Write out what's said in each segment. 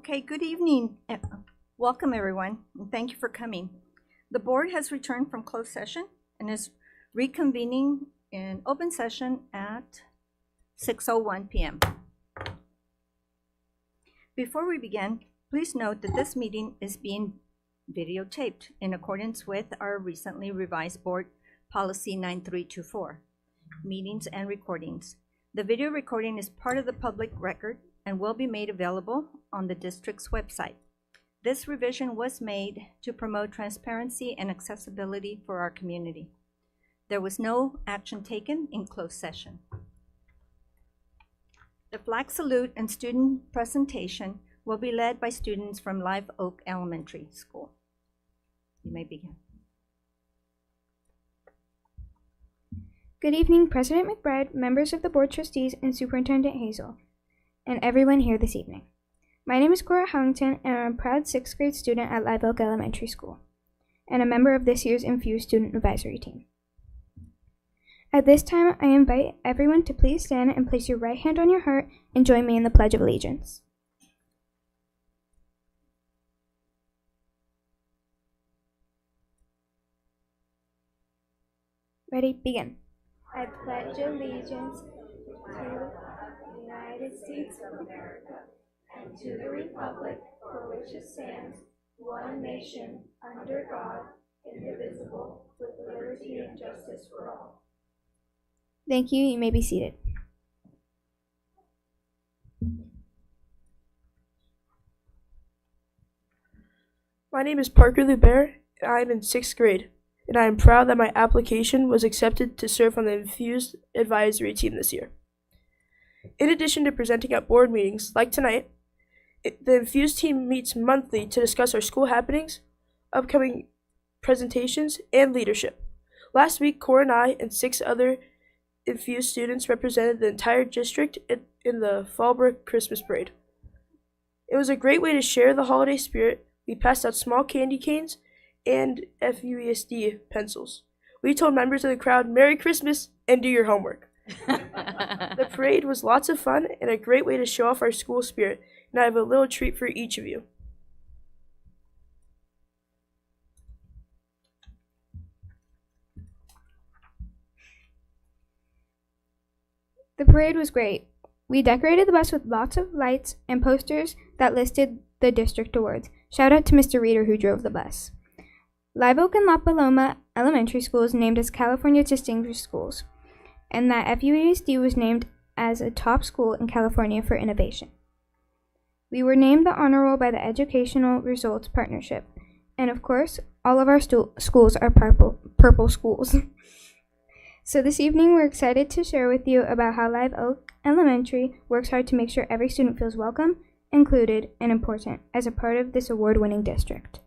Okay, good evening. Welcome, everyone, and thank you for coming. The board has returned from closed session and is reconvening in open session at 6:01 p.m. Before we begin, please note that this meeting is being videotaped in accordance with our recently revised board policy 9324, meetings and recordings. The video recording is part of the public record and will be made available on the district's website. This revision was made to promote transparency and accessibility for our community. There was no action taken in closed session. The flag salute and student presentation will be led by students from Live Oak Elementary School. You may begin. Good evening, President McBride, members of the Board of Trustees, and Superintendent Hazel, and everyone here this evening. My name is Cora Howington, and I'm a proud 6th grade student at Live Oak Elementary School, and a member of this year's FUESD Student Advisory Team. At this time, I invite everyone to please stand and place your right hand on your heart and join me in the Pledge of Allegiance. Ready? Begin. I pledge allegiance to the United States of America and to the republic for which it stands, one nation, under God, indivisible, with liberty and justice for all. Thank you. You may be seated. My name is Parker Lubert, and I am in 6th grade, and I am proud that my application was accepted to serve on the FUESD Advisory Team this year. In addition to presenting at board meetings like tonight, the FUESD team meets monthly to discuss our school happenings, upcoming presentations, and leadership. Last week, Cora and I and 6 other FUESD students represented the entire district in the Fallbrook Christmas Parade. It was a great way to share the holiday spirit. We passed out small candy canes and FUESD pencils. We told members of the crowd, "Merry Christmas," and do your homework. The parade was lots of fun and a great way to show off our school spirit, and I have a little treat for each of you. The parade was great. We decorated the bus with lots of lights and posters that listed the district awards. Shout out to Mr. Reeder who drove the bus. Live Oak and La Paloma Elementary Schools named as California Distinguished Schools, and that FUESD was named as a top school in California for innovation. We were named the honor roll by the Educational Results Partnership, and of course, all of our schools are purple schools. So this evening, we're excited to share with you about how Live Oak Elementary works hard to make sure every student feels welcome, included, and important as a part of this award-winning district.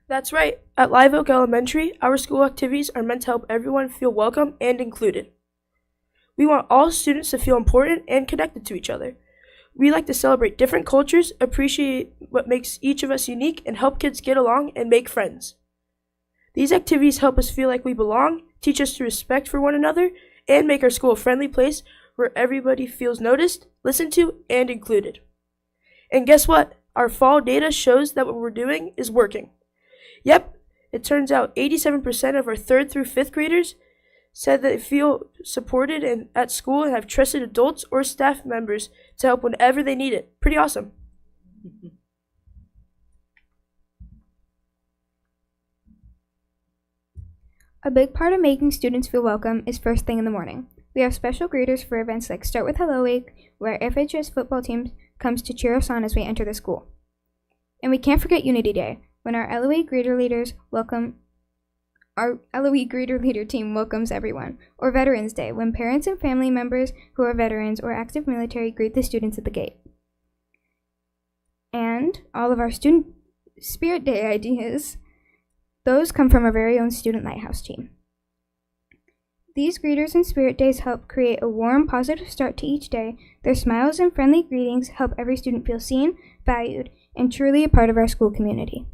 That's right. At Live Oak Elementary, our school activities are meant to help everyone feel welcome and included. We want all students to feel important and connected to each other. We like to celebrate different cultures, appreciate what makes each of us unique, and help kids get along and make friends. These activities help us feel like we belong, teach us to respect for one another, and make our school a friendly place where everybody feels noticed, listened to, and included. And guess what? Our fall data shows that what we're doing is working. Yep, it turns out 87% of our 3rd through 5th graders said that they feel supported at school and have trusted adults or staff members to help whenever they need it. Pretty awesome. A big part of making students feel welcome is first thing in the morning. We have special greeters for events like Start with Hello Week, where FHS football team comes to cheer us on as we enter the school. And we can't forget Unity Day, when our LOE greeter leader team welcomes everyone, or Veterans Day, when parents and family members who are veterans or active military greet the students at the gate. And all of our student Spirit Day ideas, those come from our very own Student Lighthouse team. These greeters and Spirit Days help create a warm, positive start to each day. Their smiles and friendly greetings help every student feel seen, valued, and truly a part of our school community.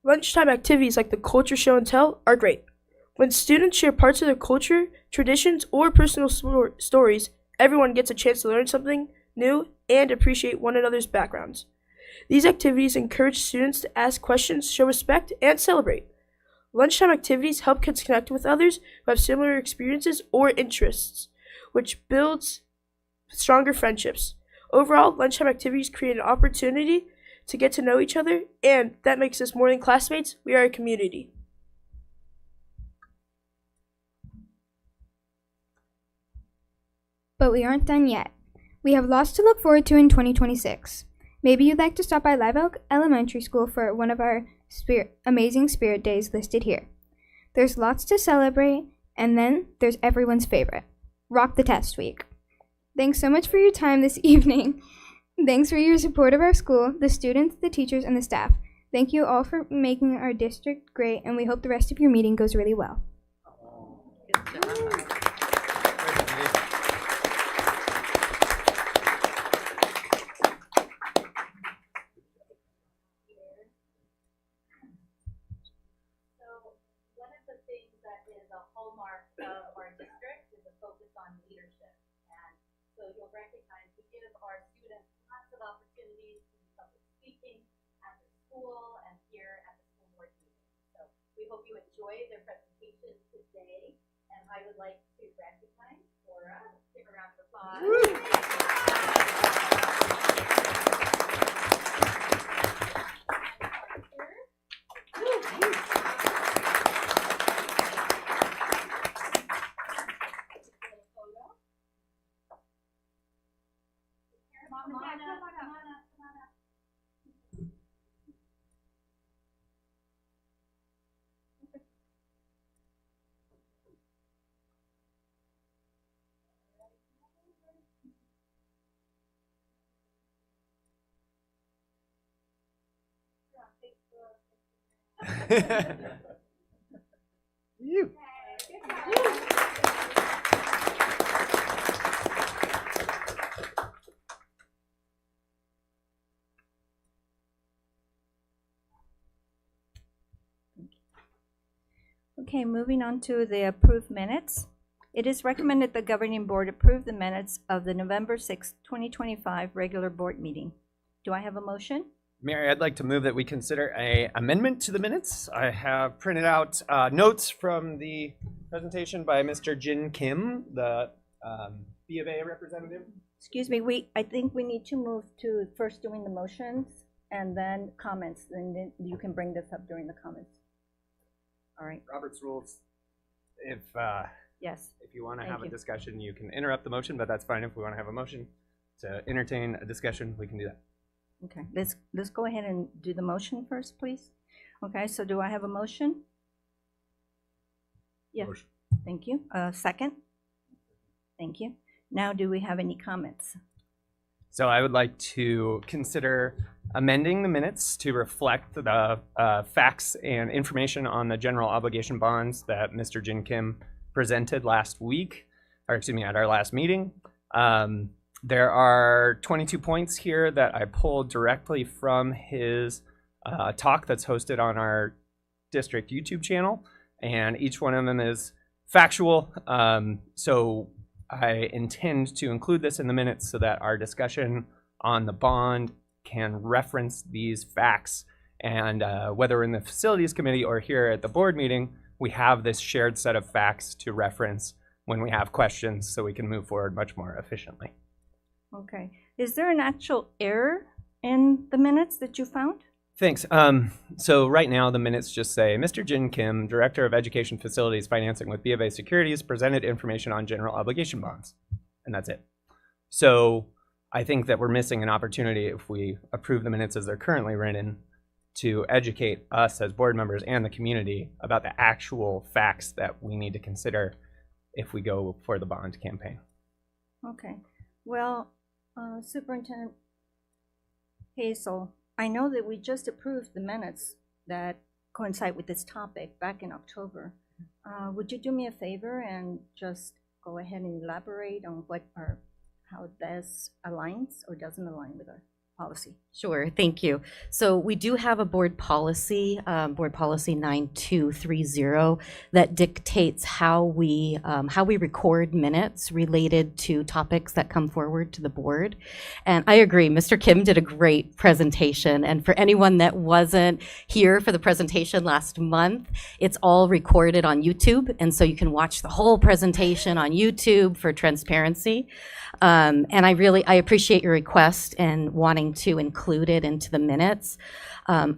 Lunchtime activities like the culture show and tell are great. When students share parts of their culture, traditions, or personal stories, everyone gets a chance to learn something new and appreciate one another's backgrounds. These activities encourage students to ask questions, show respect, and celebrate. Lunchtime activities help kids connect with others who have similar experiences or interests, which builds stronger friendships. Overall, lunchtime activities create an opportunity to get to know each other, and that makes us more than classmates. We are a community. But we aren't done yet. We have lots to look forward to in 2026. Maybe you'd like to stop by Live Oak Elementary School for one of our amazing Spirit Days listed here. There's lots to celebrate, and then there's everyone's favorite, Rock the Test Week. Thanks so much for your time this evening. Thanks for your support of our school, the students, the teachers, and the staff. Thank you all for making our district great, and we hope the rest of your meeting goes really well. Good job. Hallmark of our district is a focus on leadership. And so you'll recognize we give our students lots of opportunities to do public speaking at the school and here at the school board meeting. So we hope you enjoy their presentation today. And I would like to recognize Laura. Give her a round of applause. You. Okay, moving on to the approved minutes. It is recommended the governing board approve the minutes of the November 6, 2025 regular board meeting. Do I have a motion? Mary, I'd like to move that we consider an amendment to the minutes. I have printed out notes from the presentation by Mr. Jin Kim, the B of A representative. Excuse me, I think we need to move to first doing the motions and then comments, and then you can bring this up during the comments. All right. Robert's rules. Yes. If you want to Thank have you. a discussion, you can interrupt the motion, but that's fine. If we want to have a motion to entertain a discussion, we can do that. Okay, let's go ahead and do the motion first, please. Okay, so do I have a motion? Yeah. Motion. Thank you. Second? Thank you. Now, do we have any comments? So I would like to consider amending the minutes to reflect the facts and information on the general obligation bonds that Mr. Jin Kim presented last week, or excuse me, at our last meeting. There are 22 points here that I pulled directly from his talk that's hosted on our district YouTube channel, and each one of them is factual. So I intend to include this in the minutes so that our discussion on the bond can reference these facts, and whether in the facilities committee or here at the board meeting, we have this shared set of facts to reference when we have questions so we can move forward much more efficiently. Okay. Is there an actual error in the minutes that you found? Thanks. So right now the minutes just say, Mr. Jin Kim, Director of Education Facilities Financing with B of A Securities, presented information on general obligation bonds. And that's it. So I think that we're missing an opportunity if we approve the minutes as they're currently written to educate us as board members and the community about the actual facts that we need to consider if we go for the bond campaign. Okay. Well, Superintendent Hazel, I know that we just approved the minutes that coincide with this topic back in October. Would you do me a favor and just go ahead and elaborate on what how this aligns or doesn't align with our policy? Sure, thank you. So we do have a board policy 9230, that dictates how we record minutes related to topics that come forward to the board. And I agree, Mr. Kim did a great presentation. And for anyone that wasn't here for the presentation last month, it's all recorded on YouTube. And so you can watch the whole presentation on YouTube for transparency. And I appreciate your request and wanting to include it into the minutes. The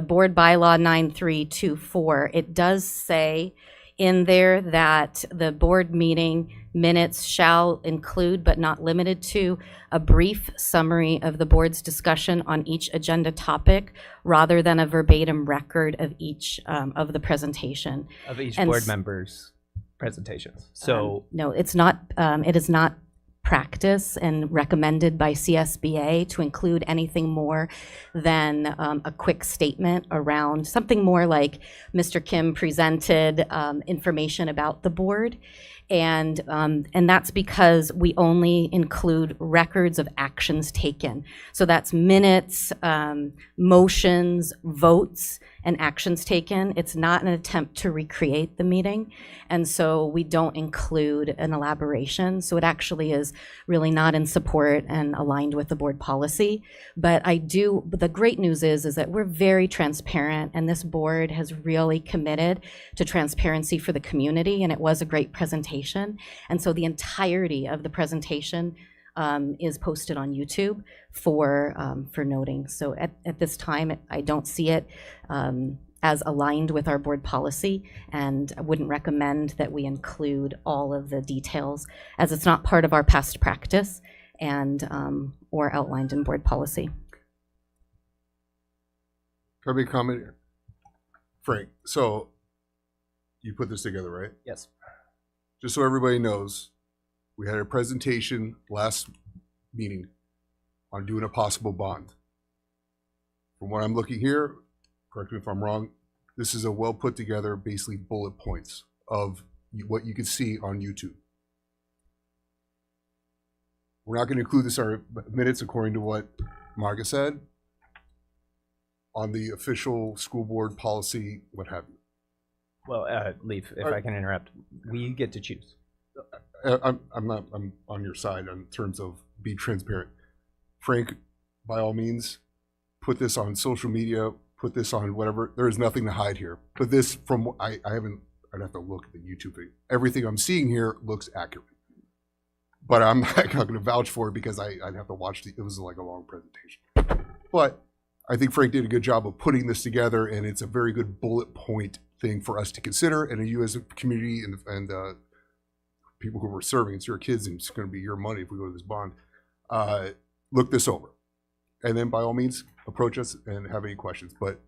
board bylaw 9324, it does say in there that the board meeting minutes shall include, but not limited to, a brief summary of the board's discussion on each agenda topic, rather than a verbatim record of each of the presentation. Of each And board member's presentations. So no, it's not. It is not practice and recommended by CSBA to include anything more than a quick statement around something more like Mr. Kim presented information about the board. And that's because we only include records of actions taken. So that's minutes, motions, votes, and actions taken. It's not an attempt to recreate the meeting. And so we don't include an elaboration. So it actually is really not in support and aligned with the board policy. But the great news is that we're very transparent, and this board has really committed to transparency for the community, and it was a great presentation. And so the entirety of the presentation is posted on YouTube for noting. So at this time, I don't see it as aligned with our board policy, and I wouldn't recommend that we include all of the details, as it's not part of our past practice and or outlined in board policy. Can I make a comment here? Frank, so you put this together, right? yes. Just so everybody knows, we had a presentation last meeting on doing a possible bond. From what I'm looking here, correct me if I'm wrong, this is a well put together, basically bullet points of what you can see on YouTube. We're not going to include this in our minutes according to what Marga said on the official school board policy, what have you. Well, Leaf, if I can interrupt, we get to choose. I'm on your side in terms of be transparent. Frank, by all means, put this on social media, put this on whatever. There is nothing to hide here. But this, I'd have to look at the YouTube video. Everything I'm seeing here looks accurate. But I'm not going to vouch for it because I'd have to watch it was like a long presentation. But I think Frank did a good job of putting this together, and it's a very good bullet point thing for us to consider. And you as a community and people who we're serving, it's your kids and it's going to be your money if we go to this bond, look this over. And then by all means, approach us and have any questions. But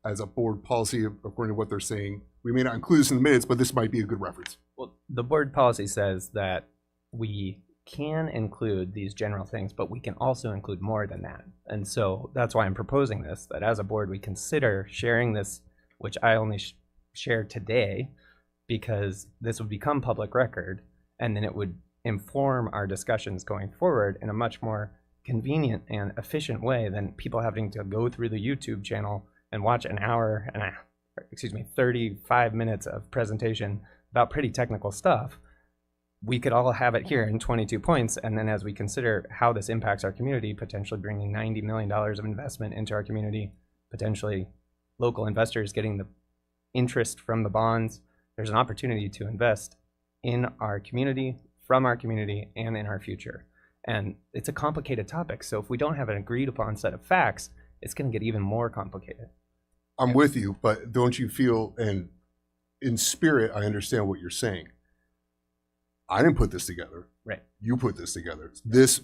as a board policy, according to what they're saying, we may not include this in the minutes, but this might be a good reference. Well, the board policy says that we can include these general things, but we can also include more than that. And so that's why I'm proposing this, that as a board, we consider sharing this, which I only shared today, because this would become public record, and then it would inform our discussions going forward in a much more convenient and efficient way than people having to go through the YouTube channel and watch an hour and 35 minutes of presentation about pretty technical stuff. We could all have it here in 22 points, and then as we consider how this impacts our community, potentially bringing $90 million of investment into our community, potentially local investors getting the interest from the bonds, there's an opportunity to invest in our community, from our community, and in our future. And it's a complicated topic, so if we don't have an agreed upon set of facts, it's going to get even more complicated. I'm with you, but don't you feel, and in spirit, I understand what you're saying. I didn't put this together. Right. You put this together. This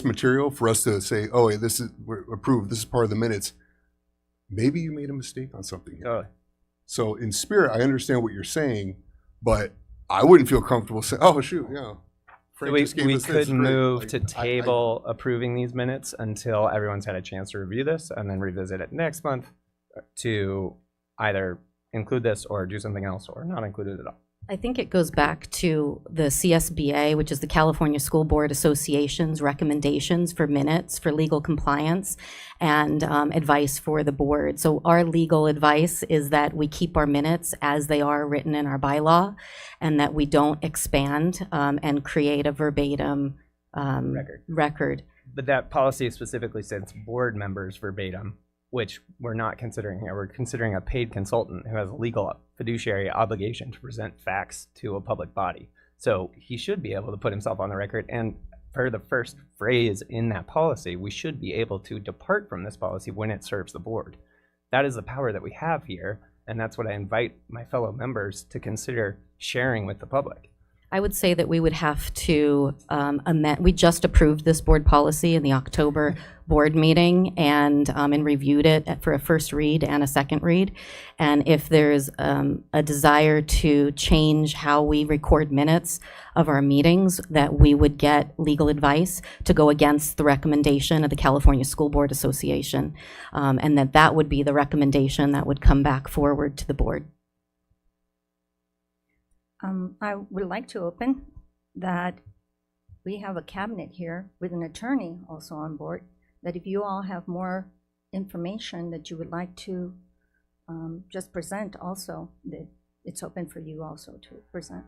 material for us to say, oh, hey, we're approved. This is part of the minutes. Maybe you made a mistake on something here. Totally. So in spirit, I understand what you're saying, but I wouldn't feel comfortable saying, oh, shoot, yeah. Frank We just gave us this. could move Like, to table approving these minutes until everyone's had a chance to review this, and then revisit it next month to either include this or do something else or not include it at all. I think it goes back to the CSBA, which is the California School Board Association's recommendations for minutes for legal compliance and advice for the board. So our legal advice is that we keep our minutes as they are written in our bylaw and that we don't expand and create a verbatim record. But that policy specifically says board members verbatim, which we're not considering here. We're considering a paid consultant who has a legal fiduciary obligation to present facts to a public body. So he should be able to put himself on the record. And per the first phrase in that policy, we should be able to depart from this policy when it serves the board. That is the power that we have here. And that's what I invite my fellow members to consider sharing with the public. I would say that we would have to amend. We just approved this board policy in the October board meeting and reviewed it for a first read and a second read. And if there's a desire to change how we record minutes of our meetings, that we would get legal advice to go against the recommendation of the California School Board Association, and that would be the recommendation that would come back forward to the board. I would like to open that we have a cabinet here with an attorney also on board, that if you all have more information that you would like to just present also, that it's open for you also to present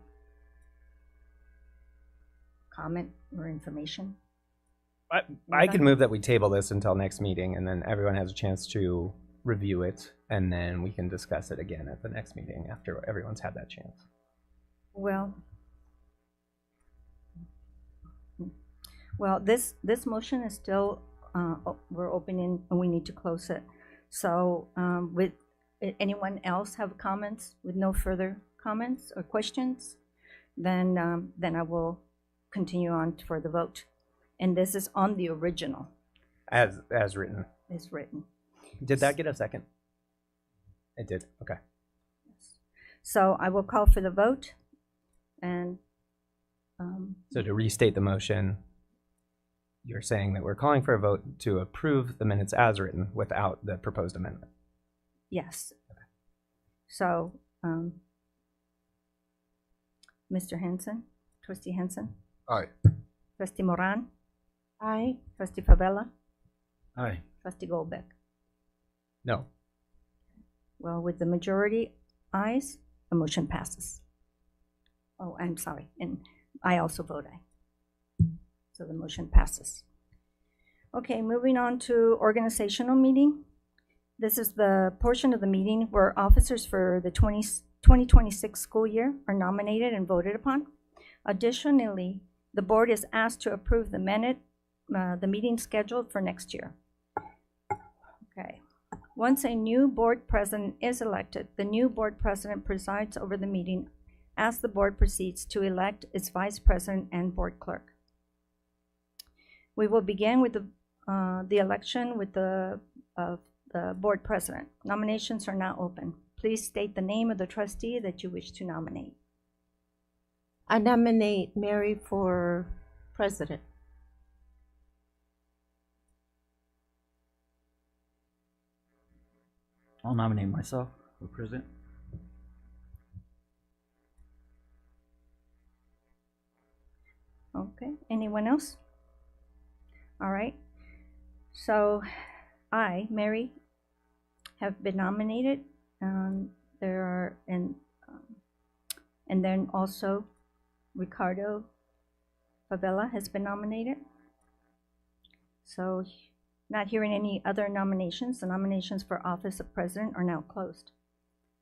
comment or information. I can move that we table this until next meeting, and then everyone has a chance to review it, and then we can discuss it again at the next meeting after everyone's had that chance. Well, this motion is still, we're opening and we need to close it. So with anyone else have comments with no further comments or questions, then I will continue on for the vote. And this is on the original. As written. It's written. Did that get a second? It did. Okay. So I will call for the vote. And so to restate the motion, you're saying that we're calling for a vote to approve the minutes as written without the proposed amendment. Yes. Okay. So, Mr. Henson, Trustee Henson. Aye. Trustee Moran. Aye. Trustee Favela. Aye. Trustee Goldbeck. No. Well, with the majority ayes, the motion passes. Oh, I'm sorry, and I also vote aye. So the motion passes. Okay, moving on to organizational meeting. This is the portion of the meeting where officers for the 2026 school year are nominated and voted upon. Additionally, the board is asked to approve the meeting scheduled for next year. Okay. Once a new board president is elected, the new board president presides over the meeting as the board proceeds to elect its vice president and board clerk. We will begin with the election with the board president. Nominations are now open. Please state the name of the trustee that you wish to nominate. I nominate Mary for president. I'll nominate myself for president. Okay, anyone else? All right, so I, Mary, have been nominated. There are, and then also Ricardo Favela has been nominated. So not hearing any other nominations, the nominations for office of president are now closed.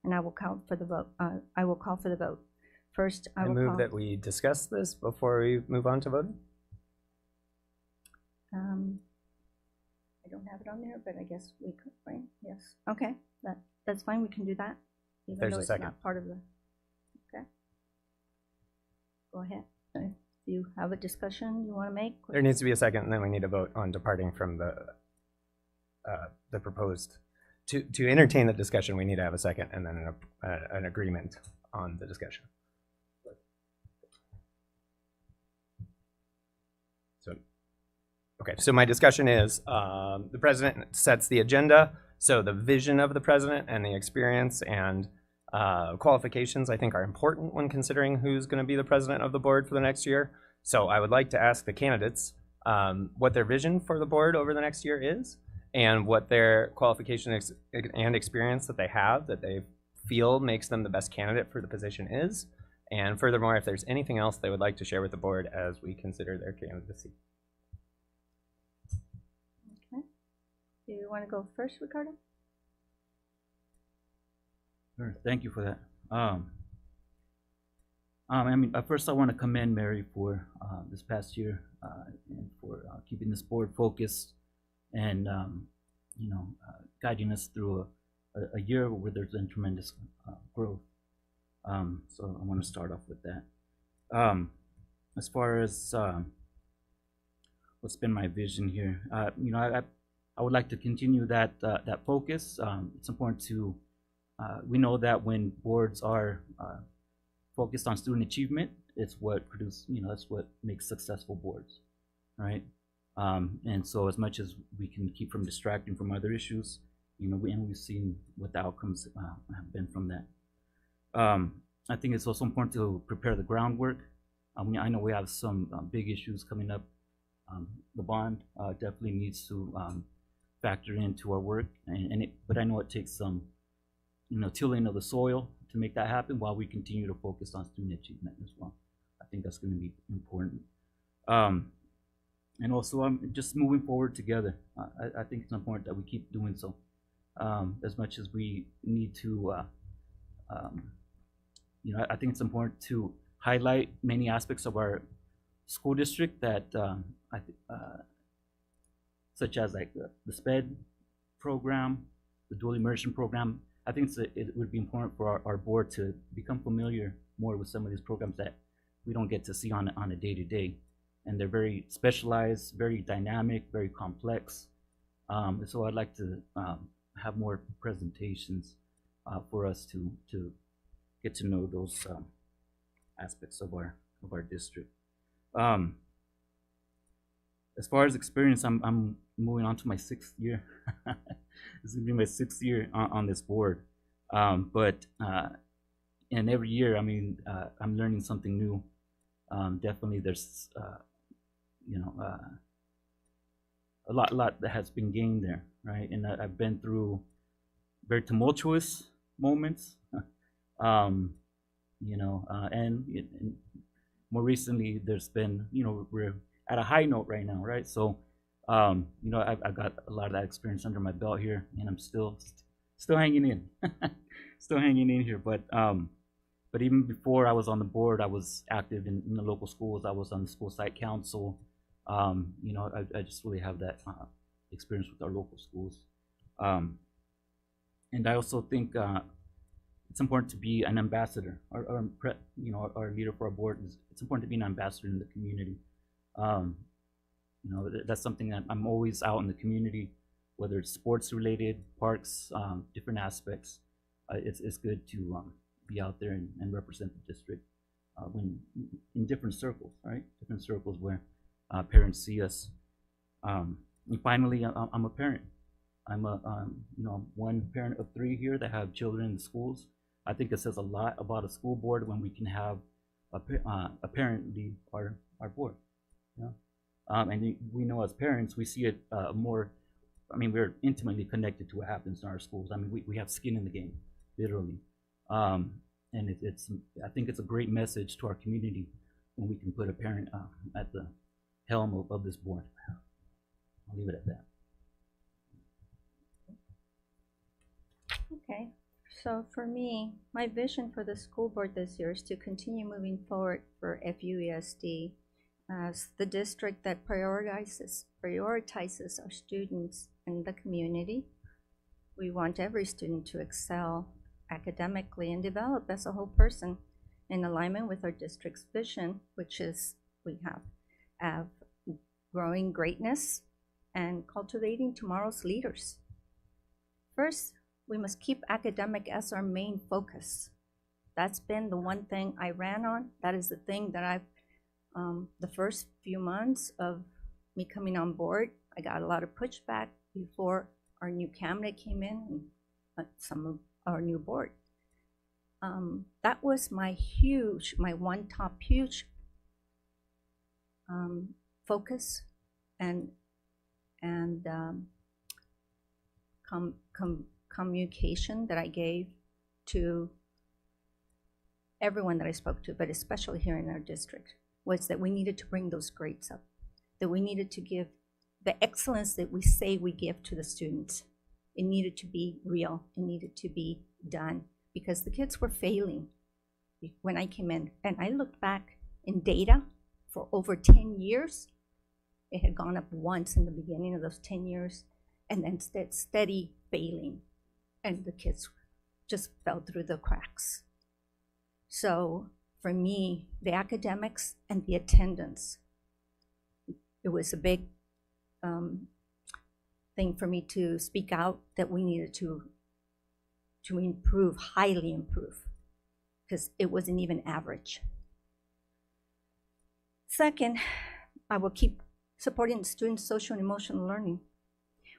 And I will call for the vote. I will call for the vote. First, I will move that we discuss this before we move on to voting. I don't have it on there, but I guess we could, right? Yes. Okay, that's fine. We can do that. Even There's though a it's second. not part of the. Okay. Go ahead. Do you have a discussion you want to make? There needs to be a second, and then we need a vote on departing from the proposed. To entertain the discussion, we need to have a second, and then an agreement on the discussion. Okay, so my discussion is the president sets the agenda, so the vision of the president and the experience and Qualifications, I think, are important when considering who's going to be the president of the board for the next year. So I would like to ask the candidates what their vision for the board over the next year is, and what their qualification and experience that they have that they feel makes them the best candidate for the position is. And furthermore, if there's anything else they would like to share with the board as we consider their candidacy. Okay. Do you want to go first, Ricardo? Sure, thank you for that. I mean, first I want to commend Mary for this past year and for keeping this board focused and guiding us through a year where there's been tremendous growth. So I want to start off with that. As far as what's been my vision here, I would like to continue that focus. It's important to we know that when boards are focused on student achievement, it's what that's what makes successful boards, right? And so as much as we can keep from distracting from other issues, we've seen what the outcomes have been from that. I think it's also important to prepare the groundwork. I know we have some big issues coming up. The bond definitely needs to factor into our work, but I know it takes some tilling of the soil to make that happen while we continue to focus on student achievement as well. I think that's going to be important. And also, just moving forward together. I think it's important that we keep doing so. As much as we need to, I think it's important to highlight many aspects of our school district that, such as like the SPED program, the dual immersion program. I think it would be important for our board to become familiar more with some of these programs that we don't get to see on a day-to-day. And they're very specialized, very dynamic, very complex. So I'd like to have more presentations for us to get to know those aspects of our district. As far as experience, I'm moving on to my 6th year. This is gonna be my 6th year on this board. And every year, I mean, I'm learning something new. Definitely, there's a lot that has been gained there, right? And I've been through very tumultuous moments, and more recently, there's been, we're at a high note right now, right? So, I've got a lot of that experience under my belt here, and I'm still hanging in, still hanging in here. But even before I was on the board, I was active in the local schools. I was on the school site council. I just really have that experience with our local schools. And I also think it's important to be an ambassador. Our leader for our board it's important to be an ambassador in the community. That's something that I'm always out in the community, whether it's sports related, parks, different aspects. It's good to be out there and represent the district when in different circles, right? Different circles where parents see us. And finally, I'm a parent. I'm one parent of 3 here that have children in the schools. I think it says a lot about a school board when we can have a parent lead our board. And we know as parents, we see it more. I mean, we're intimately connected to what happens in our schools. I mean, we have skin in the game, literally. And I think it's a great message to our community when we can put a parent at the helm of this board. I'll leave it at that. Okay, so for me, my vision for the school board this year is to continue moving forward for FUESD as the district that prioritizes our students in the community. We want every student to excel academically and develop as a whole person in alignment with our district's vision, which is we have growing greatness and cultivating tomorrow's leaders. First, we must keep academic as our main focus. That's been the one thing I ran on. That is the thing that I've, the first few months of me coming on board, I got a lot of pushback before our new cabinet came in and some of our new board. that was my one top huge focus and communication that I gave to everyone that I spoke to, but especially here in our district, was that we needed to bring those grades up, that we needed to give the excellence that we say we give to the students. It needed to be real, it needed to be done, because the kids were failing when I came in. And I looked back in data for over 10 years. It had gone up once in the beginning of those 10 years, and then steady failing, and the kids just fell through the cracks. So for me, the academics and the attendance, it was a big thing for me to speak out that we needed to improve, highly improve, because it wasn't even average. Second, I will keep supporting students' social and emotional learning.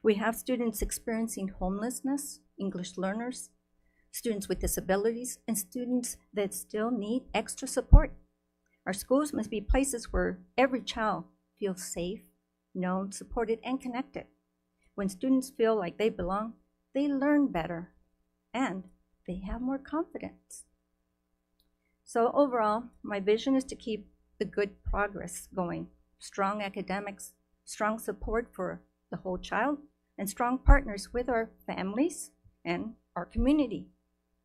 We have students experiencing homelessness, English learners, students with disabilities, and students that still need extra support. Our schools must be places where every child feels safe, known, supported, and connected. When students feel like they belong, they learn better, and they have more confidence. So overall, my vision is to keep the good progress going. Strong academics, strong support for the whole child, and strong partners with our families and our community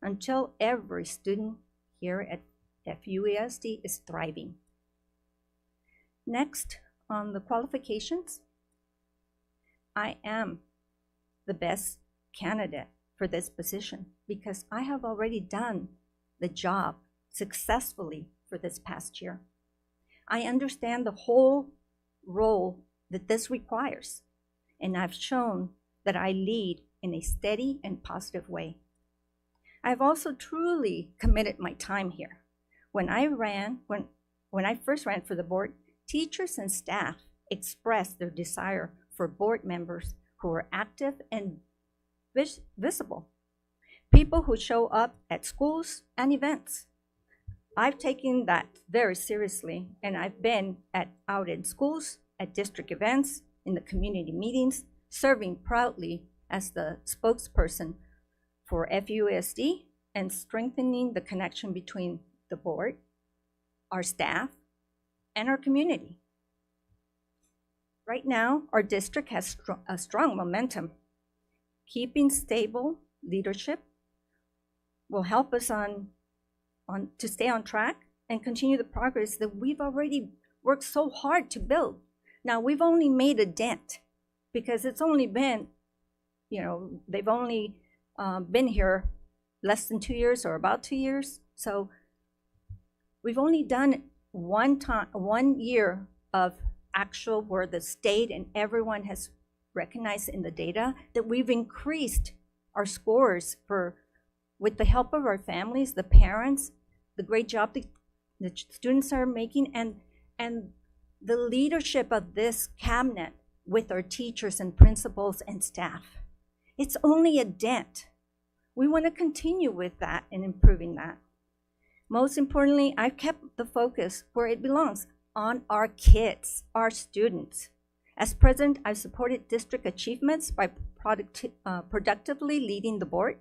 until every student here at FUESD is thriving. Next, on the qualifications, I am the best candidate for this position because I have already done the job successfully for this past year. I understand the whole role that this requires, and I've shown that I lead in a steady and positive way. I've also truly committed my time here. When I first ran for the board, teachers and staff expressed their desire for board members who were active and visible, people who show up at schools and events. I've taken that very seriously, and I've been out in schools, at district events, in the community meetings, serving proudly as the spokesperson for FUESD and strengthening the connection between the board, our staff, and our community. Right now, our district has a strong momentum. Keeping stable leadership will help us to stay on track and continue the progress that we've already worked so hard to build. Now, we've only made a dent because it's only been, they've only been here less than 2 years or about 2 years. So we've only done one year of actual where the state and everyone has recognized in the data that we've increased our scores with the help of our families, the parents, the great job the students are making, and the leadership of this cabinet with our teachers and principals and staff. It's only a dent. We want to continue with that and improving that. Most importantly, I've kept the focus where it belongs, on our kids, our students. As president, I've supported district achievements by productively leading the board,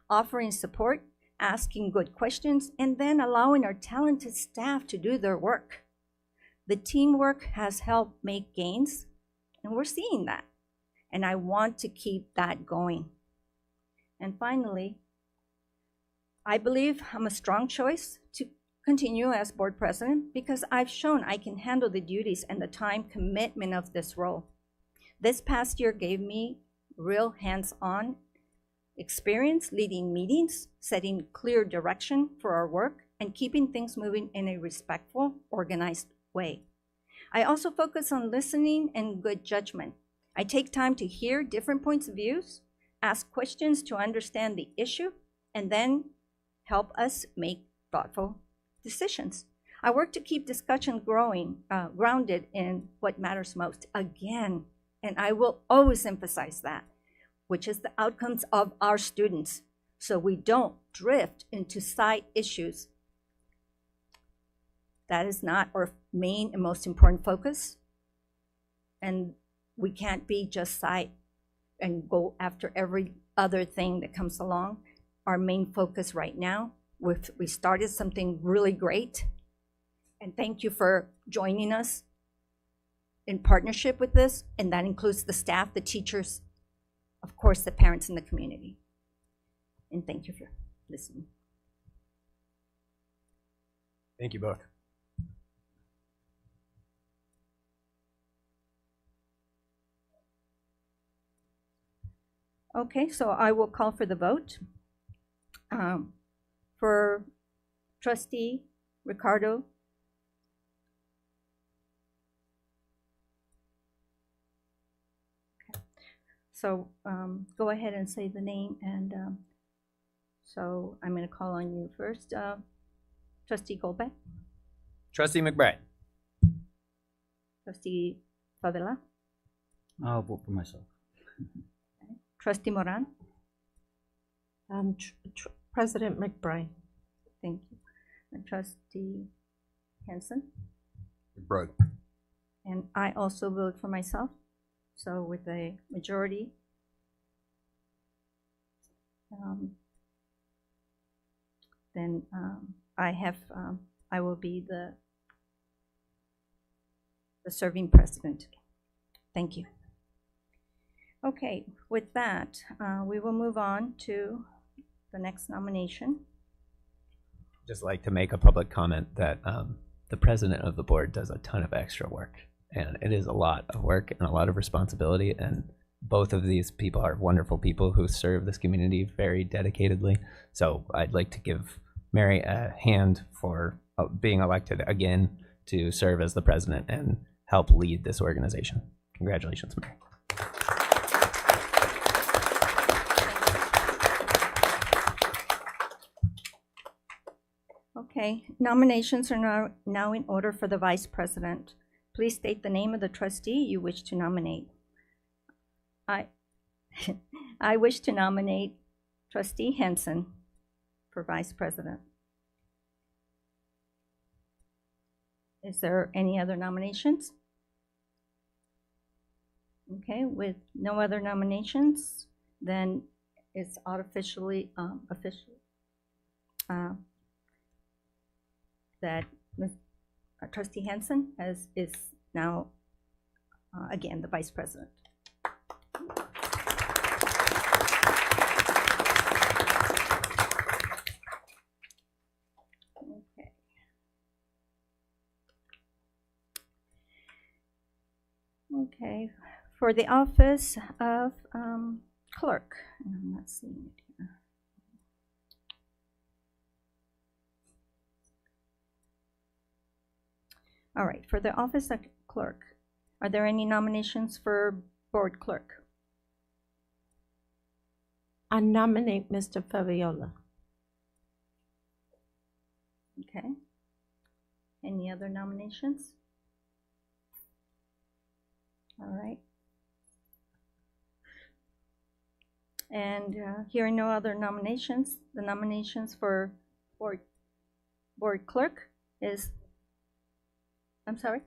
offering support, asking good questions, and then allowing our talented staff to do their work. The teamwork has helped make gains, and we're seeing that. And I want to keep that going. And finally, I believe I'm a strong choice to continue as board president because I've shown I can handle the duties and the time commitment of this role. This past year gave me real hands-on experience leading meetings, setting clear direction for our work, and keeping things moving in a respectful, organized way. I also focus on listening and good judgment. I take time to hear different points of views, ask questions to understand the issue, and then help us make thoughtful decisions. I work to keep discussion grounded in what matters most. Again, and I will always emphasize that, which is the outcomes of our students. so we don't drift into side issues. That is not our main and most important focus. And we can't be just side and go after every other thing that comes along. Our main focus right now, we started something really great. And thank you for joining us in partnership with this. And that includes the staff, the teachers, of course, the parents in the community. And thank you for listening. Thank you both. Okay, so I will call for the vote. For trustee Ricardo. Okay. So go ahead and say the name, and so I'm going to call on you first. Trustee Goldbeck, Trustee McBride. Trustee Favela, I'll vote for myself. Trustee Moran. President McBride. Thank you. And Trustee Henson. McBride. And I also vote for myself. So with a majority, then I will be the serving president. Thank you. Okay, with that, we will move on to the next nomination. Just like to make a public comment that the president of the board does a ton of extra work, and it is a lot of work and a lot of responsibility, and both of these people are wonderful people who serve this community very dedicatedly. So I'd like to give Mary a hand for being elected again to serve as the president and help lead this organization. Congratulations, Mary. Okay, nominations are now in order for the vice president. Please state the name of the trustee you wish to nominate. I wish to nominate Trustee Henson for vice president. Is there any other nominations? Okay, with no other nominations, then it's officially that Trustee Henson is now again the vice president. Okay. Okay, for the office of clerk, I'm not seeing it here. All right, for the office of clerk, are there any nominations for board clerk? I nominate Mr. Fabiola. Okay. Any other nominations? All right. And hearing no other nominations, the nominations for board clerk is, I'm sorry?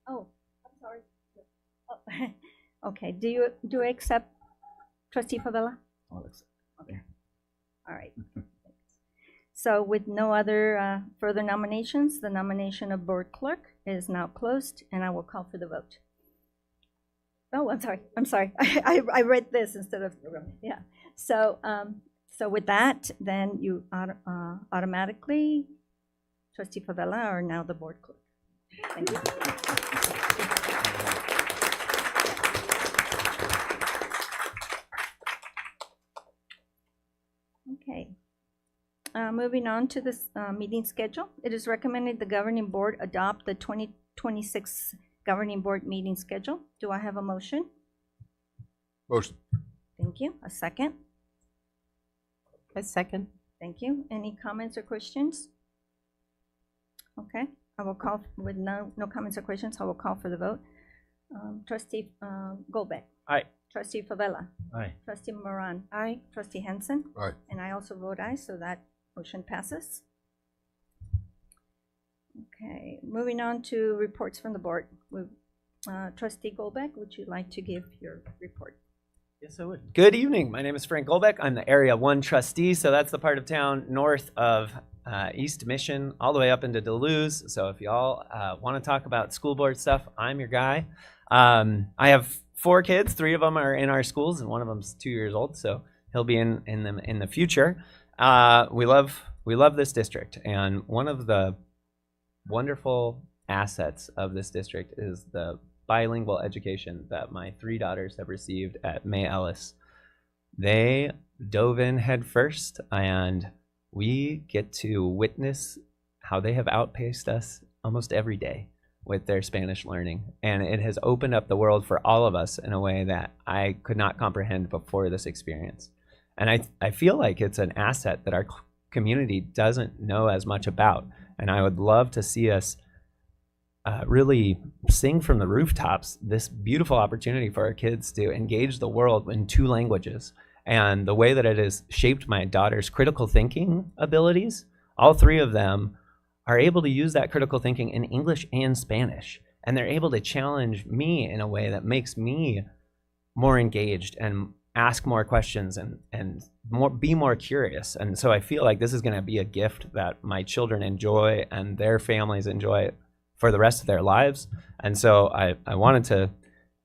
Oh, I'm sorry. Oh, okay, do you accept Trustee Favela? I'll accept. Okay. All right. So with no other further nominations, the nomination of board clerk is now closed, and I will call for the vote. Oh, I'm sorry. I read this instead of, yeah. So, so with that, then you automatically, Trustee Favela are now the board clerk. Thank you. Okay. Moving on to this meeting schedule. It is recommended the governing board adopt the 2026 governing board meeting schedule. Do I have a motion? Motion. Thank you. A second? A second. Thank you. Any comments or questions? Okay, I will call with no comments or questions. I will call for the vote. Trustee Goldbeck. Aye. Trustee Favela, Aye. Trustee Moran, Aye. Trustee Henson, Aye. and I also vote aye, so that motion passes. Okay, moving on to reports from the board. Trustee Golbeck, would you like to give your report? Yes, I would. Good evening. My name is Frank Golbeck. I'm the Area 1 trustee, so that's the part of town north of East Mission, all the way up into Duluth. So if y'all want to talk about school board stuff, I'm your guy. I have 4 kids. 3 of them are in our schools, and one of them's 2 years old, so he'll be in them in the future. We love this district, and one of the wonderful assets of this district is the bilingual education that my 3 daughters have received at May Ellis. They dove in head first, and we get to witness how they have outpaced us almost every day with their Spanish learning. And it has opened up the world for all of us in a way that I could not comprehend before this experience. And I feel like it's an asset that our community doesn't know as much about. And I would love to see us really sing from the rooftops this beautiful opportunity for our kids to engage the world in 2 languages. And the way that it has shaped my daughter's critical thinking abilities, all 3 of them are able to use that critical thinking in English and Spanish. And they're able to challenge me in a way that makes me more engaged and ask more questions and be more curious. And so I feel like this is going to be a gift that my children enjoy and their families enjoy for the rest of their lives. And so I wanted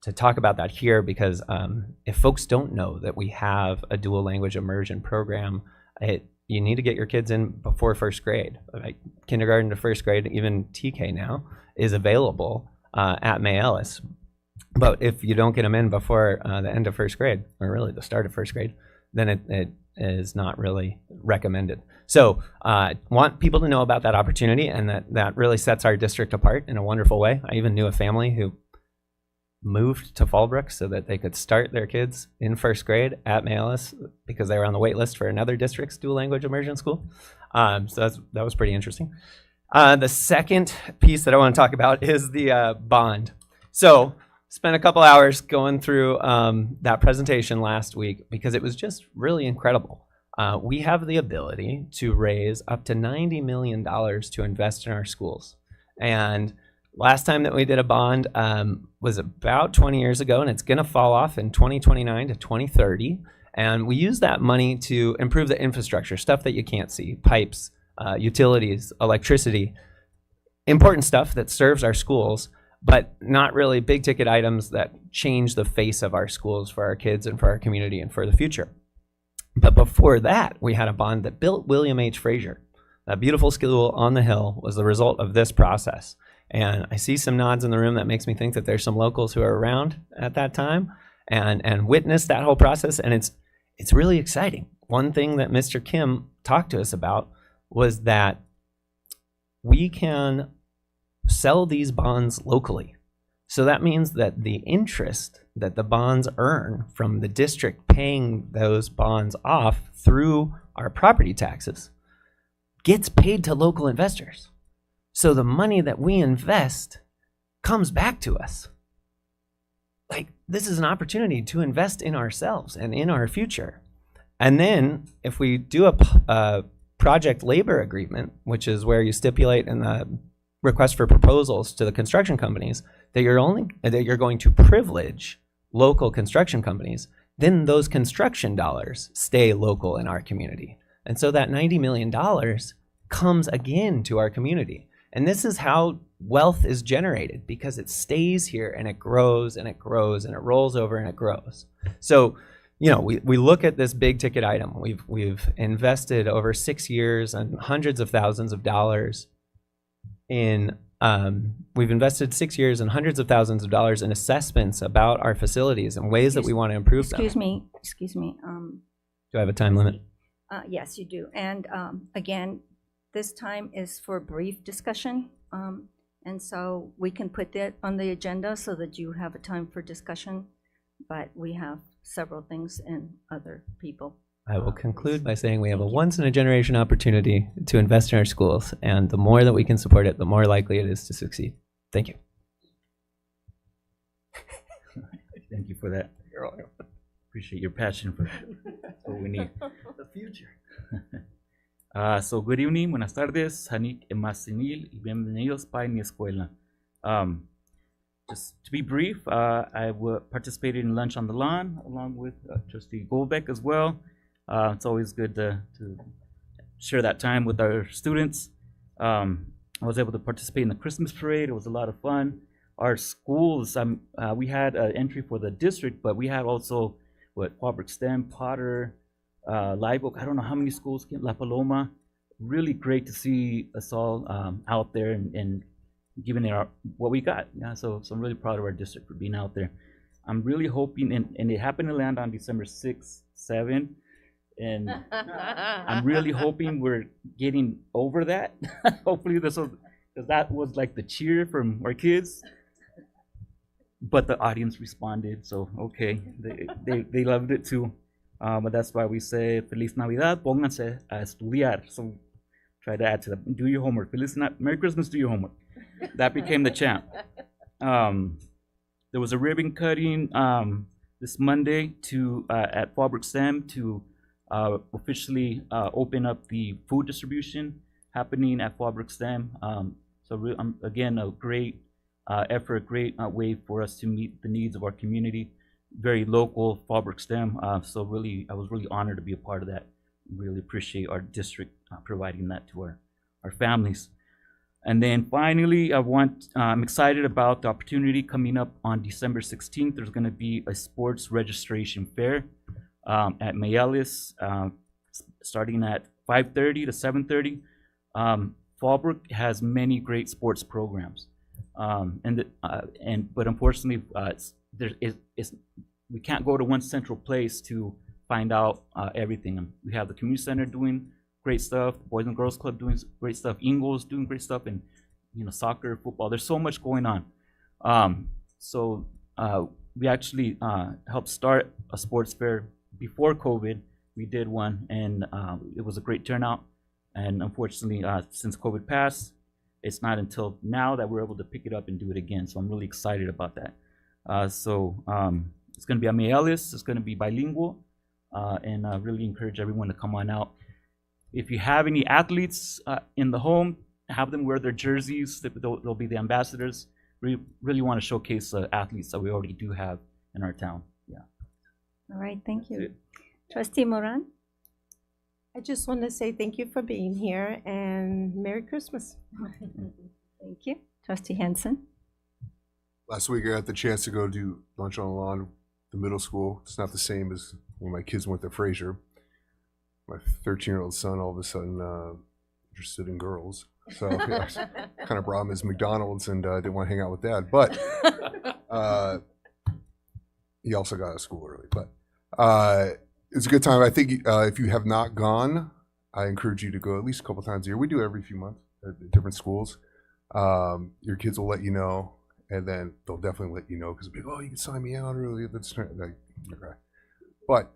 to talk about that here because if folks don't know that we have a dual language immersion program, you need to get your kids in before 1st grade. Like kindergarten to 1st grade, even TK now, is available at May Ellis. But if you don't get them in before the end of 1st grade, or really the start of 1st grade, then it is not really recommended. So want people to know about that opportunity, and that really sets our district apart in a wonderful way. I even knew a family who moved to Fallbrook so that they could start their kids in 1st grade at May Ellis because they were on the wait list for another district's dual language immersion school. So that was pretty interesting. The second piece that I want to talk about is the bond. So spent a couple hours going through that presentation last week because it was just really incredible. We have the ability to raise up to $90 million to invest in our schools. And last time that we did a bond was about 20 years ago, and it's going to fall off in 2029 to 2030. And we use that money to improve the infrastructure, stuff that you can't see, pipes, utilities, electricity, important stuff that serves our schools, but not really big ticket items that change the face of our schools for our kids and for our community and for the future. But before that, we had a bond that built William H. Frazier. That beautiful school on the hill was the result of this process. And I see some nods in the room that makes me think that there's some locals who are around at that time and witnessed that whole process. And it's really exciting. One thing that Mr. Kim talked to us about was that we can sell these bonds locally. So that means that the interest that the bonds earn from the district paying those bonds off through our property taxes gets paid to local investors. So the money that we invest comes back to us. Like, this is an opportunity to invest in ourselves and in our future. And then if we do a project labor agreement, which is where you stipulate in the request for proposals to the construction companies that you're going to privilege local construction companies, then those construction dollars stay local in our community. And so that $90 million comes again to our community. And this is how wealth is generated, because it stays here and it grows and it grows and it rolls over and it grows. So, you know, we look at this big ticket item. We've invested over 6 years and hundreds of thousands of dollars in we've invested 6 years and hundreds of thousands of dollars in assessments about our facilities and ways that we want to improve them. Excuse me. Do I have a time limit? Yes, you do. And again, this time is for brief discussion. And so we can put that on the agenda so that you have a time for discussion. But we have several things and other people. I will conclude by saying we have a once-in-a-generation opportunity to invest in our schools, and the more that we can support it, the more likely it is to succeed. Thank you. Thank you for that. Appreciate your passion for what we need. The future. So good evening, buenas tardes, Hanik Emasinil, y bienvenidos para mi escuela. Just to be brief, I participated in Lunch on the Lawn along with Trustee Goldbeck as well. It's always good to share that time with our students. I was able to participate in the Christmas parade. It was a lot of fun. Our schools, we had an entry for the district, but we had also Fallbrook STEM, Potter, Live Oak. I don't know how many schools came. La Paloma. Really great to see us all out there and giving it what we got. Yeah, so I'm really proud of our district for being out there. I'm really hoping, and it happened to land on December 6th, 7th, and I'm really hoping we're getting over that. Hopefully because that was like the cheer from our kids. But the audience responded, so okay, they loved it too. But that's why we say Feliz Navidad, pónganse a estudiar. So try to add to that. Do your homework. Merry Christmas, do your homework. That became the chant. There was a ribbon cutting this Monday at Fallbrook STEM to officially open up the food distribution happening at Fallbrook STEM. Again, a great effort, great way for us to meet the needs of our community. Very local, Fallbrook STEM. So really, I was really honored to be a part of that. Really appreciate our district providing that to our families. And then finally, I'm excited about the opportunity coming up on December 16th. There's going to be a sports registration fair at Mayales, starting at 5:30 to 7:30. Fallbrook has many great sports programs, but unfortunately, we can't go to one central place to find out everything. We have the community center doing great stuff, the Boys and Girls Club doing great stuff, Ingles doing great stuff, and soccer, football. There's so much going on. So we actually helped start a sports fair before COVID. We did one, and it was a great turnout. And unfortunately, since COVID passed, it's not until now that we're able to pick it up and do it again. So I'm really excited about that. It's going to be a Mayales. It's going to be bilingual, and I really encourage everyone to come on out. If you have any athletes in the home, have them wear their jerseys. They'll be the ambassadors. We really want to showcase the athletes that we already do have in our town. Yeah. All right, thank you. Trustee Moran? I just want to say thank you for being here and Merry Christmas. Thank you. Trustee Henson? Last week I got the chance to go do lunch on the lawn, the middle school. It's not the same as when my kids went to Fraser. My 13-year-old son all of a sudden interested in girls. So yeah, kind of brought him his McDonald's and didn't want to hang out with Dad. But he also got out of school early. But it's a good time. I think if you have not gone, I encourage you to go at least a couple times a year. We do it every few months at different schools. Your kids will let you know, and then they'll definitely let you know because they'll be like, oh, you can sign me out early. That's like, okay. But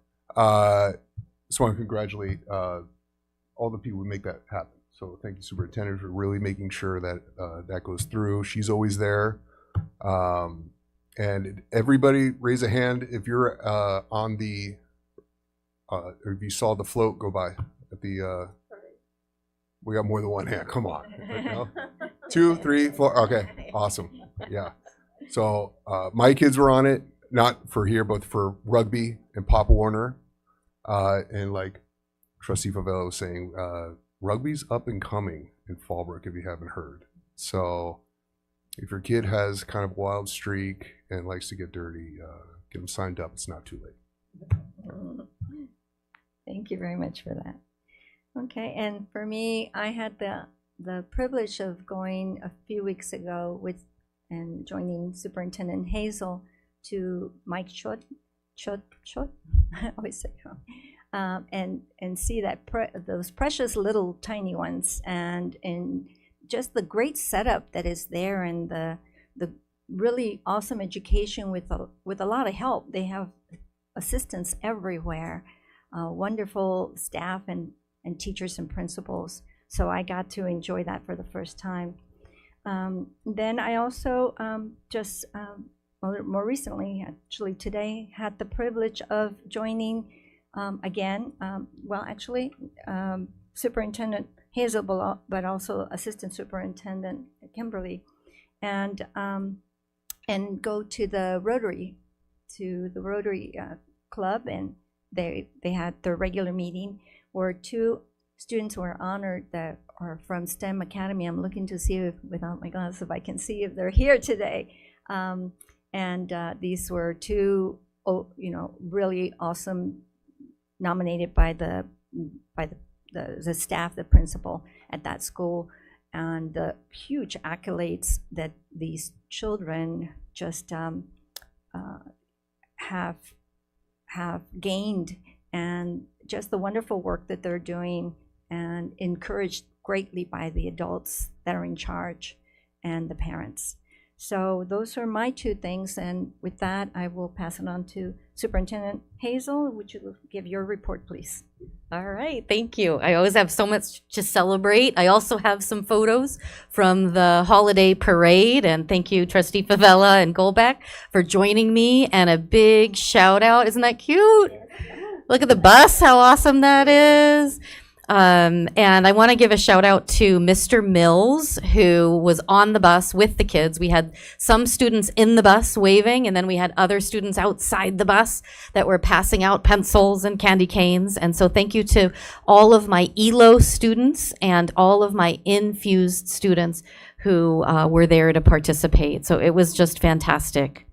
just want to congratulate all the people who make that happen. So thank you, Superintendent, for really making sure that that goes through. She's always there. And everybody raise a hand if you're on the, or if you saw the float go by at the, we got more than one hand, come on. No? 2, 3, 4, okay, awesome, yeah. So my kids were on it, not for here, but for rugby and Pop Warner. And like Trustee Favela was saying, rugby's up and coming in Fallbrook if you haven't heard. So if your kid has kind of a wild streak and likes to get dirty, get them signed up. It's not too late. Thank you very much for that. Okay, and for me, I had the privilege of going a few weeks ago and joining Superintendent Hazel to Mike Chot, I always say wrong, and see that those precious little tiny ones, and just the great setup that is there, and the really awesome education with a lot of help. They have assistants everywhere, wonderful staff and teachers and principals. So I got to enjoy that for the first time. Then I also just more recently, actually today, had the privilege of joining again, Superintendent Hazel, but also Assistant Superintendent Kimberly, and go to the Rotary, Club, and they had their regular meeting where 2 students were honored that are from STEM Academy. I'm looking to see if, without my glasses, if I can see if they're here today. These were 2, really awesome, nominated by the staff, the principal at that school, and the huge accolades that these children just have gained, and just the wonderful work that they're doing, and encouraged greatly by the adults that are in charge and the parents. So those are my 2 things, and with that, I will pass it on to Superintendent Hazel. Would you give your report, please? All right, thank you. I always have so much to celebrate. I also have some photos from the holiday parade, and thank you, Trustee Favela and Golbeck, for joining me, and a big shout out. Isn't that cute? Look at the bus, how awesome that is. And I want to give a shout out to Mr. Mills, who was on the bus with the kids. We had some students in the bus waving, and then we had other students outside the bus that were passing out pencils and candy canes. And so thank you to all of my ELO students and all of my infused students who were there to participate. So it was just fantastic.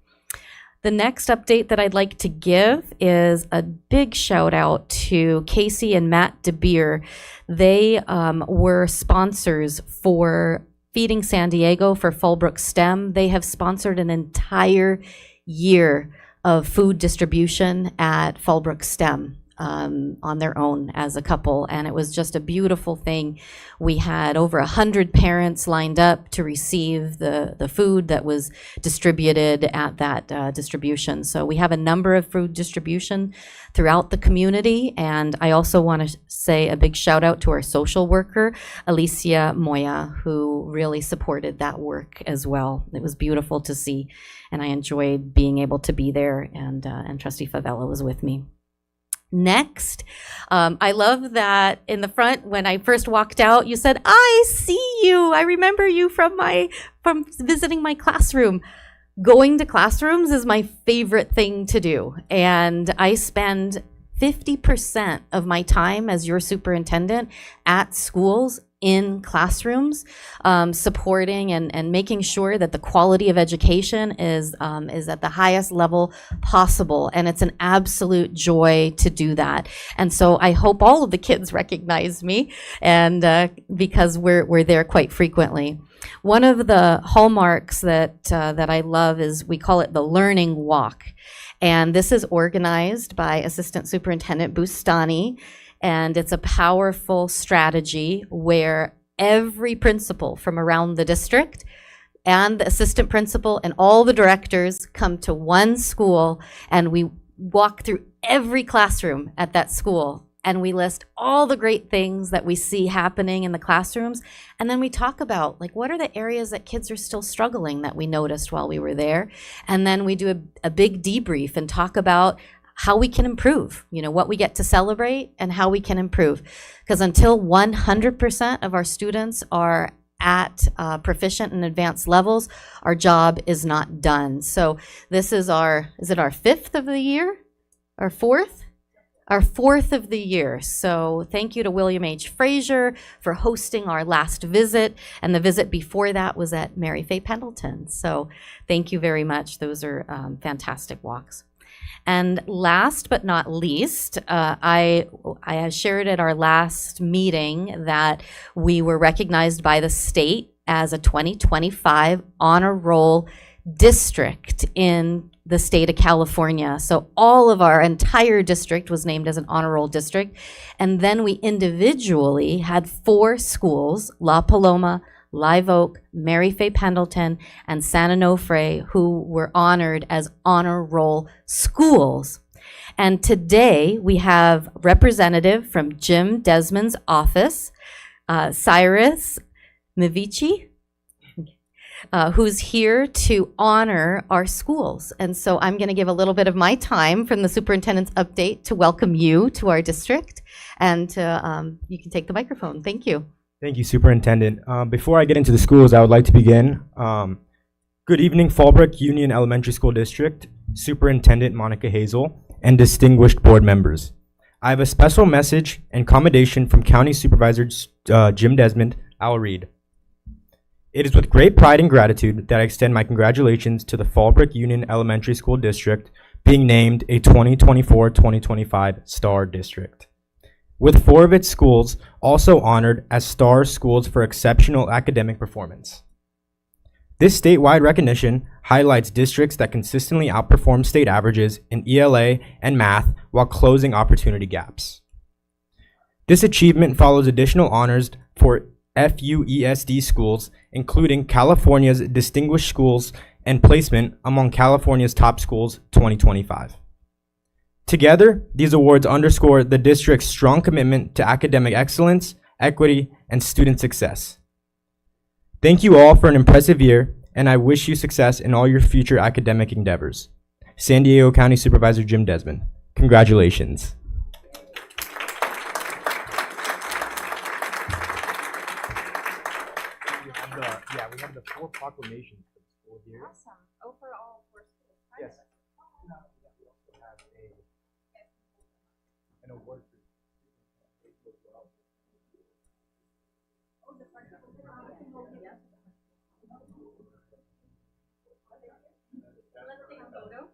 The next update that I'd like to give is a big shout out to Casey and Matt DeBeer. They were sponsors for Feeding San Diego for Fallbrook STEM. They have sponsored an entire year of food distribution at Fallbrook STEM on their own as a couple, and it was just a beautiful thing. We had over 100 parents lined up to receive the food that was distributed at that distribution. So we have a number of food distribution throughout the community, and I also want to say a big shout out to our social worker, Alicia Moya, who really supported that work as well. It was beautiful to see, and I enjoyed being able to be there, and Trustee Favela was with me. Next, I love that in the front, when I first walked out, you said, "I see you. I remember you from visiting my classroom." Going to classrooms is my favorite thing to do, and I spend 50% of my time as your superintendent at schools in classrooms, supporting and making sure that the quality of education is at the highest level possible. And it's an absolute joy to do that. And so I hope all of the kids recognize me, and because we're there quite frequently. One of the hallmarks that I love is, we call it the Learning Walk. And this is organized by Assistant Superintendent Bustani. And it's a powerful strategy where every principal from around the district and the assistant principal and all the directors come to one school, and we walk through every classroom at that school, and we list all the great things that we see happening in the classrooms. And then we talk about, like, what are the areas that kids are still struggling that we noticed while we were there? And then we do a big debrief and talk about how we can improve, what we get to celebrate and how we can improve. Because until 100% of our students are at proficient and advanced levels, our job is not done. So this is our 5th of the year? Our 4th? Our 4th of the year. So thank you to William H. Frazier for hosting our last visit. And the visit before that was at Mary Faye Pendleton. So thank you very much. Those are fantastic walks. And last but not least, I shared at our last meeting that we were recognized by the state as a 2025 honor roll district in the state of California. So all of our entire district was named as an honor roll district. And then we individually had 4 schools, La Paloma, Live Oak, Mary Faye Pendleton, and San Onofre, who were honored as honor roll schools. And today we have representative from Jim Desmond's office, Cyrus Mivici, who's here to honor our schools. And so I'm going to give a little bit of my time from the superintendent's update to welcome you to our district. And you can take the microphone. Thank you. Thank you, Superintendent. Before I get into the schools, I would like to begin. Good evening, Fallbrook Union Elementary School District, Superintendent Monica Hazel, and distinguished board members. I have a special message and commendation from County Supervisor Jim Desmond. I will read. It is with great pride and gratitude that I extend my congratulations to the Fallbrook Union Elementary School District being named a 2024-2025 Star District, with 4 of its schools also honored as Star Schools for exceptional academic performance. This statewide recognition highlights districts that consistently outperform state averages in ELA and math while closing opportunity gaps. This achievement follows additional honors for FUESD schools, including California's Distinguished Schools and placement among California's Top Schools 2025. Together, these awards underscore the district's strong commitment to academic excellence, equity, and student success. Thank you all for an impressive year, and I wish you success in all your future academic endeavors. San Diego County Supervisor Jim Desmond. Congratulations. We have the 4 proclamations for the school here. Awesome. Oh, for all 4 schools. Yes. We also have an award for as well. Let's take a photo.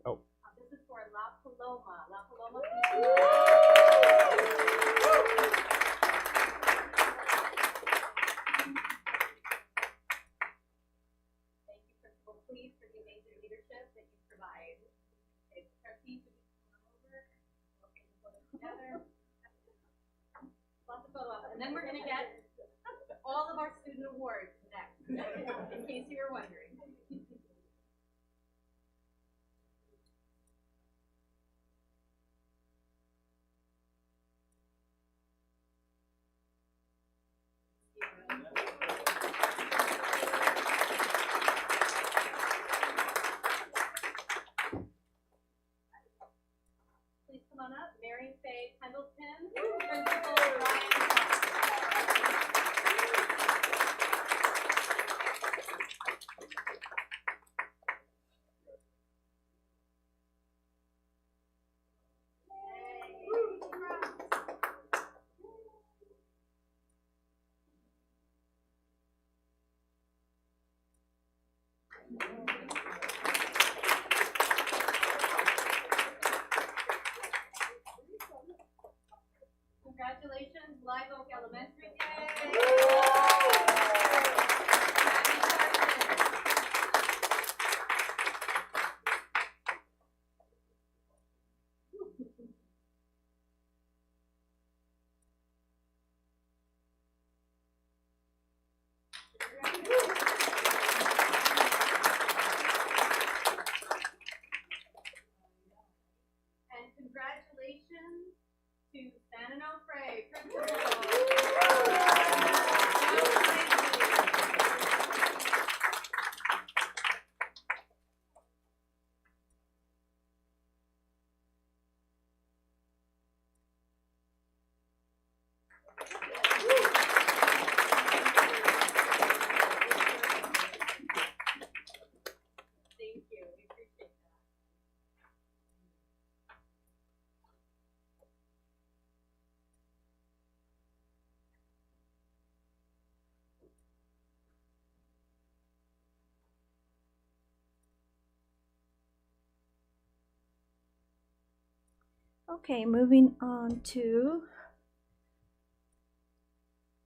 Oh. This is for La Paloma. La Paloma. Thank you, Principal Cleve, for the amazing leadership that you provide. Okay, trustees, would you come on over? We'll take a photo together. Lots of photo ops. And then we're going to get all of our student awards next, in case you were wondering. Please come on up. Mary Faye Pendleton, Principal Ryan. Congratulations, Live Oak Elementary. And congratulations to San Onofre, Principal. Thank you. We appreciate that. Okay, moving on to,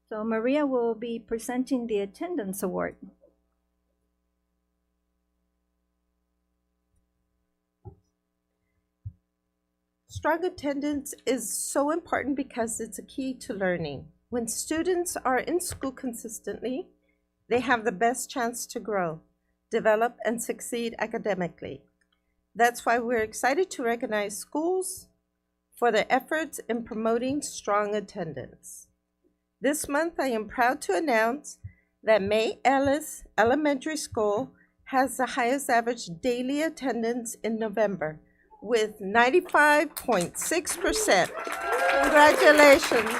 so Maria will be presenting the attendance award. Strong attendance is so important because it's a key to learning. When students are in school consistently, they have the best chance to grow, develop, and succeed academically. That's why we're excited to recognize schools for their efforts in promoting strong attendance. This month, I am proud to announce that May Ellis Elementary School has the highest average daily attendance in November with 95.6%. Congratulations.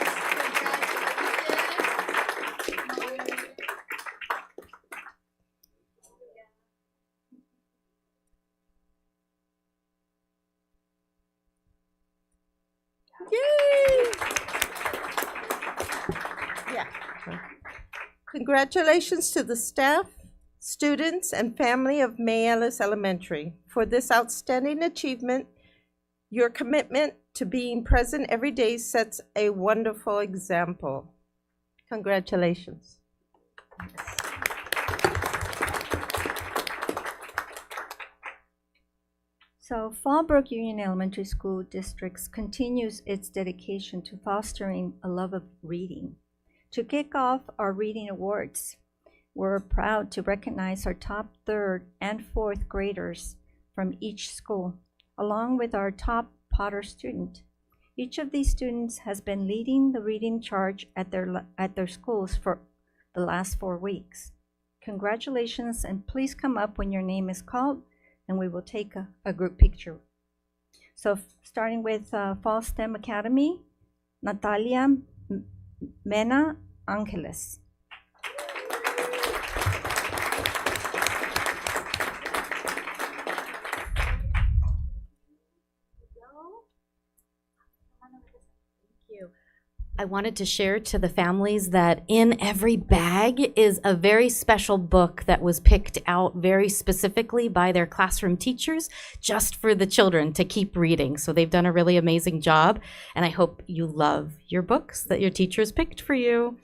Yay! Yeah. Congratulations to the staff, students, and family of May Ellis Elementary for this outstanding achievement. Your commitment to being present every day sets a wonderful example. Congratulations. So Fallbrook Union Elementary School District continues its dedication to fostering a love of reading. To kick off our reading awards, we're proud to recognize our top third and fourth graders from each school, along with our top Potter student. Each of these students has been leading the reading charge at their schools for the last 4 weeks. Congratulations, and please come up when your name is called, and we will take a group picture. So starting with Fall STEM Academy, Natalia Mena Angeles. I wanted to share to the families that in every bag is a very special book that was picked out very specifically by their classroom teachers just for the children to keep reading. So they've done a really amazing job, and I hope you love your books that your teachers picked for you.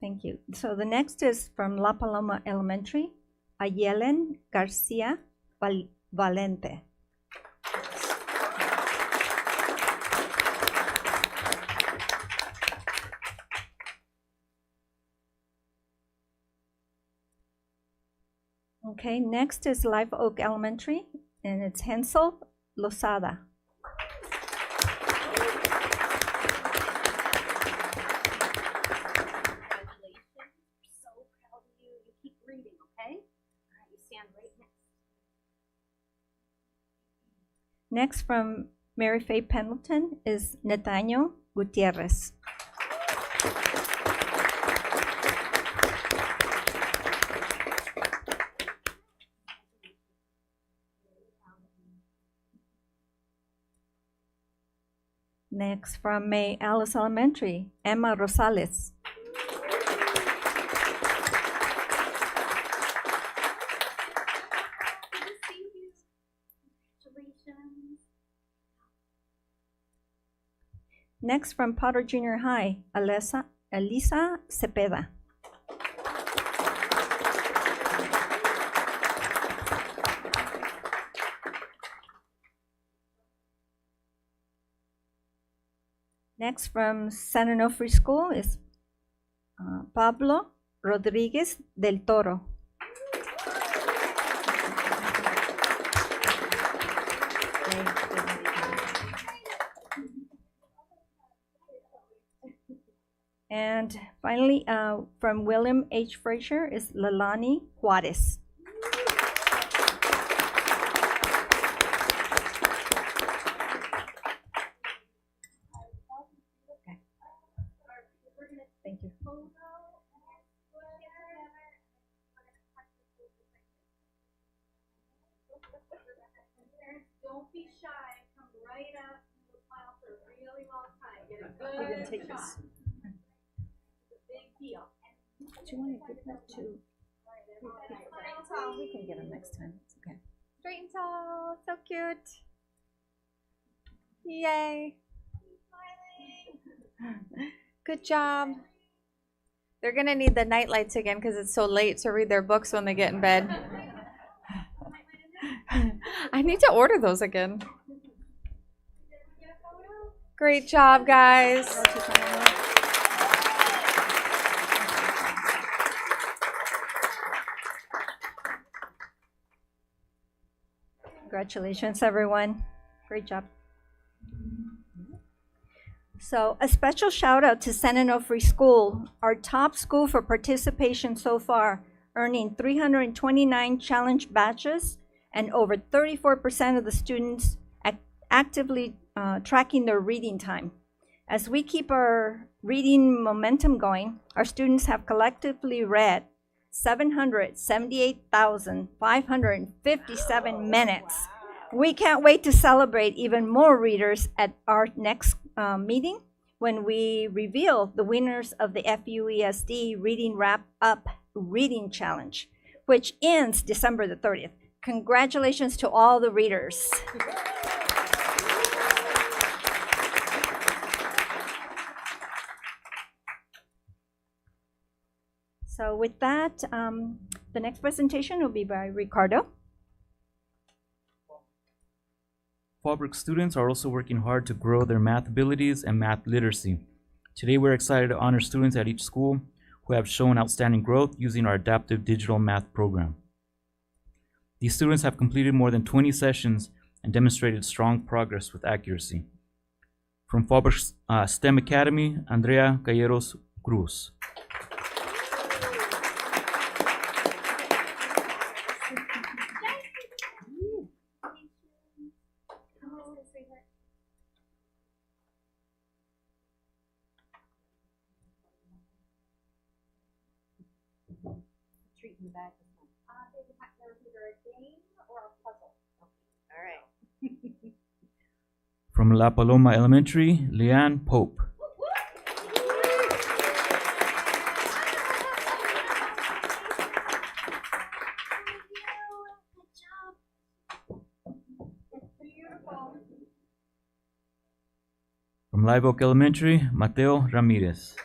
Thank you. So the next is from La Paloma Elementary, Ayelen Garcia Valente. Okay, next is Live Oak Elementary, and it's Hensel Losada. Next from Mary Faye Pendleton is Nathaniel Gutierrez. Next from May Alice Elementary, Emma Rosales. Next from Potter Junior High, Elisa Cepeda. Next from San Onofre School is Pablo Rodriguez del Toro. And finally, from William H. Frazier is Lalani Juarez. Okay. Thank you. Don't be shy. Come right up. We'll smile for a really long time. Get a good We're gonna take shot. this. It's a big deal. Do you want to give that to? We can get them next time. It's okay. Straight and tall. So cute. Yay. Good job. They're going to need the night lights again because it's so late to read their books when they get in bed. I need to order those again. Great job, guys. Congratulations, everyone. Great job. So a special shout out to San Onofre School, our top school for participation so far, earning 329 challenge badges and over 34% of the students actively tracking their reading time. As we keep our reading momentum going, our students have collectively read 778,557 minutes. We can't wait to celebrate even more readers at our next meeting when we reveal the winners of the FUESD Reading Wrap Up Reading Challenge, which ends December the 30th. Congratulations to all the readers. So with that, the next presentation will be by Ricardo. Fallbrook students are also working hard to grow their math abilities and math literacy. Today, we're excited to honor students at each school who have shown outstanding growth using our adaptive digital math program. These students have completed more than 20 sessions and demonstrated strong progress with accuracy. From Fallbrook STEM Academy, Andrea Calleros Cruz. Treat in the back. There's either a game or a puzzle. All right. From La Paloma Elementary, Leanne Pope. From Live Oak Elementary, Mateo Ramirez.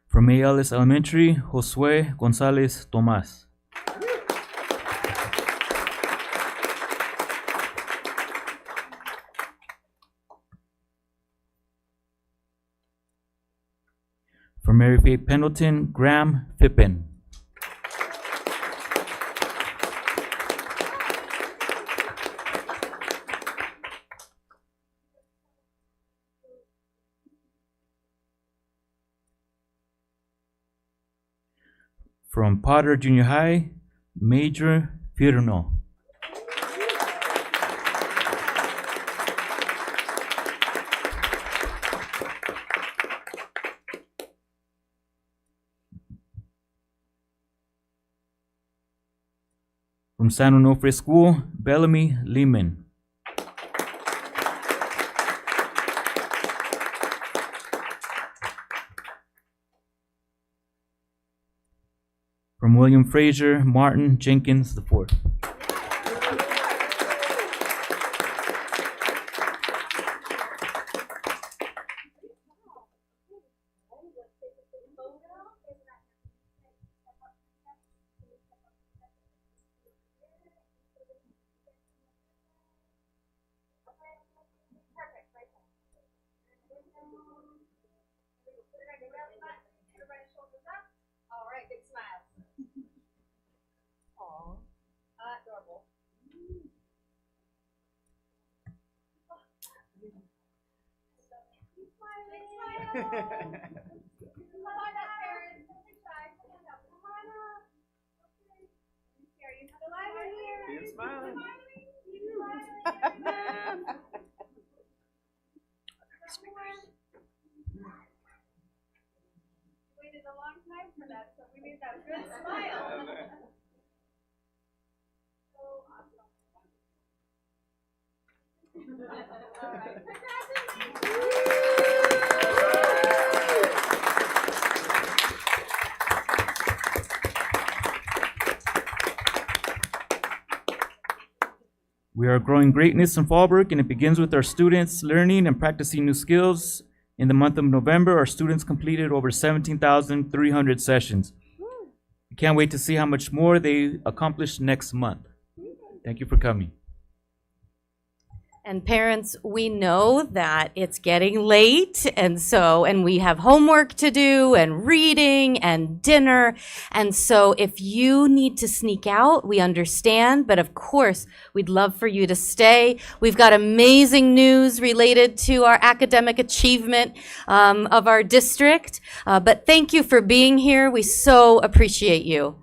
From Mayales Elementary, Josue Gonzalez Tomas. From Mary Faith Pendleton, Graham Fippen. From Potter Junior High, Major Firno. From San Onofre School, Bellamy Lehman. From William Fraser, Martin Jenkins IV. All right, big smiles. Aw, adorable. Keep smiling. Come on up, parents. Don't be shy. Come on up. Come on up. Okay. Here, you smiling here. Keep smiling. Keep smiling. Waited a long time for that, so we made that good smile. So awesome. We are growing greatness in Fallbrook, and it begins with our students learning and practicing new skills. In the month of November, our students completed over 17,300 sessions. We can't wait to see how much more they accomplish next month. Thank you for coming. And parents, we know that it's getting late, and we have homework to do, and reading, and dinner. And so if you need to sneak out, we understand, but of course, we'd love for you to stay. We've got amazing news related to our academic achievement of our district. But thank you for being here. We so appreciate you.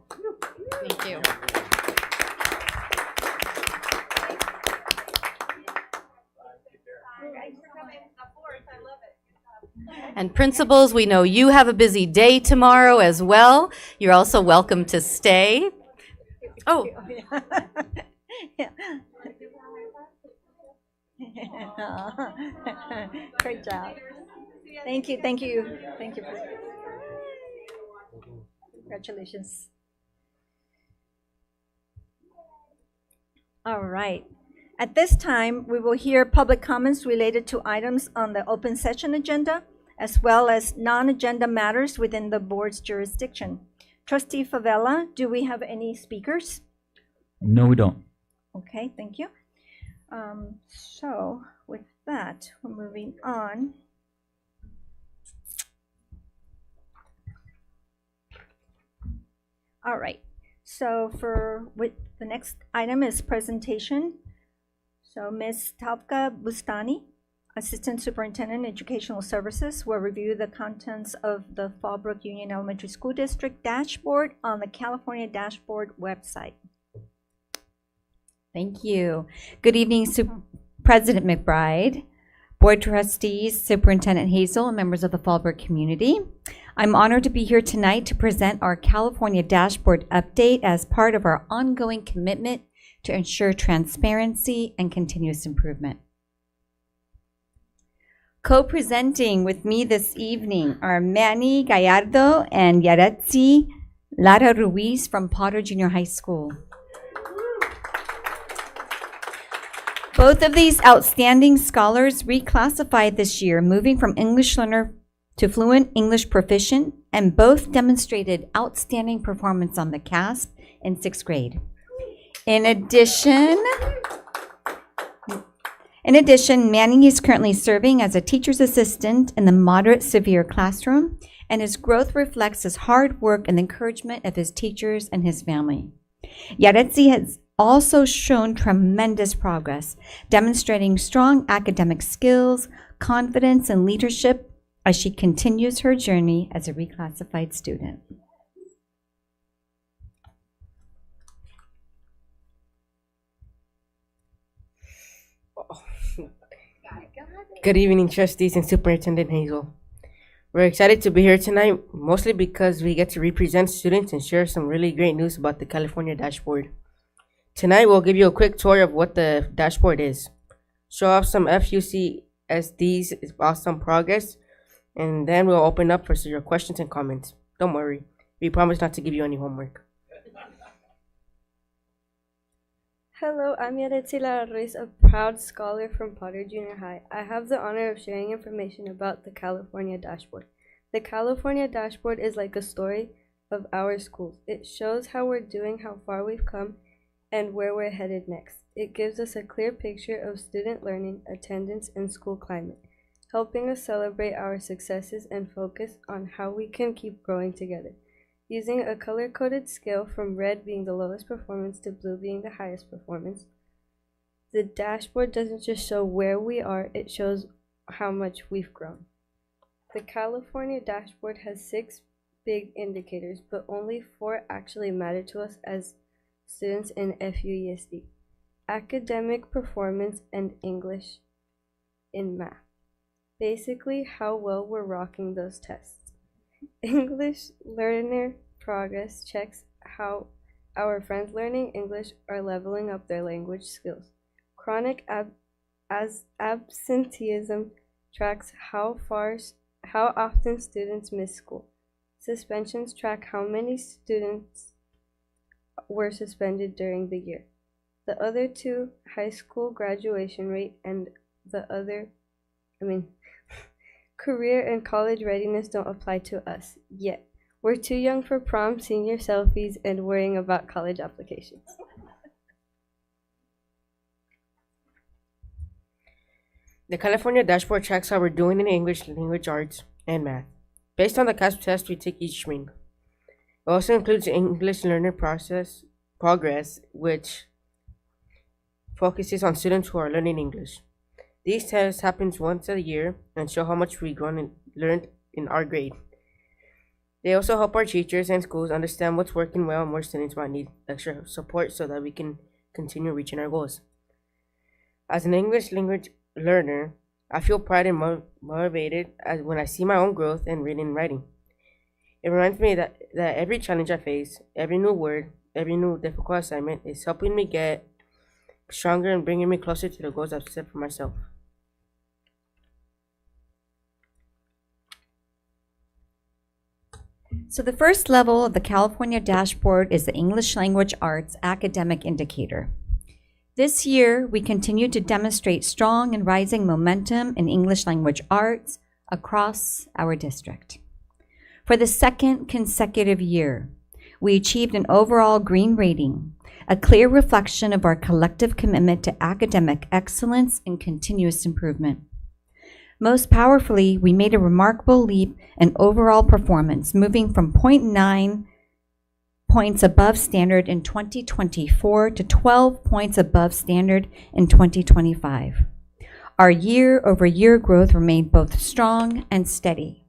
Thank you. And principals, we know you have a busy day tomorrow as well. You're also welcome to stay. Oh. Yeah. Great job. Thank you. Congratulations. All right. At this time, we will hear public comments related to items on the open session agenda, as well as non-agenda matters within the board's jurisdiction. Trustee Favela, do we have any speakers? No, we don't. Okay, thank you. So with that, we're moving on. All right, so with the next item is presentation. So Ms. Tavka Bustani, Assistant Superintendent, Educational Services, will review the contents of the Fallbrook Union Elementary School District dashboard on the California Dashboard website. Thank you. Good evening, President McBride, Board Trustees, Superintendent Hazel, and members of the Fallbrook community. I'm honored to be here tonight to present our California Dashboard update as part of our ongoing commitment to ensure transparency and continuous improvement. Co-presenting with me this evening are Manny Gallardo and Yaretsi Lara Ruiz from Potter Junior High School. Both of these outstanding scholars reclassified this year, moving from English learner to fluent English proficient, and both demonstrated outstanding performance on the CASP in 6th grade. In addition, Manning is currently serving as a teacher's assistant in the moderate severe classroom, and his growth reflects his hard work and the encouragement of his teachers and his family. Yaretsi has also shown tremendous progress, demonstrating strong academic skills, confidence, and leadership as she continues her journey as a reclassified student. Good evening, trustees and Superintendent Hazel. We're excited to be here tonight, mostly because we get to represent students and share some really great news about the California Dashboard. Tonight, we'll give you a quick tour of what the dashboard is, show off some FUESD's awesome progress, and then we'll open up for your questions and comments. Don't worry, we promise not to give you any homework. Hello, I'm Yaretsi Lara Ruiz, a proud scholar from Potter Junior High. I have the honor of sharing information about the California Dashboard. The California Dashboard is like a story of our schools. It shows how we're doing, how far we've come, and where we're headed next. It gives us a clear picture of student learning, attendance, and school climate, helping us celebrate our successes and focus on how we can keep growing together. Using a color-coded scale from red being the lowest performance to blue being the highest performance, the dashboard doesn't just show where we are, it shows how much we've grown. The California Dashboard has 6 big indicators, but only 4 actually matter to us as students in FUESD: academic performance and English in math. Basically, how well we're rocking those tests. English learner progress checks how our friends learning English are leveling up their language skills. Chronic as absenteeism tracks how often students miss school. Suspensions track how many students were suspended during the year. The other two, high school graduation rate and career and college readiness, don't apply to us yet. We're too young for prom, senior selfies, and worrying about college applications. The California dashboard tracks how we're doing in English, language arts, and math, based on the CASP test we take each spring. It also includes English learner progress, which focuses on students who are learning English. These tests happen once a year and show how much we've grown and learned in our grade. They also help our teachers and schools understand what's working well and where students might need extra support so that we can continue reaching our goals. As an English language learner, I feel pride and motivated when I see my own growth in reading and writing. It reminds me that every challenge I face, every new word, every new difficult assignment is helping me get stronger and bringing me closer to the goals I've set for myself. So the first level of the California dashboard is the English Language Arts Academic Indicator. This year, we continue to demonstrate strong and rising momentum in English language arts across our district. For the second consecutive year, we achieved an overall green rating, a clear reflection of our collective commitment to academic excellence and continuous improvement. Most powerfully, we made a remarkable leap in overall performance, moving from 0.9 points above standard in 2024 to 12 points above standard in 2025. Our year-over-year growth remained both strong and steady.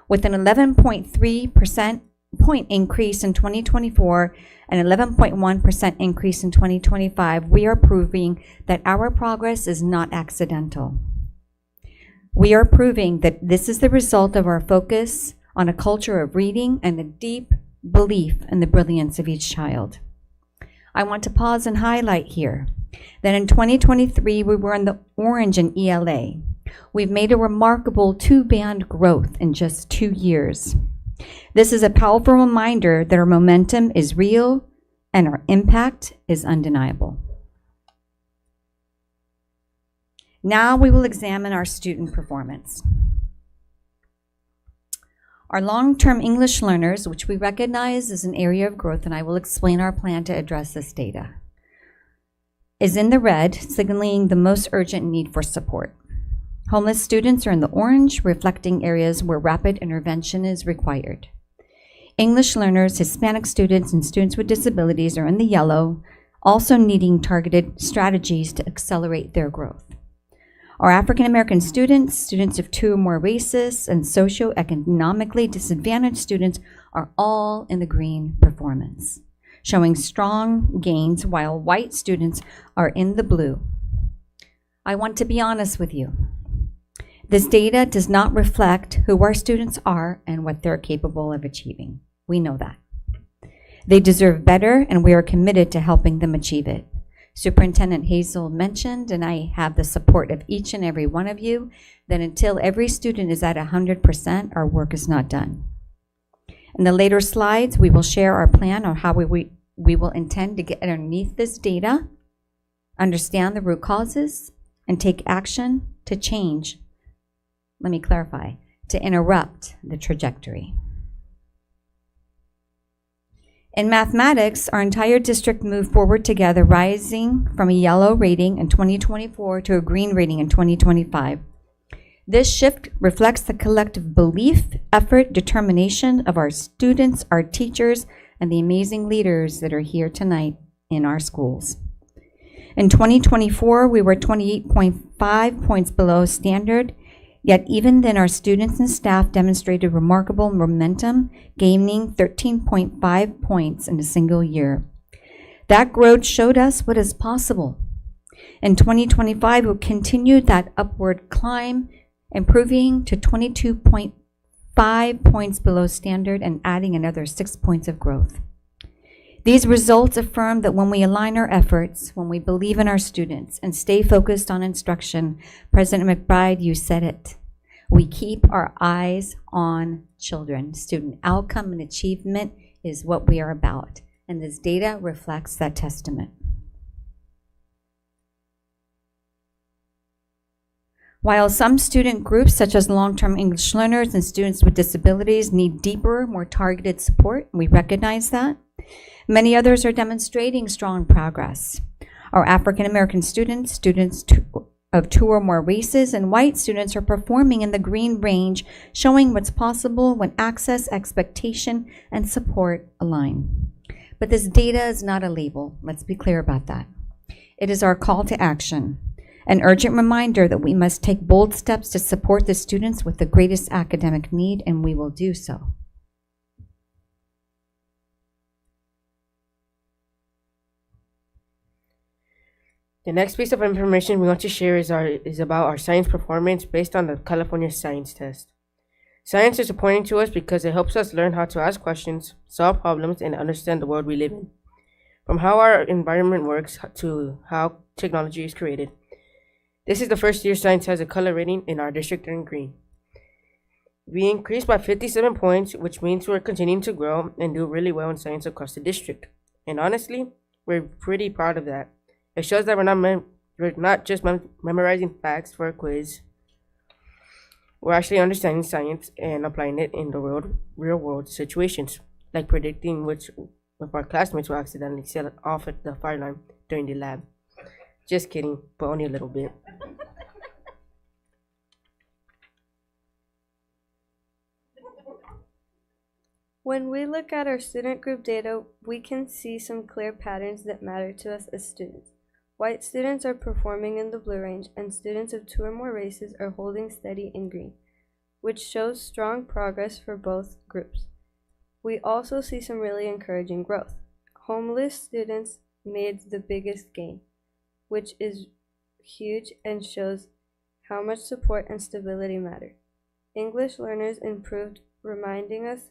With an 11.3% point increase in 2024 and 11.1% increase in 2025, we are proving that our progress is not accidental. We are proving that this is the result of our focus on a culture of reading and a deep belief in the brilliance of each child. I want to pause and highlight here that in 2023, we were in the orange in ELA. We've made a remarkable 2-band growth in just 2 years. This is a powerful reminder that our momentum is real and our impact is undeniable. Now we will examine our student performance. Our long-term English learners, which we recognize as an area of growth, and I will explain our plan to address this data, is in the red, signaling the most urgent need for support. Homeless students are in the orange, reflecting areas where rapid intervention is required. English learners, Hispanic students, and students with disabilities are in the yellow, also needing targeted strategies to accelerate their growth. Our African American students, students of 2 or more races, and socioeconomically disadvantaged students are all in the green performance, showing strong gains while white students are in the blue. I want to be honest with you. This data does not reflect who our students are and what they're capable of achieving. We know that. They deserve better, and we are committed to helping them achieve it. Superintendent Hazel mentioned, and I have the support of each and every one of you, that until every student is at 100%, our work is not done. In the later slides, we will share our plan on how we will intend to get underneath this data, understand the root causes, and take action to change. Let me clarify, to interrupt the trajectory. In mathematics, our entire district moved forward together, rising from a yellow rating in 2024 to a green rating in 2025. This shift reflects the collective belief, effort, determination of our students, our teachers, and the amazing leaders that are here tonight in our schools. In 2024, we were 28.5 points below standard. Yet even then, our students and staff demonstrated remarkable momentum, gaining 13.5 points in a single year. That growth showed us what is possible. In 2025, we continued that upward climb, improving to 22.5 points below standard and adding another 6 points of growth. These results affirm that when we align our efforts, when we believe in our students and stay focused on instruction, President McBride, you said it, we keep our eyes on children. Student outcome and achievement is what we are about, and this data reflects that testament. While some student groups, such as long-term English learners and students with disabilities, need deeper, more targeted support, we recognize that, many others are demonstrating strong progress. Our African American students, of 2 or more races, and white students are performing in the green range, showing what's possible when access, expectation, and support align. But this data is not a label. Let's be clear about that. It is our call to action, an urgent reminder that we must take bold steps to support the students with the greatest academic need, and we will do so. The next piece of information we want to share is about our science performance based on the California Science Test. Science is important to us because it helps us learn how to ask questions, solve problems, and understand the world we live in. From how our environment works to how technology is created. This is the first year science has a color rating in our district in green. We increased by 57 points, which means we're continuing to grow and do really well in science across the district. And honestly, we're pretty proud of that. It shows that we're not just memorizing facts for a quiz. We're actually understanding science and applying it in the real world situations, like predicting which of our classmates will accidentally set off at the fire line during the lab. Just kidding, but only a little bit. When we look at our student group data, we can see some clear patterns that matter to us as students. White students are performing in the blue range, and students of 2 or more races are holding steady in green, which shows strong progress for both groups. We also see some really encouraging growth. Homeless students made the biggest gain, which is huge and shows how much support and stability matter. English learners improved, reminding us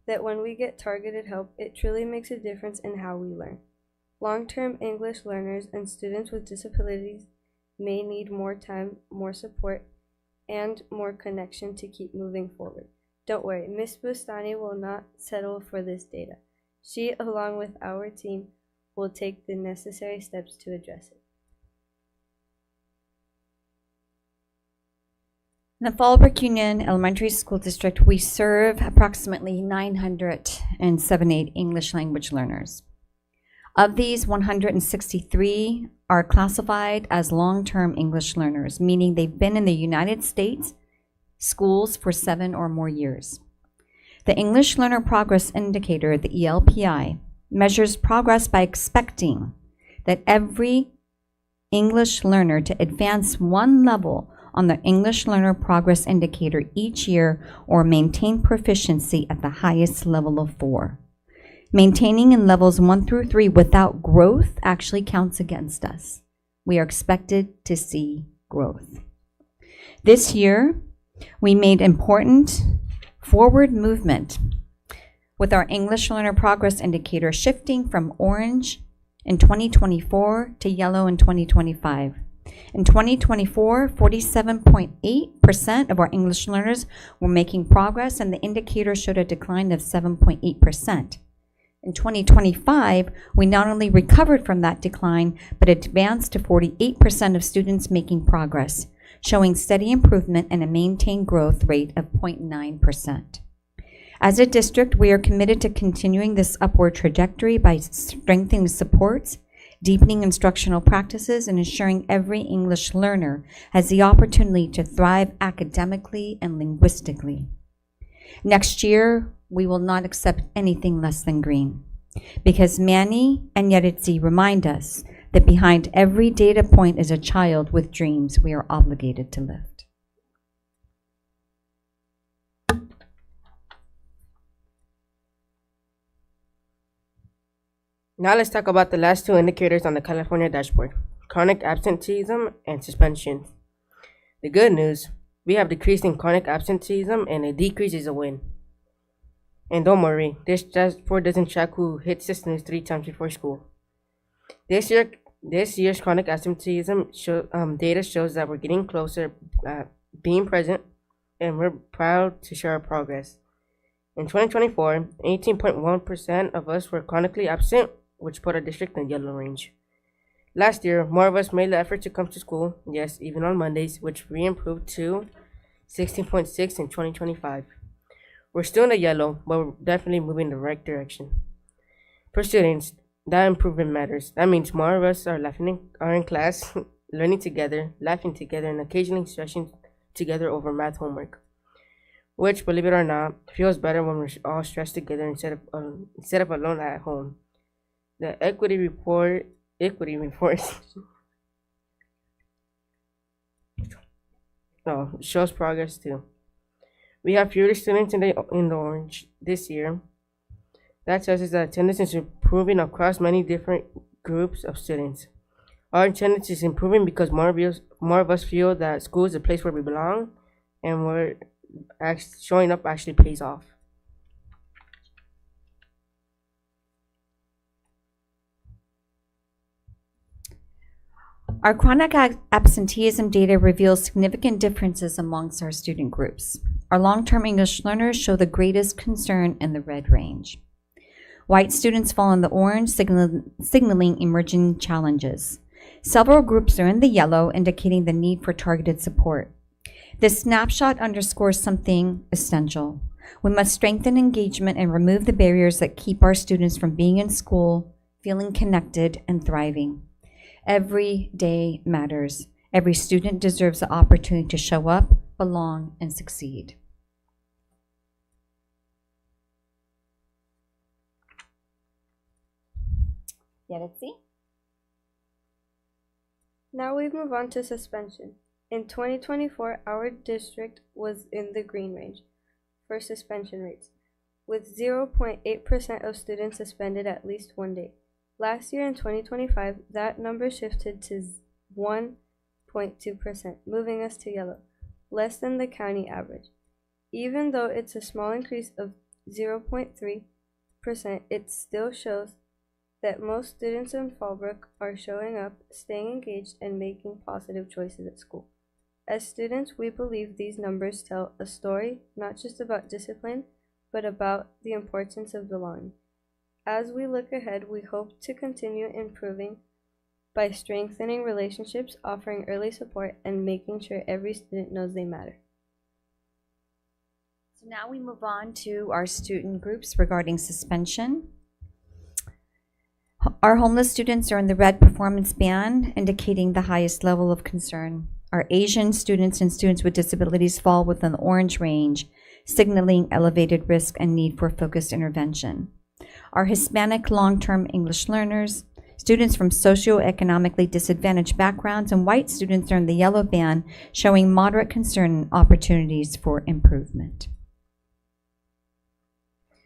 that when we get targeted help, it truly makes a difference in how we learn. Long-term English learners and students with disabilities may need more time, more support, and more connection to keep moving forward. Don't worry, Ms. Bustani will not settle for this data. She, along with our team, will take the necessary steps to address it. In the Fallbrook Union Elementary School District, we serve approximately 978 English language learners. Of these, 163 are classified as long-term English learners, meaning they've been in the United States schools for 7 or more years. The English Learner Progress Indicator, the ELPI, measures progress by expecting that every English learner to advance 1 level on the English Learner Progress Indicator each year or maintain proficiency at the highest level of 4. Maintaining in levels 1 through 3 without growth actually counts against us. We are expected to see growth. This year, we made important forward movement with our English Learner Progress Indicator shifting from orange in 2024 to yellow in 2025. In 2024, 47.8% of our English learners were making progress, and the indicator showed a decline of 7.8%. In 2025, we not only recovered from that decline, but advanced to 48% of students making progress, showing steady improvement and a maintained growth rate of 0.9%. As a district, we are committed to continuing this upward trajectory by strengthening supports, deepening instructional practices, and ensuring every English learner has the opportunity to thrive academically and linguistically. Next year, we will not accept anything less than green, because Manny and Yeritzi remind us that behind every data point is a child with dreams we are obligated to lift. Now let's talk about the last 2 indicators on the California dashboard, chronic absenteeism and suspension. The good news, we have decreased in chronic absenteeism, and a decrease is a win. And don't worry, this dashboard doesn't track who hits the snooze 3 times before school. This year's chronic absenteeism data shows that we're getting closer being present, and we're proud to share our progress. In 2024, 18.1% of us were chronically absent, which put our district in the yellow range. Last year, more of us made the effort to come to school, yes, even on Mondays, which we improved to 16.6 in 2025. We're still in the yellow, but we're definitely moving in the right direction. For students, that improvement matters. That means more of us are in class, learning together, laughing together, and occasionally stretching together over math homework, which, believe it or not, feels better when we're all stressed together instead of alone at home. The equity report shows progress too. We have fewer students in the orange this year. That tells us that attendance is improving across many different groups of students. Our attendance is improving because more of us feel that school is a place where we belong, and we're showing up actually pays off. Our chronic absenteeism data reveals significant differences amongst our student groups. Our long-term English learners show the greatest concern in the red range. White students fall in the orange, signaling emerging challenges. Several groups are in the yellow, indicating the need for targeted support. This snapshot underscores something essential. We must strengthen engagement and remove the barriers that keep our students from being in school, feeling connected, and thriving. Every day matters. Every student deserves the opportunity to show up, belong, and succeed. Yaretsi? Now we move on to suspension. In 2024, our district was in the green range for suspension rates, with 0.8% of students suspended at least one day. Last year in 2025, that number shifted to 1.2%, moving us to yellow, less than the county average. Even though it's a small increase of 0.3%, it still shows that most students in Fallbrook are showing up, staying engaged, and making positive choices at school. As students, we believe these numbers tell a story not just about discipline, but about the importance of belonging. As we look ahead, we hope to continue improving by strengthening relationships, offering early support, and making sure every student knows they matter. So now we move on to our student groups regarding suspension. Our homeless students are in the red performance band, indicating the highest level of concern. Our Asian students and students with disabilities fall within the orange range, signaling elevated risk and need for focused intervention. Our Hispanic long-term English learners, students from socioeconomically disadvantaged backgrounds, and white students are in the yellow band, showing moderate concern and opportunities for improvement.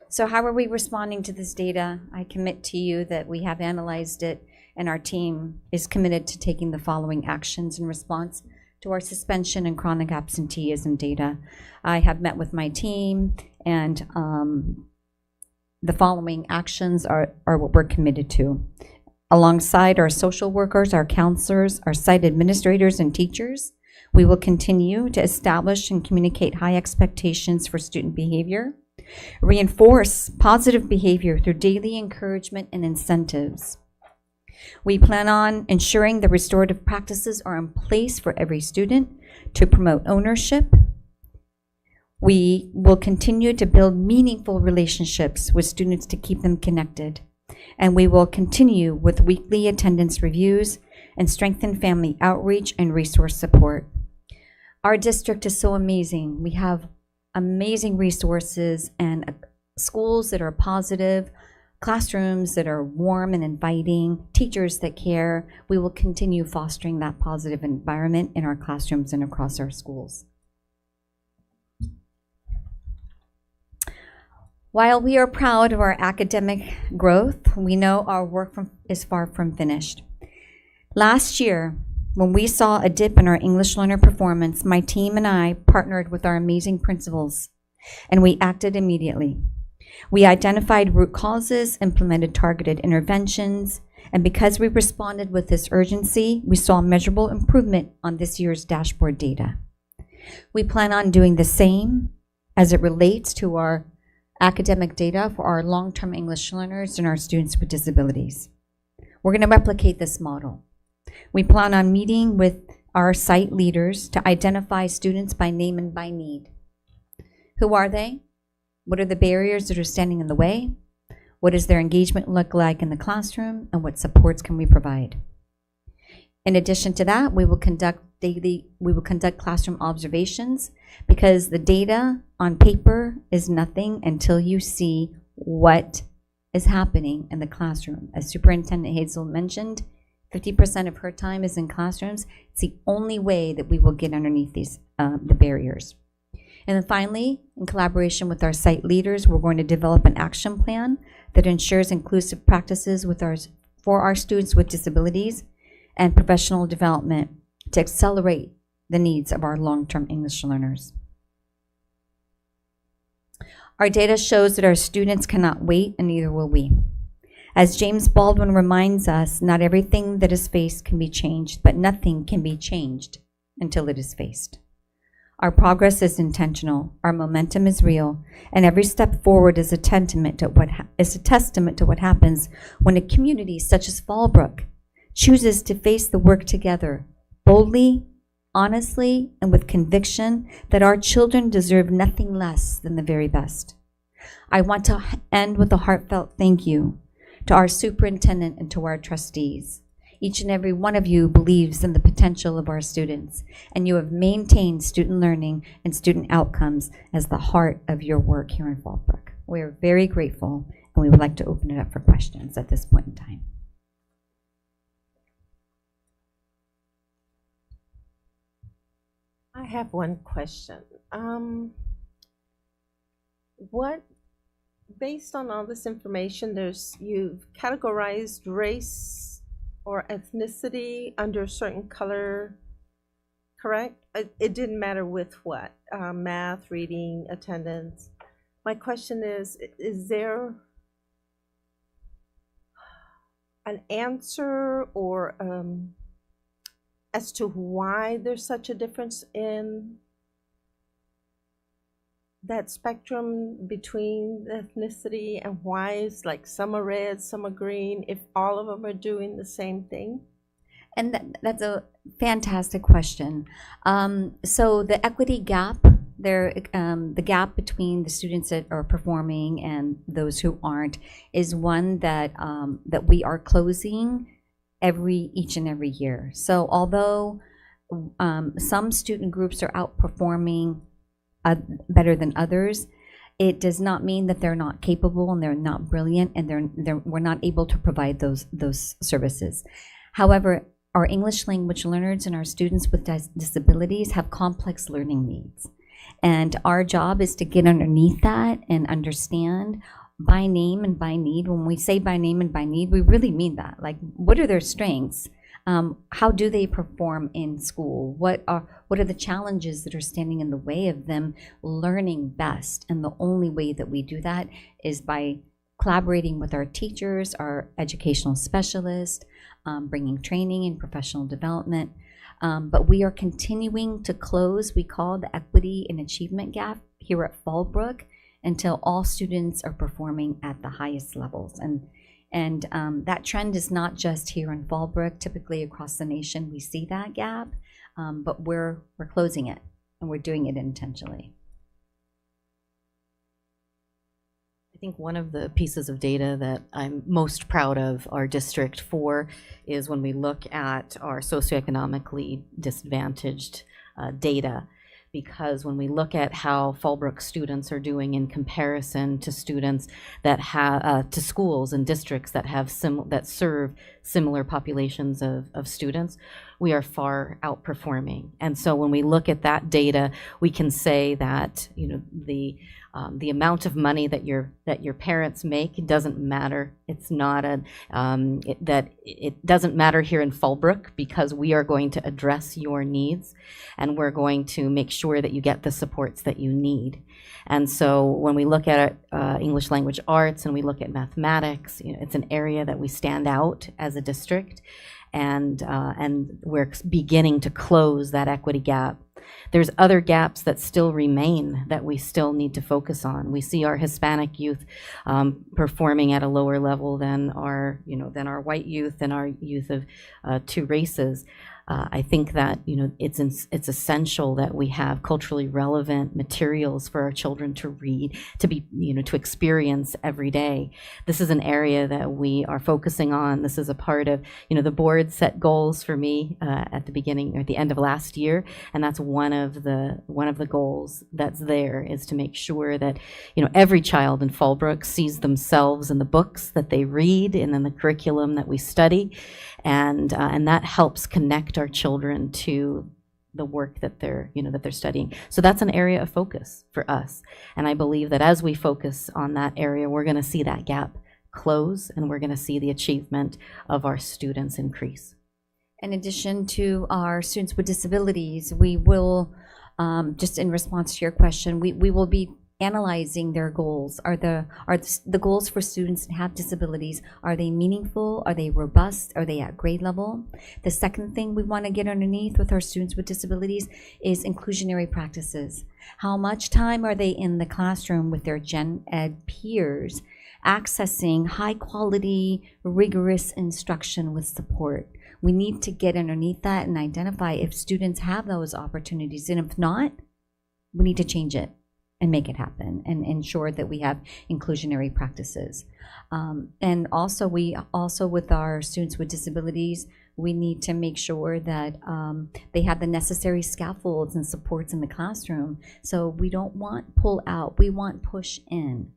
So how are we responding to this data? I commit to you that we have analyzed it, and our team is committed to taking the following actions in response to our suspension and chronic absenteeism data. I have met with my team, and the following actions are what we're committed to. Alongside our social workers, our counselors, our site administrators, and teachers, we will continue to establish and communicate high expectations for student behavior, reinforce positive behavior through daily encouragement and incentives. We plan on ensuring the restorative practices are in place for every student to promote ownership. We will continue to build meaningful relationships with students to keep them connected. And we will continue with weekly attendance reviews and strengthen family outreach and resource support. Our district is so amazing. We have amazing resources and schools that are positive, classrooms that are warm and inviting, teachers that care. We will continue fostering that positive environment in our classrooms and across our schools. While we are proud of our academic growth, we know our work is far from finished. Last year, when we saw a dip in our English learner performance, my team and I partnered with our amazing principals, and we acted immediately. We identified root causes, implemented targeted interventions, and because we responded with this urgency, we saw measurable improvement on this year's dashboard data. We plan on doing the same as it relates to our academic data for our long-term English learners and our students with disabilities. We're going to replicate this model. We plan on meeting with our site leaders to identify students by name and by need. Who are they? What are the barriers that are standing in the way? What does their engagement look like in the classroom? And what supports can we provide? In addition to that, we will conduct classroom observations, because the data on paper is nothing until you see what is happening in the classroom. As Superintendent Hazel mentioned, 50% of her time is in classrooms. It's the only way that we will get underneath these the barriers. And then finally, in collaboration with our site leaders, we're going to develop an action plan that ensures inclusive practices for our students with disabilities and professional development to accelerate the needs of our long-term English learners. Our data shows that our students cannot wait, and neither will we. As James Baldwin reminds us, not everything that is faced can be changed, but nothing can be changed until it is faced. Our progress is intentional, our momentum is real, and every step forward is a testament to what happens when a community such as Fallbrook chooses to face the work together, boldly, honestly, and with conviction that our children deserve nothing less than the very best. I want to end with a heartfelt thank you to our superintendent and to our trustees. Each and every one of you believes in the potential of our students, and you have maintained student learning and student outcomes as the heart of your work here in Fallbrook. We are very grateful, and we would like to open it up for questions at this point in time. I have one question. Based on all this information, you've categorized race or ethnicity under a certain color, correct? It didn't matter with what? Math, reading, attendance. My question is there an answer or as to why there's such a difference in that spectrum between ethnicity, and why is like some are red, some are green, if all of them are doing the same thing? And that's a fantastic question. So the equity gap, the gap between the students that are performing and those who aren't is one that that we are closing each and every year. So although some student groups are outperforming better than others, it does not mean that they're not capable and they're not brilliant and we're not able to provide those services. However, our English language learners and our students with disabilities have complex learning needs. And our job is to get underneath that and understand by name and by need. When we say by name and by need, we really mean that. Like, what are their strengths? How do they perform in school? What are the challenges that are standing in the way of them learning best? And the only way that we do that is by collaborating with our teachers, our educational specialists, bringing training and professional development. But we are continuing to close, we call the equity and achievement gap here at Fallbrook, until all students are performing at the highest levels. And that trend is not just here in Fallbrook. Typically across the nation we see that gap, but we're closing it, and we're doing it intentionally. I think one of the pieces of data that I'm most proud of our district for is when we look at our socioeconomically disadvantaged data. Because when we look at how Fallbrook students are doing in comparison to students that have to schools and districts that have that serve similar populations of students, we are far outperforming. And so when we look at that data, we can say that, you know, the amount of money that your parents make doesn't matter. It's not it doesn't matter here in Fallbrook, because we are going to address your needs, and we're going to make sure that you get the supports that you need. And so when we look at English language arts and we look at mathematics, you know, it's an area that we stand out as a district, and we're beginning to close that equity gap. There's other gaps that still remain that we still need to focus on. We see our Hispanic youth performing at a lower level than our white youth and our youth of two races. I think that, you know, it's essential that we have culturally relevant materials for our children to read, to be, you know, to experience every day. This is an area that we are focusing on. This is a part of, you know, the board set goals for me at the beginning or at the end of last year, and that's one of the goals that's there, is to make sure that, you know, every child in Fallbrook sees themselves in the books that they read and in the curriculum that we study, and that helps connect our children to the work that they're studying. So that's an area of focus for us. And I believe that as we focus on that area, we're going to see that gap close, and we're going to see the achievement of our students increase. In addition to our students with disabilities, we will, just in response to your question, we will be analyzing their goals. Are the goals for students that have disabilities, are they meaningful? Are they robust? Are they at grade level? The second thing we want to get underneath with our students with disabilities is inclusionary practices. How much time are they in the classroom with their gen ed peers, accessing high quality, rigorous instruction with support? We need to get underneath that and identify if students have those opportunities, and if not, we need to change it and make it happen and ensure that we have inclusionary practices. And also with our students with disabilities, we need to make sure that they have the necessary scaffolds and supports in the classroom. So we don't want pull out, we want push in.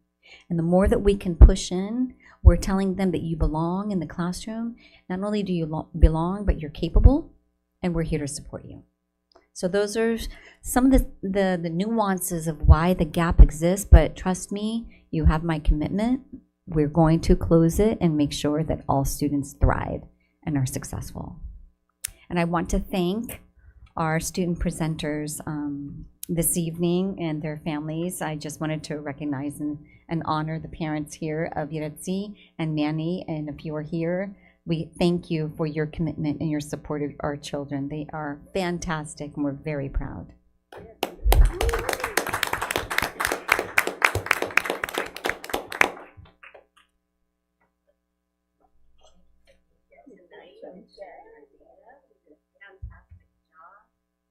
And the more that we can push in, we're telling them that you belong in the classroom. Not only do you belong, but you're capable, and we're here to support you. So those are some of the nuances of why the gap exists, but trust me, you have my commitment. We're going to close it and make sure that all students thrive and are successful. And I want to thank our student presenters this evening and their families. I just wanted to recognize and honor the parents here of Yeretsi and Manny, and if you are here, we thank you for your commitment and your support of our children. They are fantastic, and we're very proud.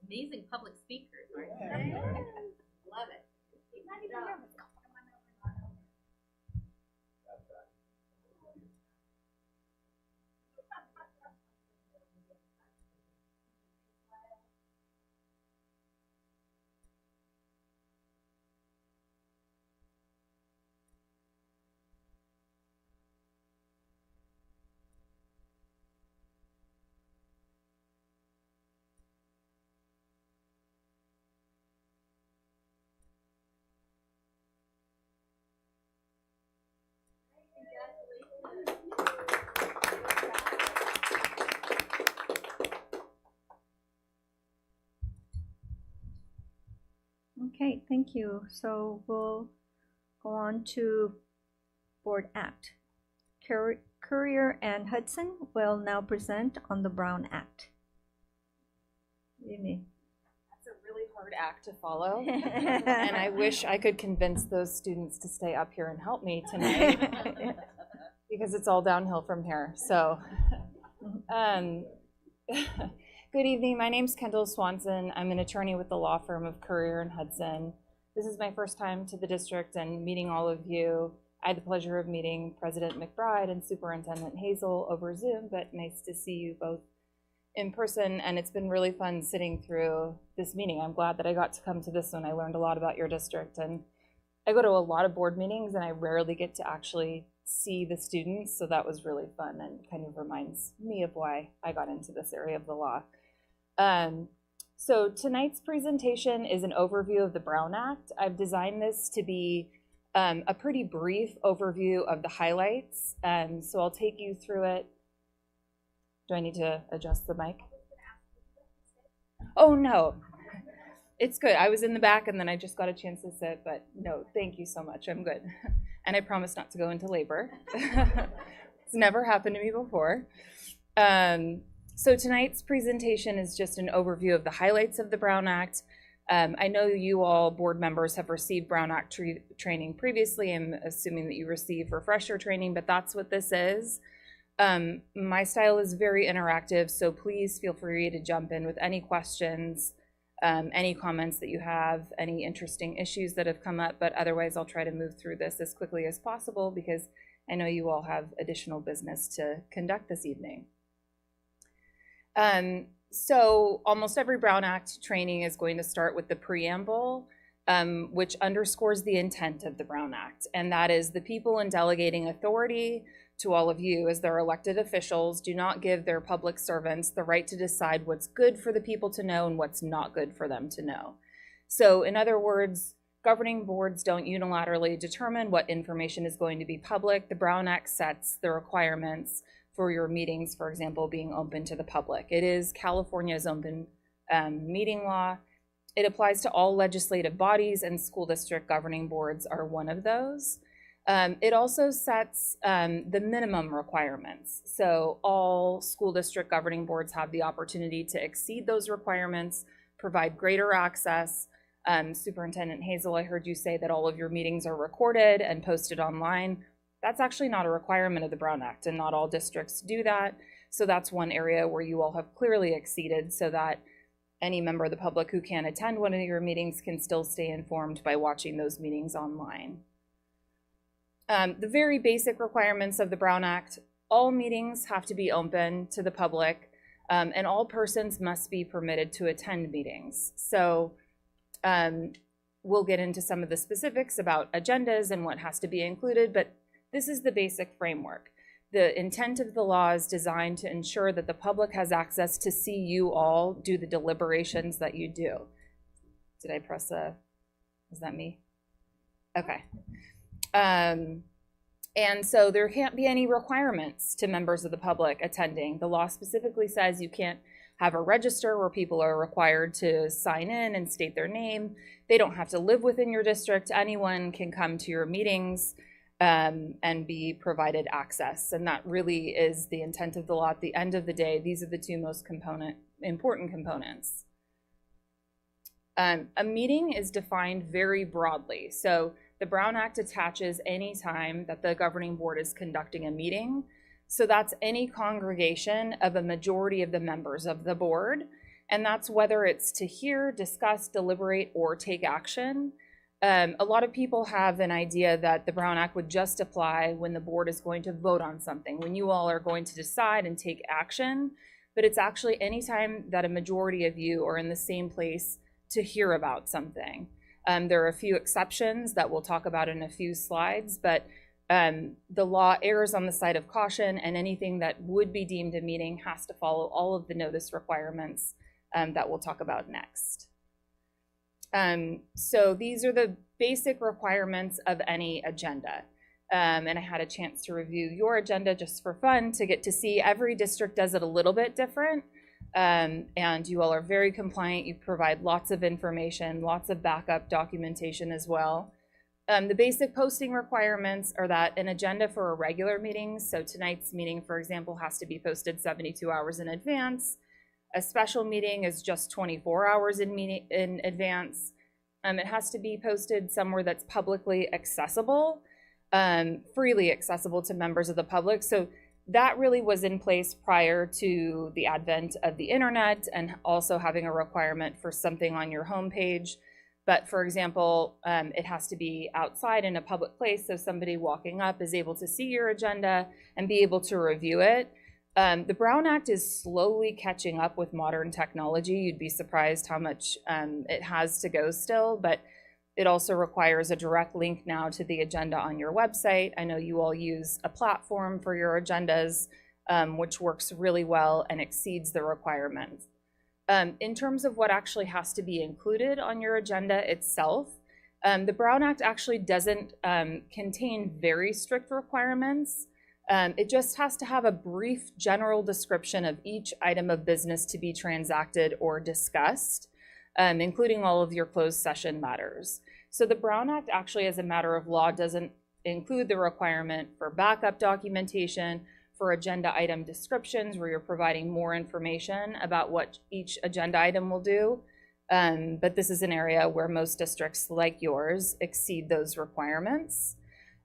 Amazing public speakers, aren't they? Love it. Okay, thank you. So we'll go on to Board Act. Courier and Hudson will now present on the Brown Act. Amy. That's a really hard act to follow, and I wish I could convince those students to stay up here and help me tonight, because it's all downhill from here. So, good evening. My name's Kendall Swanson. I'm an attorney with the law firm of Courier and Hudson. This is my first time to the district and meeting all of you. I had the pleasure of meeting President McBride and Superintendent Hazel over Zoom, but nice to see you both in person, and it's been really fun sitting through this meeting. I'm glad that I got to come to this one. I learned a lot about your district, and I go to a lot of board meetings and I rarely get to actually see the students, so that was really fun and kind of reminds me of why I got into this area of the law. So tonight's presentation is an overview of the Brown Act. I've designed this to be a pretty brief overview of the highlights. So I'll take you through it. Do I need to adjust the mic? Oh, no. It's good. I was in the back and then I just got a chance to sit, but no, thank you so much. I'm good. And I promise not to go into labor. It's never happened to me before. So tonight's presentation is just an overview of the highlights of the Brown Act. I know you all board members have received Brown Act training previously. I'm assuming that you received refresher training, but that's what this is. My style is very interactive, so please feel free to jump in with any questions, any comments that you have, any interesting issues that have come up, but otherwise I'll try to move through this as quickly as possible because I know you all have additional business to conduct this evening. So almost every Brown Act training is going to start with the preamble, which underscores the intent of the Brown Act, and that is the people in delegating authority to all of you as their elected officials do not give their public servants the right to decide what's good for the people to know and what's not good for them to know. So in other words, governing boards don't unilaterally determine what information is going to be public. The Brown Act sets the requirements for your meetings, for example, being open to the public. It is California's open meeting law. It applies to all legislative bodies, and school district governing boards are one of those. It also sets the minimum requirements. So all school district governing boards have the opportunity to exceed those requirements, provide greater access. Superintendent Hazel, I heard you say that all of your meetings are recorded and posted online. That's actually not a requirement of the Brown Act, and not all districts do that. So that's one area where you all have clearly exceeded, so that any member of the public who can't attend one of your meetings can still stay informed by watching those meetings online. The very basic requirements of the Brown Act: all meetings have to be open to the public, and all persons must be permitted to attend meetings. So we'll get into some of the specifics about agendas and what has to be included, but this is the basic framework. The intent of the law is designed to ensure that the public has access to see you all do the deliberations that you do. Did I press a, is that me? Okay. And so there can't be any requirements to members of the public attending. The law specifically says you can't have a register where people are required to sign in and state their name. They don't have to live within your district. Anyone can come to your meetings and be provided access. And that really is the intent of the law. At the end of the day, these are the two most important components. A meeting is defined very broadly. So the Brown Act attaches any time that the governing board is conducting a meeting. So that's any congregation of a majority of the members of the board. And that's whether it's to hear, discuss, deliberate, or take action. A lot of people have an idea that the Brown Act would just apply when the board is going to vote on something, when you all are going to decide and take action. But it's actually any time that a majority of you are in the same place to hear about something. There are a few exceptions that we'll talk about in a few slides, but the law errs on the side of caution, and anything that would be deemed a meeting has to follow all of the notice requirements that we'll talk about next. So these are the basic requirements of any agenda. And I had a chance to review your agenda just for fun to get to see every district does it a little bit different. And you all are very compliant. You provide lots of information, lots of backup documentation as well. The basic posting requirements are that an agenda for a regular meeting, so tonight's meeting, for example, has to be posted 72 hours in advance. A special meeting is just 24 hours in advance. It has to be posted somewhere that's publicly accessible, freely accessible to members of the public. So that really was in place prior to the advent of the internet and also having a requirement for something on your homepage. But for example, it has to be outside in a public place, so somebody walking up is able to see your agenda and be able to review it. The Brown Act is slowly catching up with modern technology. You'd be surprised how much it has to go still, but it also requires a direct link now to the agenda on your website. I know you all use a platform for your agendas, which works really well and exceeds the requirements. In terms of what actually has to be included on your agenda itself, the Brown Act actually doesn't contain very strict requirements. It just has to have a brief general description of each item of business to be transacted or discussed, including all of your closed session matters. So the Brown Act actually, as a matter of law, doesn't include the requirement for backup documentation, for agenda item descriptions where you're providing more information about what each agenda item will do. But this is an area where most districts like yours exceed those requirements.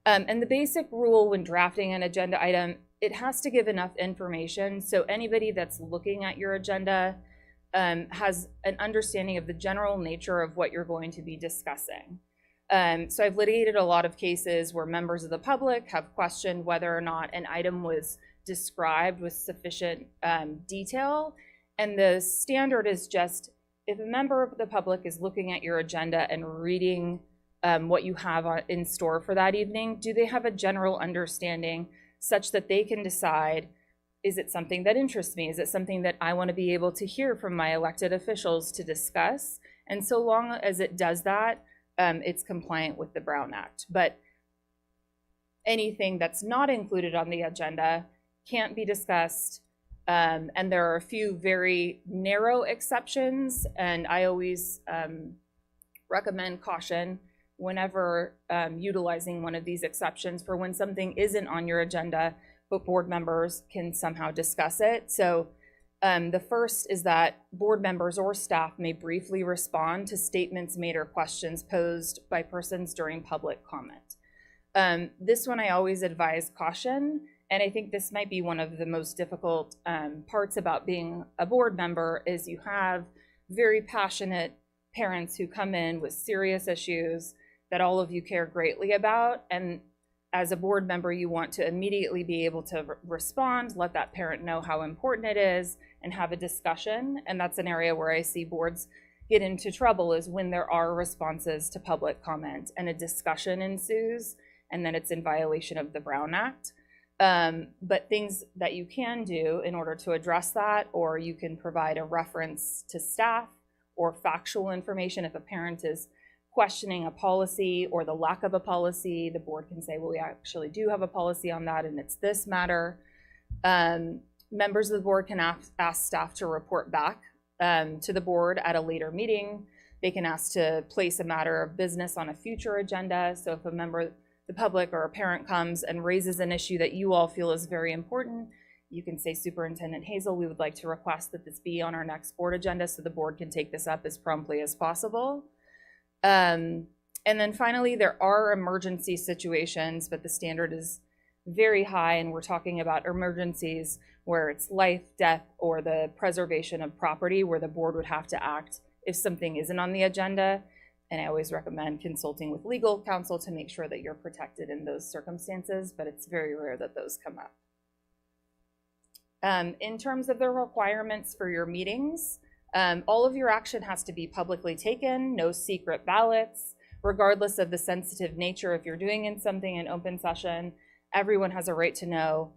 And the basic rule when drafting an agenda item, it has to give enough information so anybody that's looking at your agenda has an understanding of the general nature of what you're going to be discussing. So I've litigated a lot of cases where members of the public have questioned whether or not an item was described with sufficient detail. And the standard is just, if a member of the public is looking at your agenda and reading what you have in store for that evening, do they have a general understanding such that they can decide, is it something that interests me? Is it something that I want to be able to hear from my elected officials to discuss? And so long as it does that, it's compliant with the Brown Act. But anything that's not included on the agenda can't be discussed. And there are a few very narrow exceptions, and I always recommend caution whenever utilizing one of these exceptions for when something isn't on your agenda, but board members can somehow discuss it. So the first is that board members or staff may briefly respond to statements made or questions posed by persons during public comment. This one I always advise caution, and I think this might be one of the most difficult parts about being a board member is you have very passionate parents who come in with serious issues that all of you care greatly about, and as a board member, you want to immediately be able to respond, let that parent know how important it is, and have a discussion. And that's an area where I see boards get into trouble, is when there are responses to public comment and a discussion ensues, and then it's in violation of the Brown Act. But things that you can do in order to address that, or you can provide a reference to staff or factual information if a parent is questioning a policy or the lack of a policy, the board can say, well, we actually do have a policy on that and it's this matter. Members of the board can ask staff to report back to the board at a later meeting. They can ask to place a matter of business on a future agenda. So if a member of the public or a parent comes and raises an issue that you all feel is very important, you can say, Superintendent Hazel, we would like to request that this be on our next board agenda so the board can take this up as promptly as possible. And then finally, there are emergency situations, but the standard is very high, and we're talking about emergencies where it's life, death, or the preservation of property, where the board would have to act if something isn't on the agenda. And I always recommend consulting with legal counsel to make sure that you're protected in those circumstances, but it's very rare that those come up. In terms of the requirements for your meetings, all of your action has to be publicly taken, no secret ballots, regardless of the sensitive nature. If you're doing something in open session, everyone has a right to know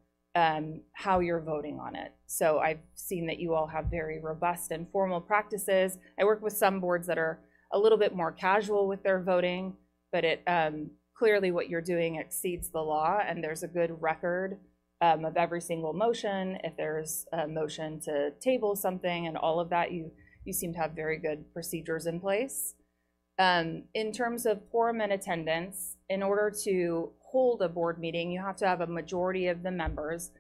how you're voting on it. So I've seen that you all have very robust and formal practices. I work with some boards that are a little bit more casual with their voting, but it clearly what you're doing exceeds the law, and there's a good record of every single motion. If there's a motion to table something and all of that, you seem to have very good procedures in place. In terms of quorum and attendance, in order to hold a board meeting, you have to have a majority of the members,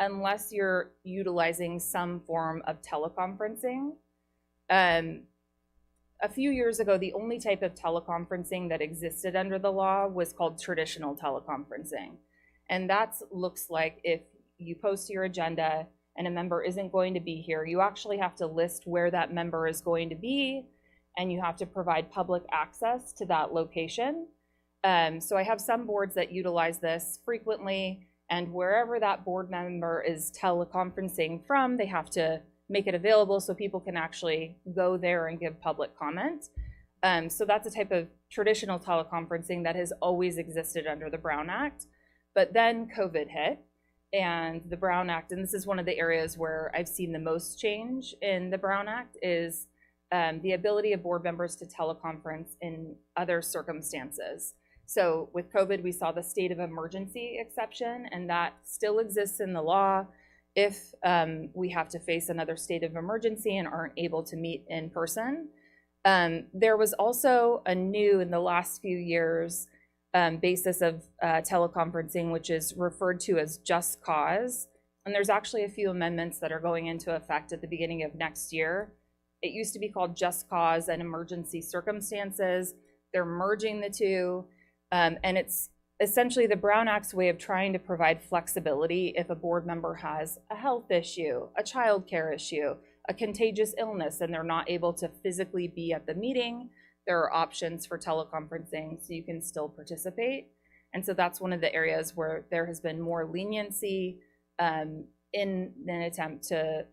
unless you're utilizing some form of teleconferencing. A few years ago, the only type of teleconferencing that existed under the law was called traditional teleconferencing. And that looks like if you post your agenda and a member isn't going to be here, you actually have to list where that member is going to be, and you have to provide public access to that location. So I have some boards that utilize this frequently, and wherever that board member is teleconferencing from, they have to make it available so people can actually go there and give public comment. So that's a type of traditional teleconferencing that has always existed under the Brown Act. But then COVID hit, and the Brown Act, and this is one of the areas where I've seen the most change in the Brown Act, is the ability of board members to teleconference in other circumstances. So with COVID, we saw the state of emergency exception, and that still exists in the law if we have to face another state of emergency and aren't able to meet in person. There was also a new, in the last few years, basis of teleconferencing, which is referred to as just cause. And there's actually a few amendments that are going into effect at the beginning of next year. It used to be called just cause and emergency circumstances. They're merging the two. And it's essentially the Brown Act's way of trying to provide flexibility if a board member has a health issue, a child care issue, a contagious illness, and they're not able to physically be at the meeting. There are options for teleconferencing so you can still participate. And so that's one of the areas where there has been more leniency in an attempt to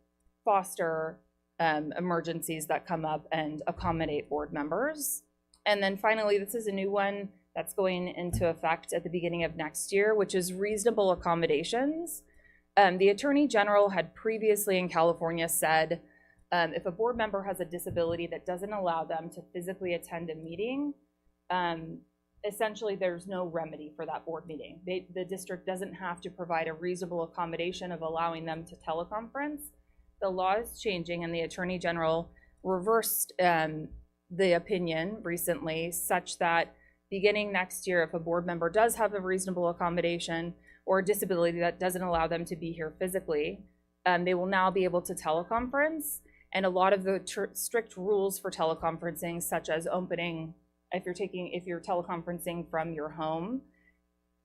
foster emergencies that come up and accommodate board members. And then finally, this is a new one that's going into effect at the beginning of next year, which is reasonable accommodations. The Attorney General had previously in California said, if a board member has a disability that doesn't allow them to physically attend a meeting, essentially there's no remedy for that board meeting. The district doesn't have to provide a reasonable accommodation of allowing them to teleconference. The law is changing, and the Attorney General reversed the opinion recently, such that beginning next year, if a board member does have a reasonable accommodation or a disability that doesn't allow them to be here physically, they will now be able to teleconference. And a lot of the strict rules for teleconferencing, such as opening, if you're teleconferencing from your home,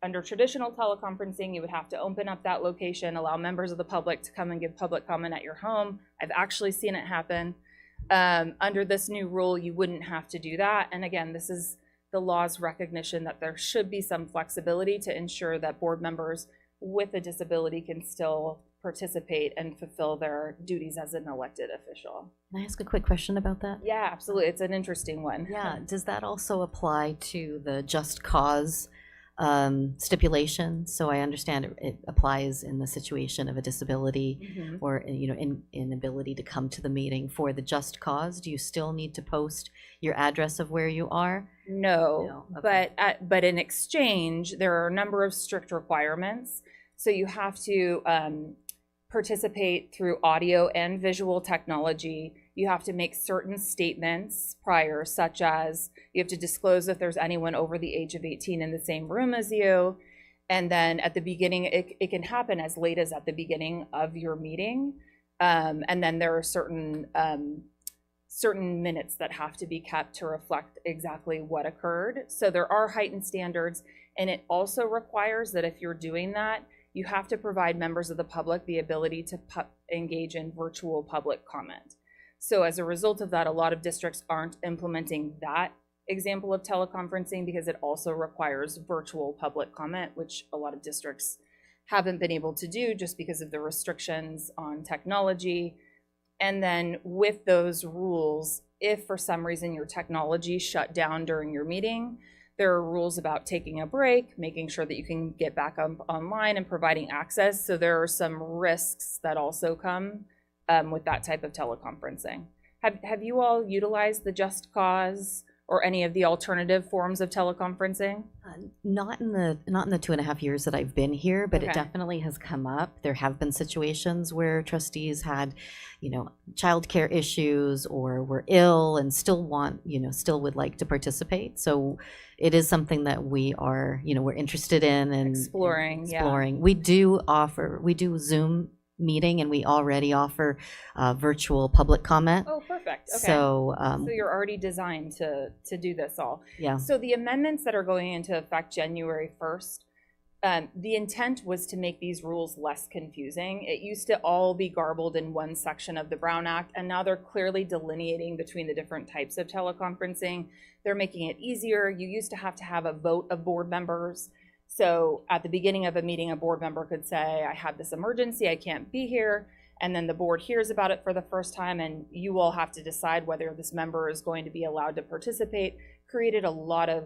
under traditional teleconferencing, you would have to open up that location, allow members of the public to come and give public comment at your home. I've actually seen it happen. Under this new rule, you wouldn't have to do that. And again, this is the law's recognition that there should be some flexibility to ensure that board members with a disability can still participate and fulfill their duties as an elected official. Can I ask a quick question about that? Yeah, absolutely. It's an interesting one. Yeah. Does that also apply to the just cause stipulation? So I understand it applies in the situation of a disability or inability to come to the meeting. For the just cause, do you still need to post your address of where you are? No, Okay. but in exchange, there are a number of strict requirements. So you have to participate through audio and visual technology. You have to make certain statements prior, such as you have to disclose if there's anyone over the age of 18 in the same room as you. And then at the beginning, it can happen as late as at the beginning of your meeting. And then there are certain minutes that have to be kept to reflect exactly what occurred. So there are heightened standards, and it also requires that if you're doing that, you have to provide members of the public the ability to engage in virtual public comment. So as a result of that, a lot of districts aren't implementing that example of teleconferencing because it also requires virtual public comment, which a lot of districts haven't been able to do just because of the restrictions on technology. And then with those rules, if for some reason your technology shut down during your meeting, there are rules about taking a break, making sure that you can get back up online and providing access. So there are some risks that also come with that type of teleconferencing. Have you all utilized the Just Cause or any of the alternative forms of teleconferencing? Not in the 2.5 years that I've been here, but Okay. It definitely has come up. There have been situations where trustees had, childcare issues or were ill and still would like to participate. So it is something that we are, we're interested in and Exploring. We do Zoom meeting, and we already offer virtual public comment. Oh, perfect. Okay. So you're already designed to do this all. Yeah. So the amendments that are going into effect January 1st, the intent was to make these rules less confusing. It used to all be garbled in one section of the Brown Act, and now they're clearly delineating between the different types of teleconferencing. They're making it easier. You used to have a vote of board members. So at the beginning of a meeting, a board member could say, I have this emergency, I can't be here. And then the board hears about it for the first time, and you all have to decide whether this member is going to be allowed to participate. Created a lot of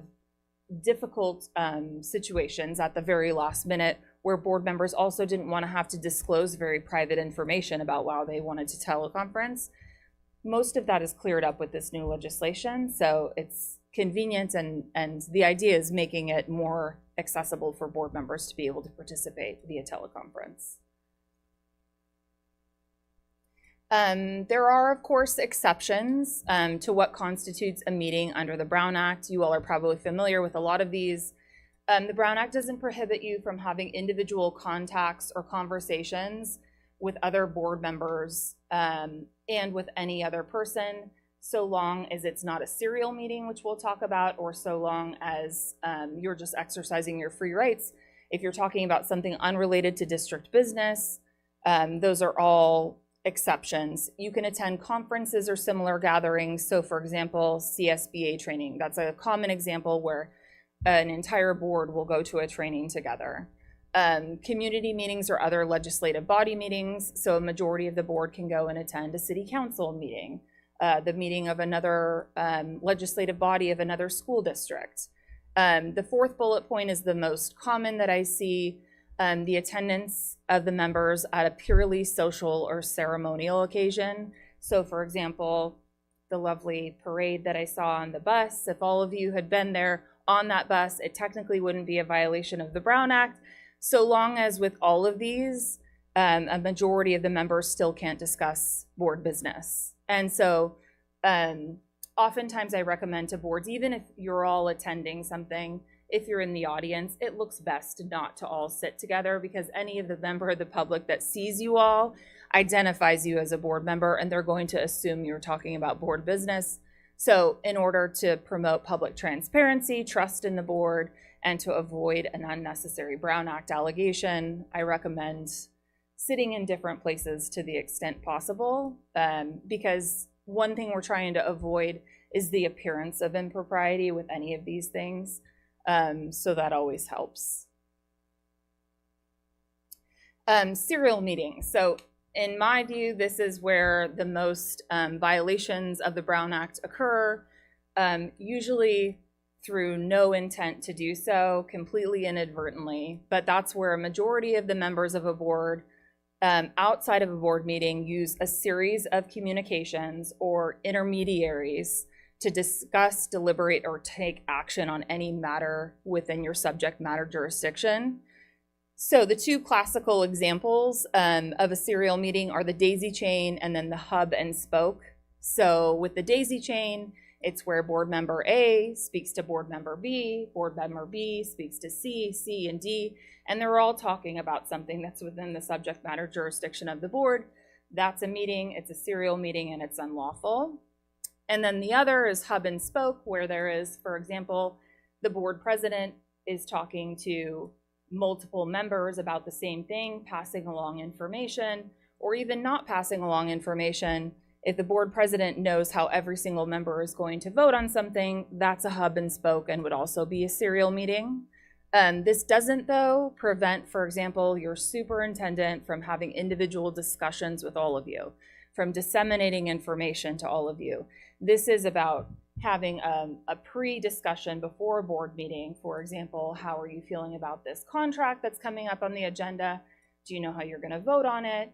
difficult situations at the very last minute where board members also didn't want to have to disclose very private information about why they wanted to teleconference. Most of that is cleared up with this new legislation, so it's convenient, and the idea is making it more accessible for board members to be able to participate via teleconference. There are, of course, exceptions to what constitutes a meeting under the Brown Act. You all are probably familiar with a lot of these. The Brown Act doesn't prohibit you from having individual contacts or conversations with other board members and with any other person, so long as it's not a serial meeting, which we'll talk about, or so long as you're just exercising your free rights. If you're talking about something unrelated to district business, those are all exceptions. You can attend conferences or similar gatherings. So for example, CSBA training, that's a common example where an entire board will go to a training together. Community meetings or other legislative body meetings. So a majority of the board can go and attend a city council meeting, the meeting of another legislative body of another school district. The fourth bullet point is the most common that I see. The attendance of the members at a purely social or ceremonial occasion. So for example, the lovely parade that I saw on the bus, if all of you had been there on that bus, it technically wouldn't be a violation of the Brown Act, so long as with all of these, a majority of the members still can't discuss board business. And so oftentimes I recommend to boards, even if you're all attending something, if you're in the audience, it looks best not to all sit together, because any of the member of the public that sees you all identifies you as a board member, and they're going to assume you're talking about board business. So in order to promote public transparency, trust in the board, and to avoid an unnecessary Brown Act allegation, I recommend sitting in different places to the extent possible, because one thing we're trying to avoid is the appearance of impropriety with any of these things. So that always helps. Serial meetings. So in my view, this is where the most violations of the Brown Act occur, usually through no intent to do so, completely inadvertently. But that's where a majority of the members of a board outside of a board meeting use a series of communications or intermediaries to discuss, deliberate, or take action on any matter within your subject matter jurisdiction. So the two classical examples of a serial meeting are the daisy chain and then the hub and spoke. So with the daisy chain, it's where board member A speaks to board member B speaks to C, and D, and they're all talking about something that's within the subject matter jurisdiction of the board. That's a meeting, it's a serial meeting, and it's unlawful. And then the other is hub and spoke, where there is, for example, the board president is talking to multiple members about the same thing, passing along information, or even not passing along information. If the board president knows how every single member is going to vote on something, that's a hub and spoke and would also be a serial meeting. This doesn't, though, prevent, for example, your superintendent from having individual discussions with all of you, from disseminating information to all of you. This is about having a pre-discussion before a board meeting. For example, how are you feeling about this contract that's coming up on the agenda? Do you know how you're going to vote on it?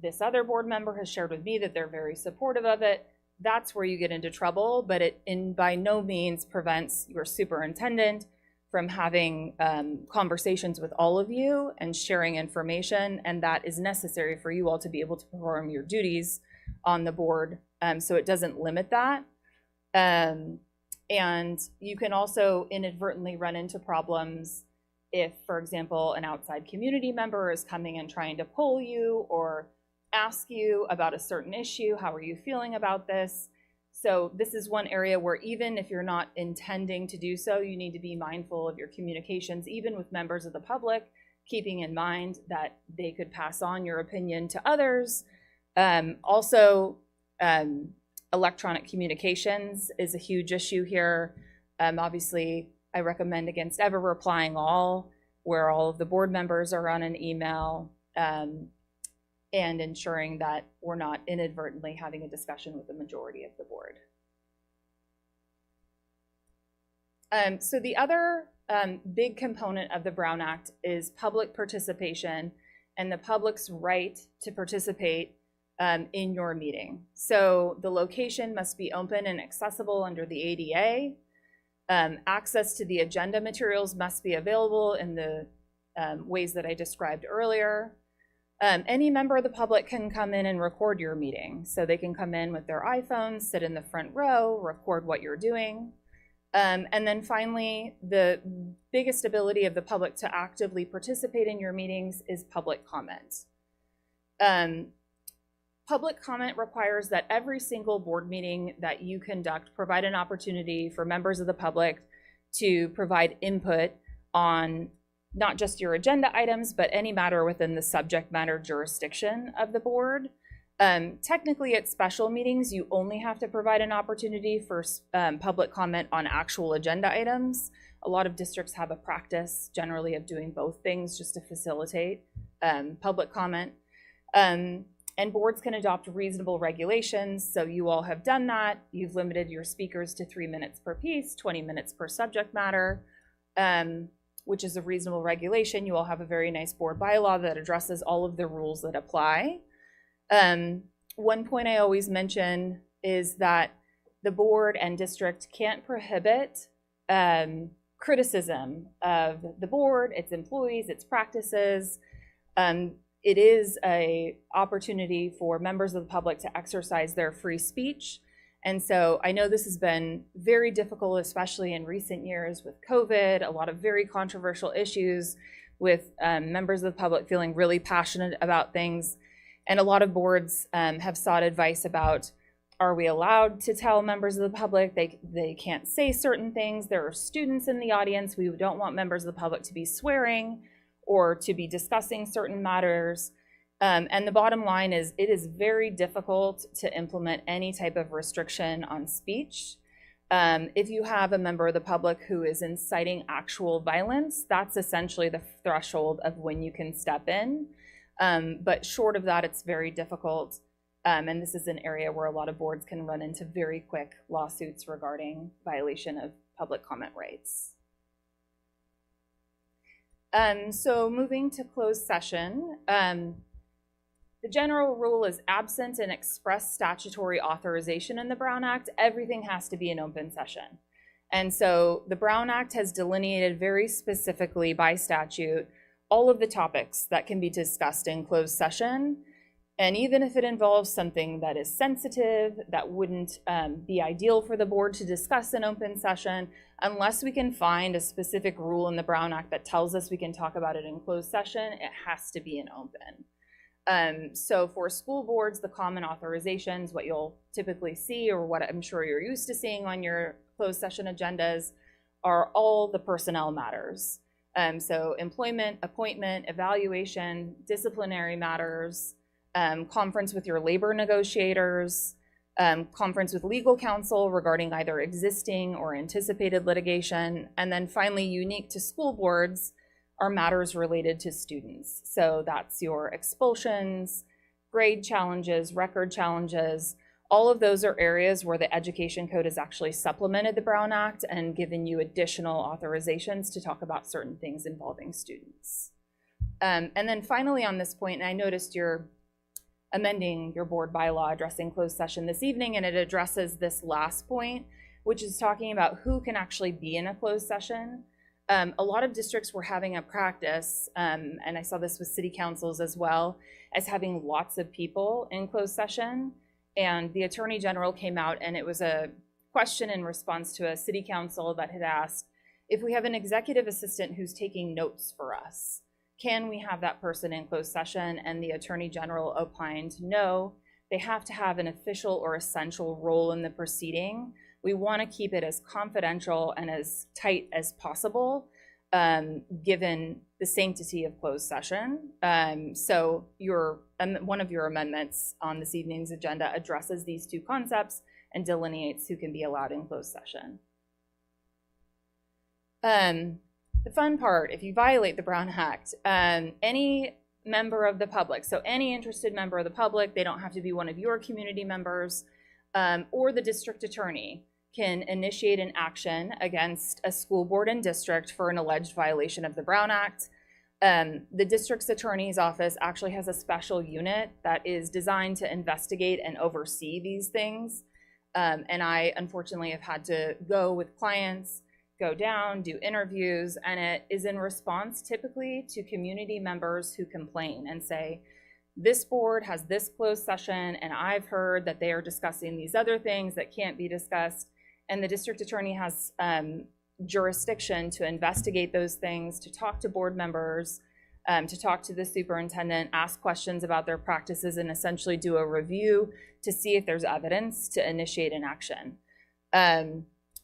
This other board member has shared with me that they're very supportive of it. That's where you get into trouble, but it by no means prevents your superintendent from having conversations with all of you and sharing information, and that is necessary for you all to be able to perform your duties on the board, so it doesn't limit that. And you can also inadvertently run into problems if, for example, an outside community member is coming and trying to poll you or ask you about a certain issue. How are you feeling about this? So this is one area where even if you're not intending to do so, you need to be mindful of your communications, even with members of the public, keeping in mind that they could pass on your opinion to others. Electronic communications is a huge issue here. Obviously, I recommend against ever replying all, where all of the board members are on an email, and ensuring that we're not inadvertently having a discussion with the majority of the board. So the other big component of the Brown Act is public participation and the public's right to participate in your meeting. So the location must be open and accessible under the ADA. Access to the agenda materials must be available in the ways that I described earlier. Any member of the public can come in and record your meeting. So they can come in with their iPhones, sit in the front row, record what you're doing. And then finally, the biggest ability of the public to actively participate in your meetings is public comment. Public comment requires that every single board meeting that you conduct provide an opportunity for members of the public to provide input on not just your agenda items, but any matter within the subject matter jurisdiction of the board. Technically, at special meetings, you only have to provide an opportunity for public comment on actual agenda items. A lot of districts have a practice generally of doing both things just to facilitate public comment. And boards can adopt reasonable regulations. So you all have done that. You've limited your speakers to 3 minutes per piece, 20 minutes per subject matter, which is a reasonable regulation. You all have a very nice board bylaw that addresses all of the rules that apply. One point I always mention is that the board and district can't prohibit criticism of the board, its employees, its practices. It is an opportunity for members of the public to exercise their free speech. And so I know this has been very difficult, especially in recent years with COVID, a lot of very controversial issues with members of the public feeling really passionate about things. And a lot of boards have sought advice about, are we allowed to tell members of the public they can't say certain things? There are students in the audience. We don't want members of the public to be swearing or to be discussing certain matters. And the bottom line is it is very difficult to implement any type of restriction on speech. If you have a member of the public who is inciting actual violence, that's essentially the threshold of when you can step in. But short of that, it's very difficult. And this is an area where a lot of boards can run into very quick lawsuits regarding violation of public comment rights. So moving to closed session, the general rule is absent an express statutory authorization in the Brown Act, everything has to be an open session. And so the Brown Act has delineated very specifically by statute all of the topics that can be discussed in closed session. And even if it involves something that is sensitive, that wouldn't be ideal for the board to discuss in open session, unless we can find a specific rule in the Brown Act that tells us we can talk about it in closed session, it has to be in open. So for school boards, the common authorizations, what you'll typically see, or what I'm sure you're used to seeing on your closed session agendas, are all the personnel matters. So employment, appointment, evaluation, disciplinary matters, conference with your labor negotiators, conference with legal counsel regarding either existing or anticipated litigation, and then finally, unique to school boards, are matters related to students. So that's your expulsions, grade challenges, record challenges. All of those are areas where the Education Code has actually supplemented the Brown Act and given you additional authorizations to talk about certain things involving students. And then finally on this point, and I noticed you're amending your board bylaw addressing closed session this evening, and it addresses this last point, which is talking about who can actually be in a closed session. A lot of districts were having a practice, and I saw this with city councils as well, as having lots of people in closed session. And the Attorney General came out, and it was a question in response to a city council that had asked, if we have an executive assistant who's taking notes for us, can we have that person in closed session? And the Attorney General opined, no, they have to have an official or essential role in the proceeding. We want to keep it as confidential and as tight as possible, given the sanctity of closed session. So one of your amendments on this evening's agenda addresses these two concepts and delineates who can be allowed in closed session. The fun part, if you violate the Brown Act, any member of the public, so any interested member of the public, they don't have to be one of your community members, or the district attorney, can initiate an action against a school board and district for an alleged violation of the Brown Act. The district's attorney's office actually has a special unit that is designed to investigate and oversee these things. And I unfortunately have had to go with clients, go down, do interviews, and it is in response typically to community members who complain and say, this board has this closed session and I've heard that they are discussing these other things that can't be discussed. And the district attorney has jurisdiction to investigate those things, to talk to board members, to talk to the superintendent, ask questions about their practices, and essentially do a review to see if there's evidence to initiate an action.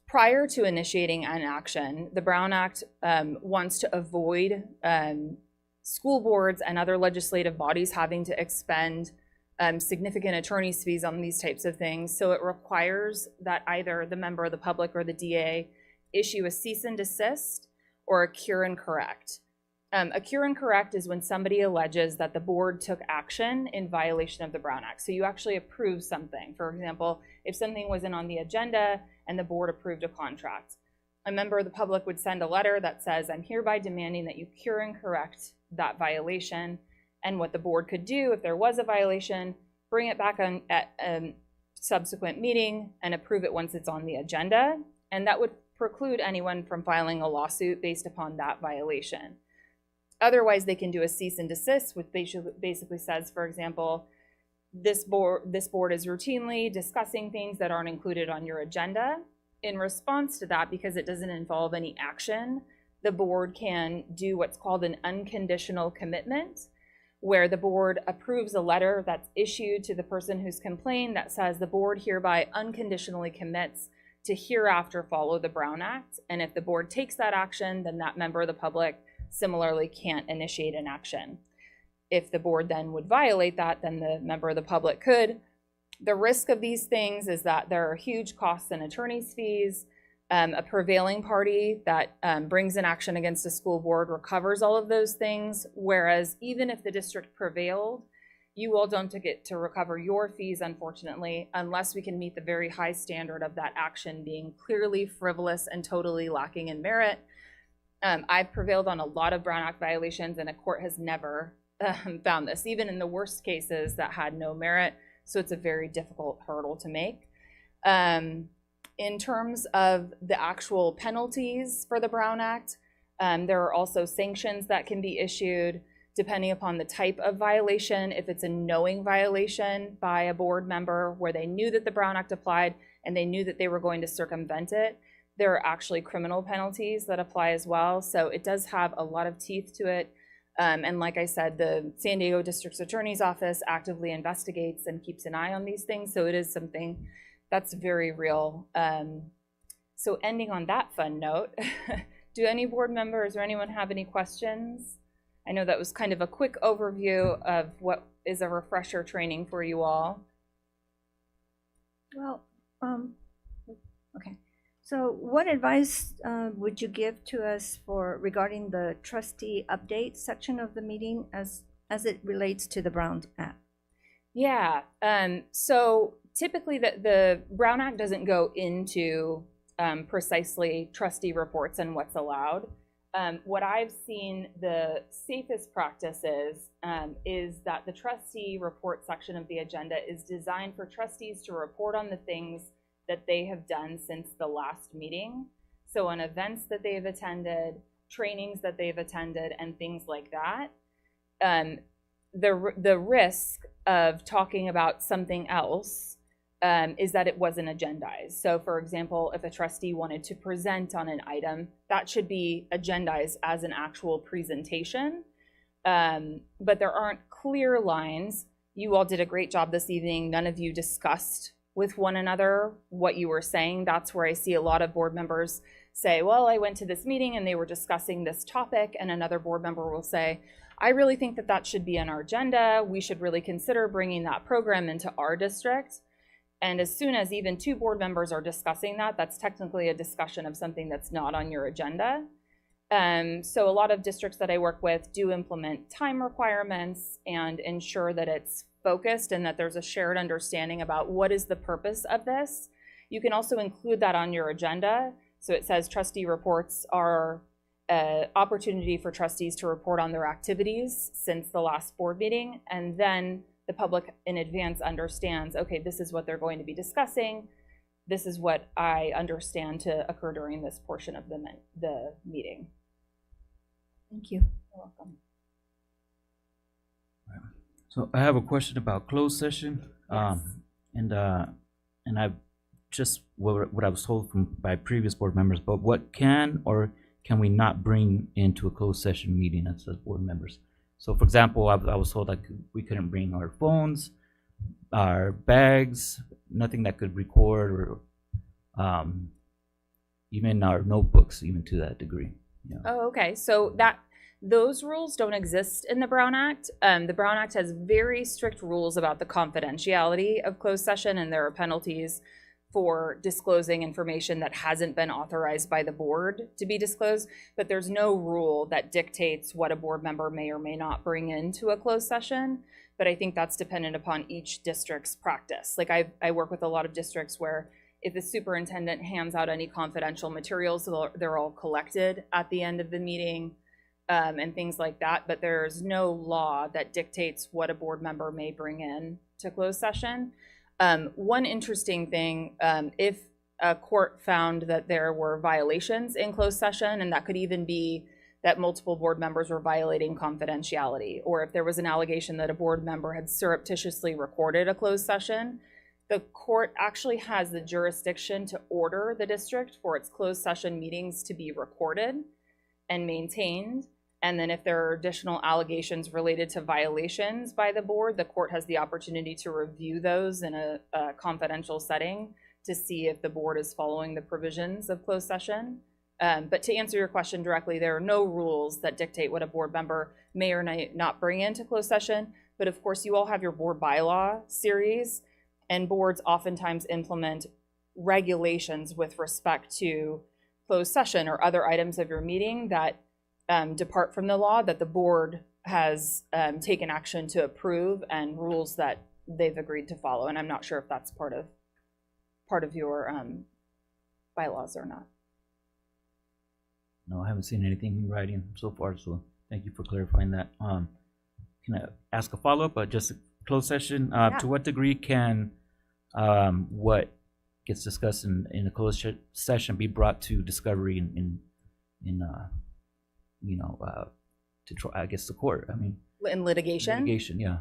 Prior to initiating an action, the Brown Act wants to avoid school boards and other legislative bodies having to expend significant attorney's fees on these types of things. So it requires that either the member of the public or the DA issue a cease and desist or a cure and correct. A cure and correct is when somebody alleges that the board took action in violation of the Brown Act. So you actually approve something. For example, if something wasn't on the agenda and the board approved a contract, a member of the public would send a letter that says, I'm hereby demanding that you cure and correct that violation. And what the board could do if there was a violation, bring it back on at a subsequent meeting and approve it once it's on the agenda. And that would preclude anyone from filing a lawsuit based upon that violation. Otherwise, they can do a cease and desist, which basically says, for example, this board is routinely discussing things that aren't included on your agenda. In response to that, because it doesn't involve any action, the board can do what's called an unconditional commitment, where the board approves a letter that's issued to the person who's complained that says the board hereby unconditionally commits to hereafter follow the Brown Act. And if the board takes that action, then that member of the public similarly can't initiate an action. If the board then would violate that, then the member of the public could. The risk of these things is that there are huge costs and attorney's fees. A prevailing party that brings an action against a school board recovers all of those things, whereas even if the district prevailed, you all don't get to recover your fees, unfortunately, unless we can meet the very high standard of that action being clearly frivolous and totally lacking in merit. I've prevailed on a lot of Brown Act violations, and a court has never found this, even in the worst cases that had no merit. So it's a very difficult hurdle to make. In terms of the actual penalties for the Brown Act, there are also sanctions that can be issued depending upon the type of violation. If it's a knowing violation by a board member where they knew that the Brown Act applied and they knew that they were going to circumvent it, there are actually criminal penalties that apply as well. So it does have a lot of teeth to it. And like I said, the San Diego District's Attorney's Office actively investigates and keeps an eye on these things. So it is something that's very real. So ending on that fun note, do any board members or anyone have any questions? I know that was kind of a quick overview of what is a refresher training for you all. Well, okay. So what advice would you give to us regarding the trustee update section of the meeting as it relates to the Brown Act? Yeah, so typically the Brown Act doesn't go into precisely trustee reports and what's allowed. What I've seen the safest practice is that the trustee report section of the agenda is designed for trustees to report on the things that they have done since the last meeting. So on events that they've attended, trainings that they've attended, and things like that. The risk of talking about something else is that it wasn't agendized. So for example, if a trustee wanted to present on an item, that should be agendized as an actual presentation. But there aren't clear lines. You all did a great job this evening. None of you discussed with one another what you were saying. That's where I see a lot of board members say, well, I went to this meeting and they were discussing this topic, and another board member will say, I really think that that should be on our agenda. We should really consider bringing that program into our district. And as soon as even two board members are discussing that, that's technically a discussion of something that's not on your agenda. So a lot of districts that I work with do implement time requirements and ensure that it's focused and that there's a shared understanding about what is the purpose of this. You can also include that on your agenda. So it says trustee reports are an opportunity for trustees to report on their activities since the last board meeting, and then the public in advance understands, okay, this is what they're going to be discussing. This is what I understand to occur during this portion of the meeting. Thank you. You're welcome. So I have a question about closed session. Yes. And I just what I was told by previous board members, but what can or can we not bring into a closed session meeting as board members? So for example, I was told that we couldn't bring our phones, our bags, nothing that could record, or even our notebooks, even to that degree. Yeah. Oh, okay. So those rules don't exist in the Brown Act. The Brown Act has very strict rules about the confidentiality of closed session, and there are penalties for disclosing information that hasn't been authorized by the board to be disclosed, but there's no rule that dictates what a board member may or may not bring into a closed session. But I think that's dependent upon each district's practice. Like I work with a lot of districts where if the superintendent hands out any confidential materials, they're all collected at the end of the meeting, and things like that. But there's no law that dictates what a board member may bring in to closed session. One interesting thing, if a court found that there were violations in closed session, and that could even be that multiple board members were violating confidentiality, or if there was an allegation that a board member had surreptitiously recorded a closed session, the court actually has the jurisdiction to order the district for its closed session meetings to be recorded and maintained. And then if there are additional allegations related to violations by the board, the court has the opportunity to review those in a confidential setting to see if the board is following the provisions of closed session. But to answer your question directly, there are no rules that dictate what a board member may or may not bring into closed session. But of course, you all have your board bylaw series, and boards oftentimes implement regulations with respect to closed session or other items of your meeting that depart from the law that the board has taken action to approve, and rules that they've agreed to follow. And I'm not sure if that's part of your bylaws or not. No, I haven't seen anything in writing so far, so thank you for clarifying that. Can I ask a follow-up? Just a closed session. Yeah. To what degree can what gets discussed in a closed session be brought to discovery in to try, I guess, the court? I mean, In litigation? litigation, yeah.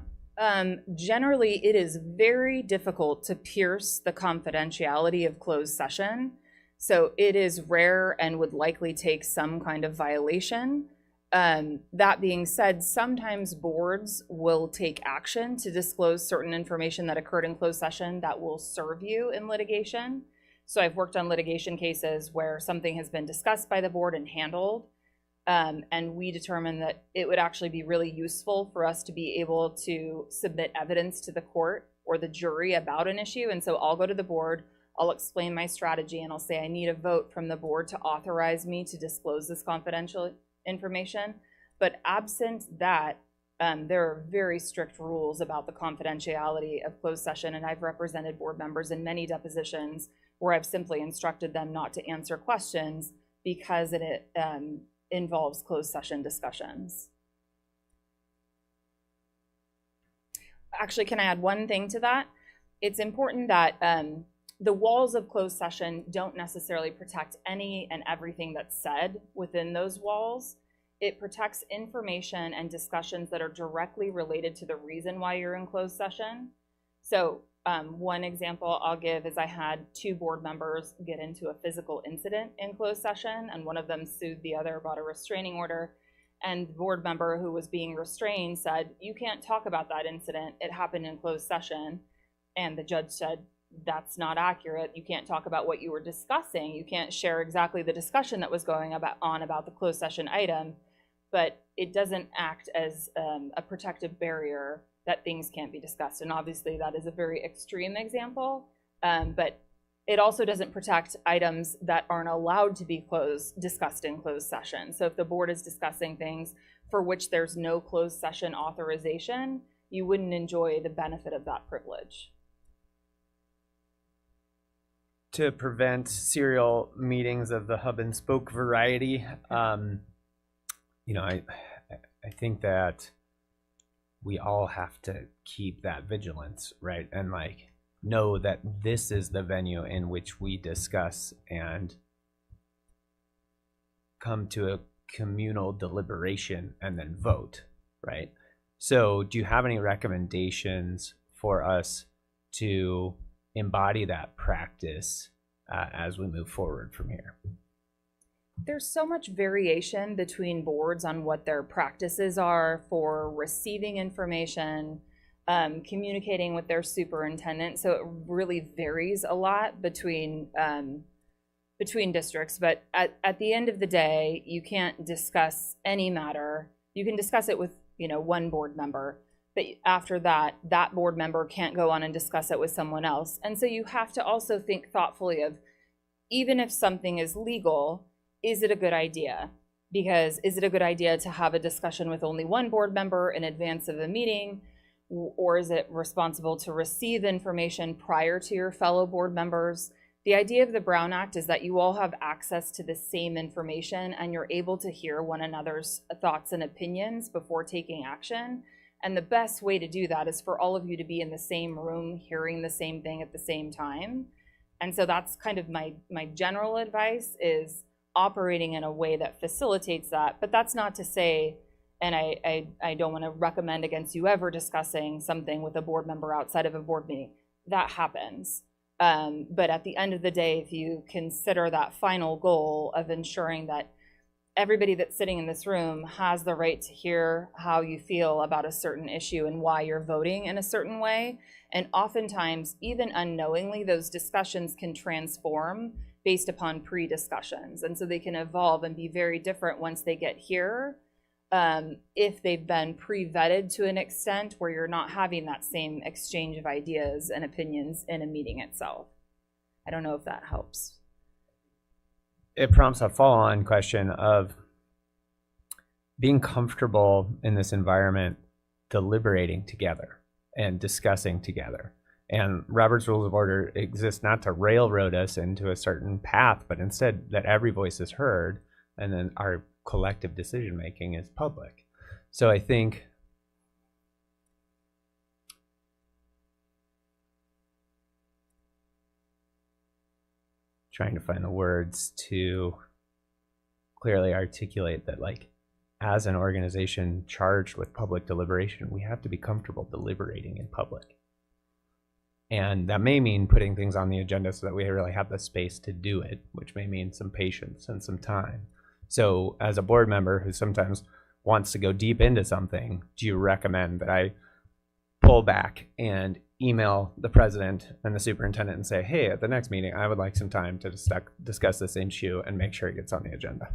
Generally, it is very difficult to pierce the confidentiality of closed session. So it is rare and would likely take some kind of violation. That being said, sometimes boards will take action to disclose certain information that occurred in closed session that will serve you in litigation. So I've worked on litigation cases where something has been discussed by the board and handled, and we determined that it would actually be really useful for us to be able to submit evidence to the court or the jury about an issue. And so I'll go to the board, I'll explain my strategy, and I'll say I need a vote from the board to authorize me to disclose this confidential information. But absent that, there are very strict rules about the confidentiality of closed session, and I've represented board members in many depositions where I've simply instructed them not to answer questions because it involves closed session discussions. Actually, can I add one thing to that? It's important that the walls of closed session don't necessarily protect any and everything that's said within those walls. It protects information and discussions that are directly related to the reason why you're in closed session. So one example I'll give is I had 2 board members get into a physical incident in closed session, and one of them sued the other about a restraining order. And the board member who was being restrained said, "You can't talk about that incident. It happened in closed session." And the judge said, "That's not accurate. You can't talk about what you were discussing. You can't share exactly the discussion that was going on about the closed session item, but it doesn't act as a protective barrier that things can't be discussed." And obviously that is a very extreme example, but it also doesn't protect items that aren't allowed to be discussed in closed session. So if the board is discussing things for which there's no closed session authorization, you wouldn't enjoy the benefit of that privilege. to prevent serial meetings of the hub and spoke variety, you know, I think that we all have to keep that vigilance, right? And like know that this is the venue in which we discuss and come to a communal deliberation and then vote, right? So do you have any recommendations for us to embody that practice as we move forward from here? There's so much variation between boards on what their practices are for receiving information, communicating with their superintendent. So it really varies a lot between districts. But at the end of the day, you can't discuss any matter. You can discuss it with, you know, one board member, but after that, that board member can't go on and discuss it with someone else. And so you have to also think thoughtfully of, even if something is legal, is it a good idea? Because is it a good idea to have a discussion with only one board member in advance of a meeting? Or is it responsible to receive information prior to your fellow board members? The idea of the Brown Act is that you all have access to the same information and you're able to hear one another's thoughts and opinions before taking action. And the best way to do that is for all of you to be in the same room, hearing the same thing at the same time. And so that's kind of my general advice, is operating in a way that facilitates that. But that's not to say, and I don't want to recommend against you ever discussing something with a board member outside of a board meeting. That happens. But at the end of the day, if you consider that final goal of ensuring that everybody that's sitting in this room has the right to hear how you feel about a certain issue and why you're voting in a certain way, and oftentimes, even unknowingly, those discussions can transform based upon pre-discussions. And so they can evolve and be very different once they get here, if they've been pre-vetted to an extent where you're not having that same exchange of ideas and opinions in a meeting itself. I don't know if that helps. It prompts a follow-on question of being comfortable in this environment, deliberating together and discussing together. And Robert's Rules of Order exist not to railroad us into a certain path, but instead that every voice is heard, and then our collective decision-making is public. So I think trying to find the words to clearly articulate that, like, as an organization charged with public deliberation, we have to be comfortable deliberating in public. And that may mean putting things on the agenda so that we really have the space to do it, which may mean some patience and some time. So as a board member who sometimes wants to go deep into something, do you recommend that I pull back and email the president and the superintendent and say, hey, at the next meeting, I would like some time to discuss this issue and make sure it gets on the agenda?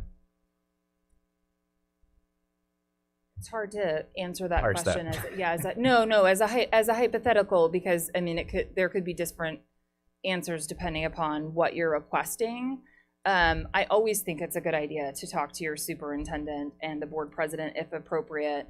It's hard to answer that question as a hypothetical, because I mean there could be different answers depending upon what you're requesting. I always think it's a good idea to talk to your superintendent and the board president, if appropriate,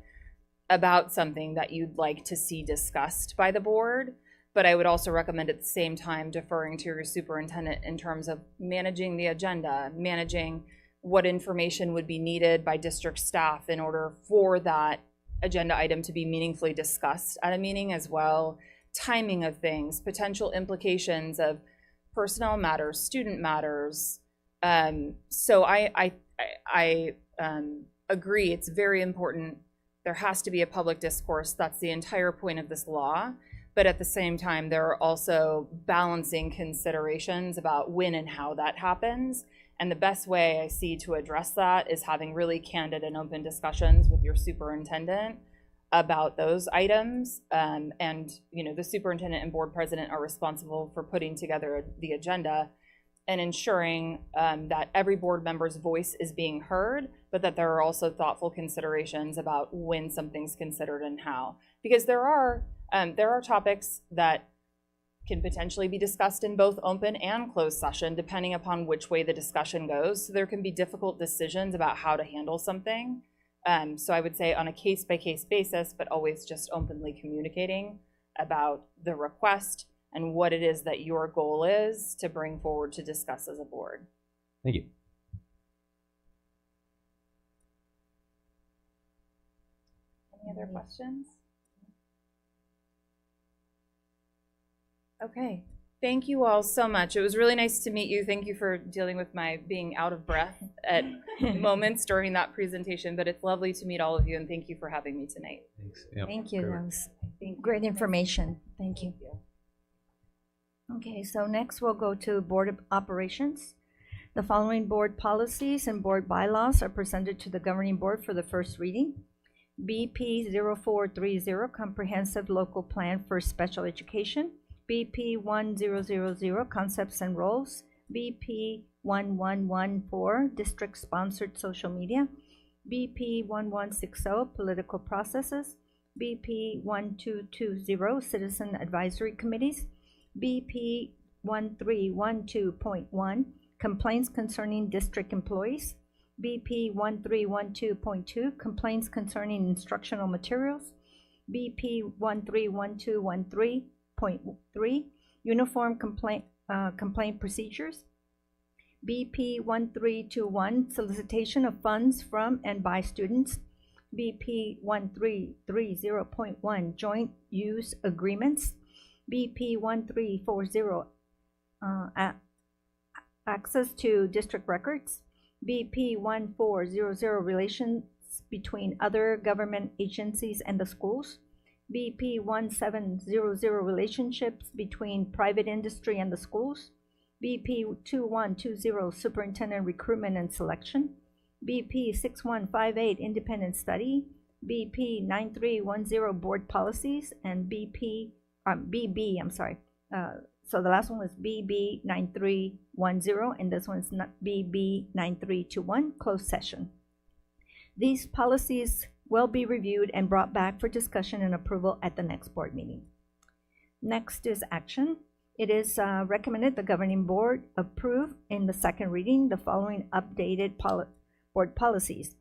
about something that you'd like to see discussed by the board. But I would also recommend at the same time deferring to your superintendent in terms of managing the agenda, managing what information would be needed by district staff in order for that agenda item to be meaningfully discussed at a meeting as well, timing of things, potential implications of personnel matters, student matters. So I agree, it's very important. There has to be a public discourse. That's the entire point of this law. But at the same time, there are also balancing considerations about when and how that happens. And the best way I see to address that is having really candid and open discussions with your superintendent about those items. And you know, the superintendent and board president are responsible for putting together the agenda and ensuring that every board member's voice is being heard, but that there are also thoughtful considerations about when something's considered and how. Because there are topics that can potentially be discussed in both open and closed session, depending upon which way the discussion goes. So there can be difficult decisions about how to handle something. So I would say on a case-by-case basis, but always just openly communicating about the request and what it is that your goal is to bring forward to discuss as a board. Thank you. Any other questions? Okay. Thank you all so much. It was really nice to meet you. Thank you for dealing with my being out of breath at moments during that presentation, but it's lovely to meet all of you, and thank you for having me tonight. Thanks. Yep. Thank you. Great. That was great information. Thank you. Okay, so next we'll go to Board of Operations. The following board policies and board bylaws are presented to the governing board for the first reading. BP 0430, Comprehensive Local Plan for Special Education. BP 1000, Concepts and Roles. BP 1114, District Sponsored Social Media. BP 1160, Political Processes. BP 1220, Citizen Advisory Committees. BP 1312.1, Complaints Concerning District Employees. BP 1312.2, Complaints Concerning Instructional Materials. BP 131213.3, Uniform Complaint Procedures. BP 1321, Solicitation of Funds from and by Students. BP 1330.1, Joint Use Agreements. BP 1340, Access to District Records. BP 1400, Relations between other government agencies and the schools. BP 1700, Relationships between private industry and the schools. BP 2120, Superintendent Recruitment and Selection. BP 6158, Independent Study. BP 9310, Board Policies. And BB, so the last one was BB 9310, and this one's not BB 9321, Closed Session. These policies will be reviewed and brought back for discussion and approval at the next board meeting. Next is action. It is recommended the governing board approve in the second reading the following updated board policies.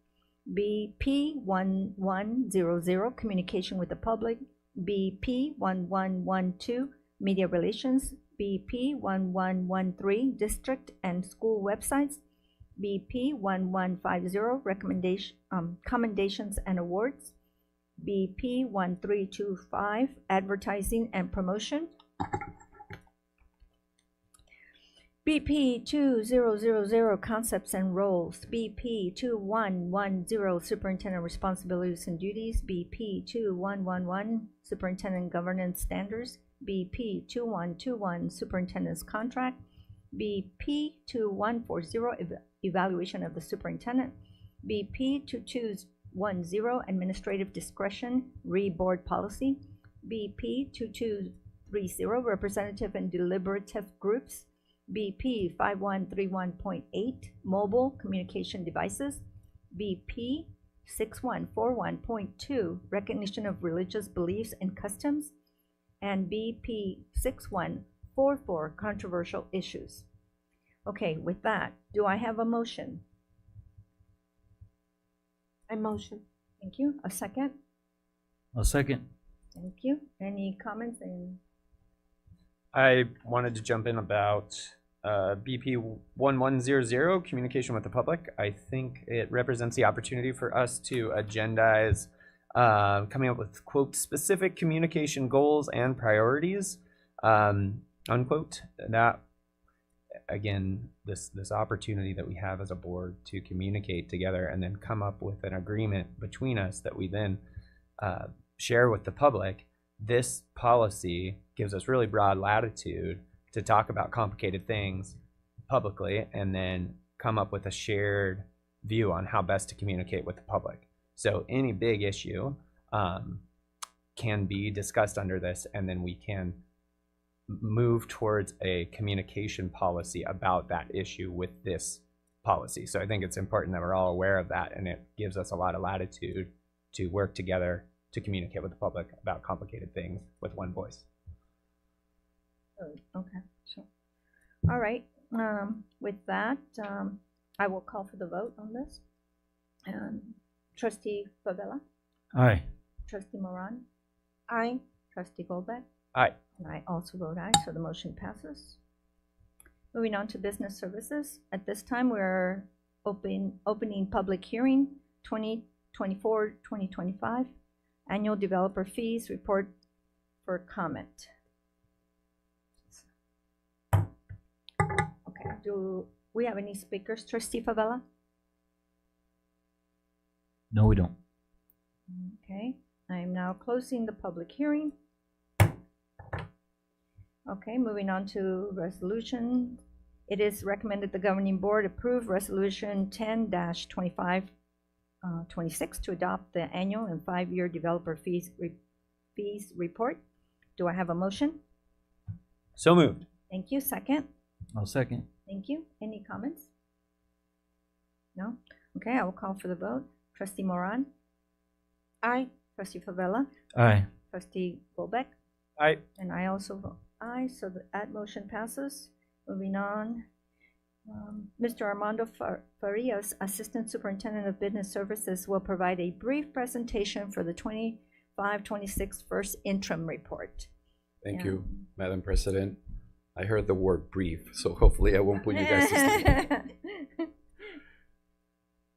BP 1100, Communication with the Public. BP 1112, Media Relations. BP 1113, District and School Websites. BP 1150, Commendations and Awards. BP 1325, Advertising and Promotion. BP 2000, Concepts and Roles. BP 2110, Superintendent Responsibilities and Duties. BP 2111, Superintendent Governance Standards. BP 2121, Superintendent's Contract. BP 2140, Evaluation of the Superintendent. BP 2210, Administrative Discretion, Board Policy. BP 2230, Representative and Deliberative Groups. BP 5131.8, Mobile Communication Devices. BP 6141.2, Recognition of Religious Beliefs and Customs. And BP 6144, Controversial Issues. Okay, with that, do I have a motion? I motion. Thank you. A second? A second. Thank you. Any comments? I wanted to jump in about BP 1100, Communication with the Public. I think it represents the opportunity for us to agendize coming up with, quote, specific communication goals and priorities, unquote. That, again, this opportunity that we have as a board to communicate together and then come up with an agreement between us that we then share with the public. This policy gives us really broad latitude to talk about complicated things publicly and then come up with a shared view on how best to communicate with the public. So any big issue can be discussed under this, and then we can move towards a communication policy about that issue with this policy. So I think it's important that we're all aware of that, and it gives us a lot of latitude to work together to communicate with the public about complicated things with one voice. Okay, sure. All right. With that, I will call for the vote on this. Trustee Favela? Aye. Trustee Moran? Aye. Trustee Goldbeck? Aye. And I also vote aye, so the motion passes. Moving on to business services. At this time, we're opening public hearing 2024-2025 annual developer fees report for comment. Okay, do we have any speakers? Trustee Favela? No, we don't. Okay, I am now closing the public hearing. Okay, moving on to resolution. It is recommended the governing board approve resolution 10-2526 to adopt the annual and 5-year developer fees report. Do I have a motion? So moved. Thank you. Second? I'll second. Thank you. Any comments? No? Okay, I will call for the vote. Trustee Moran? Aye. Trustee Favela? Aye. Trustee Golbeck? Aye. And I also vote aye, so that motion passes. Moving on, Mr. Armando Farias, Assistant Superintendent of Business Services, will provide a brief presentation for the 25-26 first interim report. Thank you, Madam President. I heard the word brief, so hopefully I won't put you guys to sleep.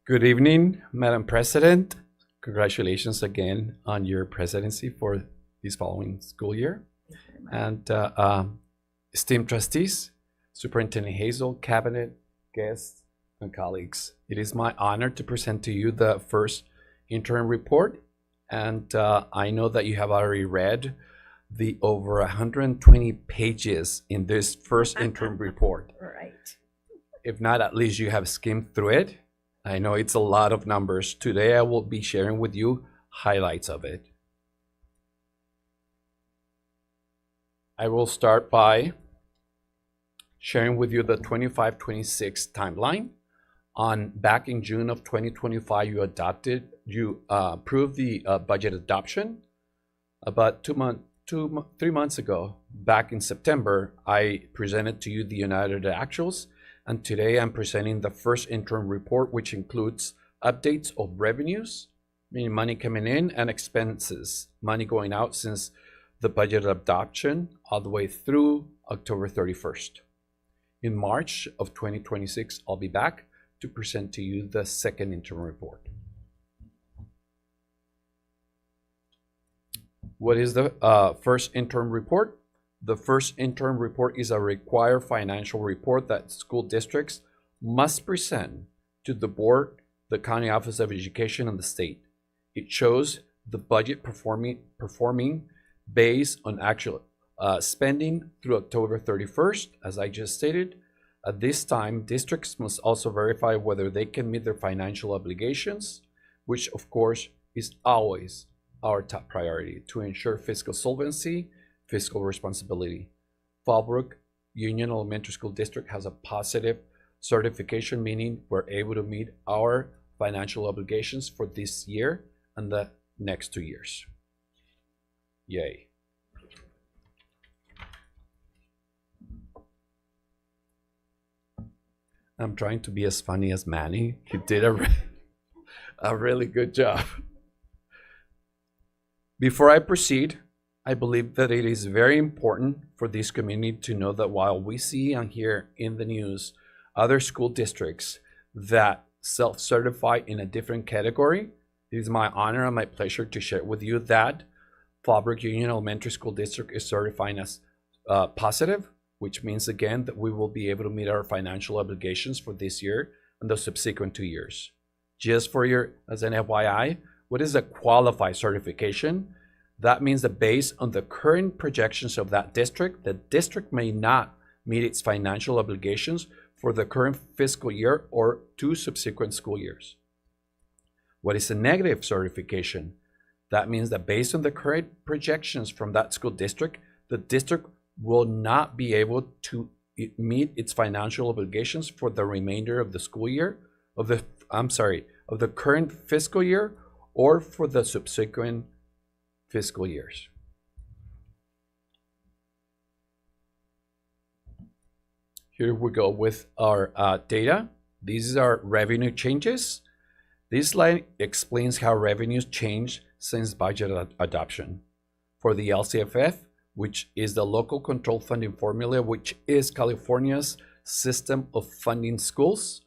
Good evening, Madam President. Congratulations again on your presidency for this following school year. And esteemed trustees, Superintendent Hazel, cabinet, guests, and colleagues, it is my honor to present to you the first interim report. And I know that you have already read the over 120 pages in this first interim report. Right. If not, at least you have skimmed through it. I know it's a lot of numbers. Today I will be sharing with you highlights of it. I will start by sharing with you the 25-26 timeline. Back in June of 2025, you approved the budget adoption. About 3 months ago, back in September, I presented to you the United Actuals, and today I'm presenting the first interim report, which includes updates of revenues, meaning money coming in, and expenses, money going out since the budget adoption all the way through October 31st. In March of 2026, I'll be back to present to you the second interim report. What is the first interim report? The first interim report is a required financial report that school districts must present to the board, the County Office of Education, and the state. It shows the budget performing based on actual spending through October 31st, as I just stated. At this time, districts must also verify whether they can meet their financial obligations, which of course is always our top priority to ensure fiscal solvency, fiscal responsibility. Fallbrook Union Elementary School District has a positive certification, meaning we're able to meet our financial obligations for this year and the next 2 years. Yay. I'm trying to be as funny as Manny. He did a really good job. Before I proceed, I believe that it is very important for this community to know that while we see and hear in the news other school districts that self-certify in a different category, it is my honor and my pleasure to share with you that Fallbrook Union Elementary School District is certifying as positive, which means again that we will be able to meet our financial obligations for this year and the subsequent 2 years. Just for as an FYI, what is a qualified certification? That means that based on the current projections of that district, the district may not meet its financial obligations for the current fiscal year or 2 subsequent school years. What is a negative certification? That means that based on the current projections from that school district, the district will not be able to meet its financial obligations for the remainder of the school year, of the current fiscal year, or for the subsequent fiscal years. Here we go with our data. These are revenue changes. This slide explains how revenues changed since budget adoption. For the LCFF, which is the local control funding formula, which is California's system of funding schools,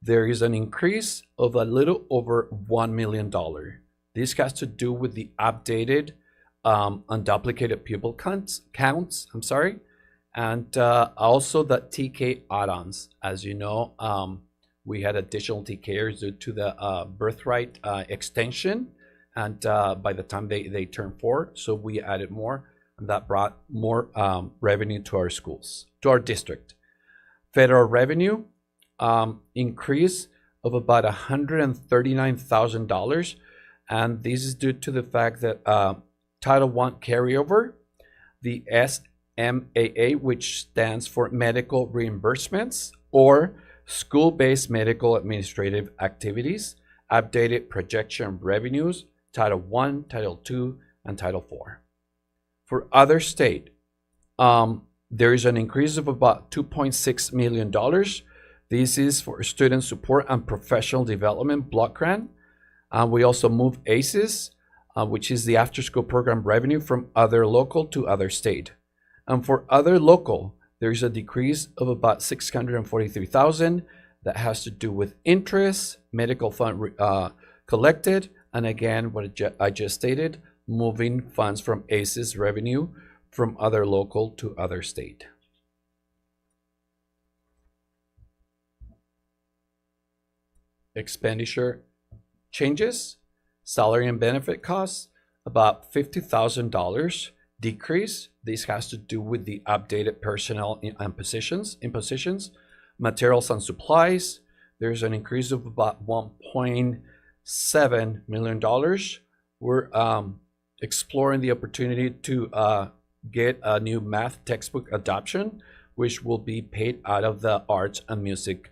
there is an increase of a little over $1 million. This has to do with the updated unduplicated pupil counts, and also the TK add-ons. As you know, we had additional TKers due to the birthright extension, and by the time they turned 4, so we added more, and that brought more revenue to our schools, to our district. Federal revenue increase of about $139,000, and this is due to the fact that Title I carryover, the SMAA, which stands for Medical Reimbursements, or School-Based Medical Administrative Activities, updated projection revenues, Title I, Title II, and Title IV. For other state, there is an increase of about $2.6 million. This is for student support and professional development block grant. We also move ACES, which is the after-school program revenue, from other local to other state. And for other local, there is a decrease of about $643,000 that has to do with interest, medical fund collected, and again, what I just stated, moving funds from ACES revenue from other local to other state. Expenditure changes, salary and benefit costs, about $50,000 decrease. This has to do with the updated personnel and positions. Materials and supplies, there's an increase of about $1.7 million. We're exploring the opportunity to get a new math textbook adoption, which will be paid out of the arts and music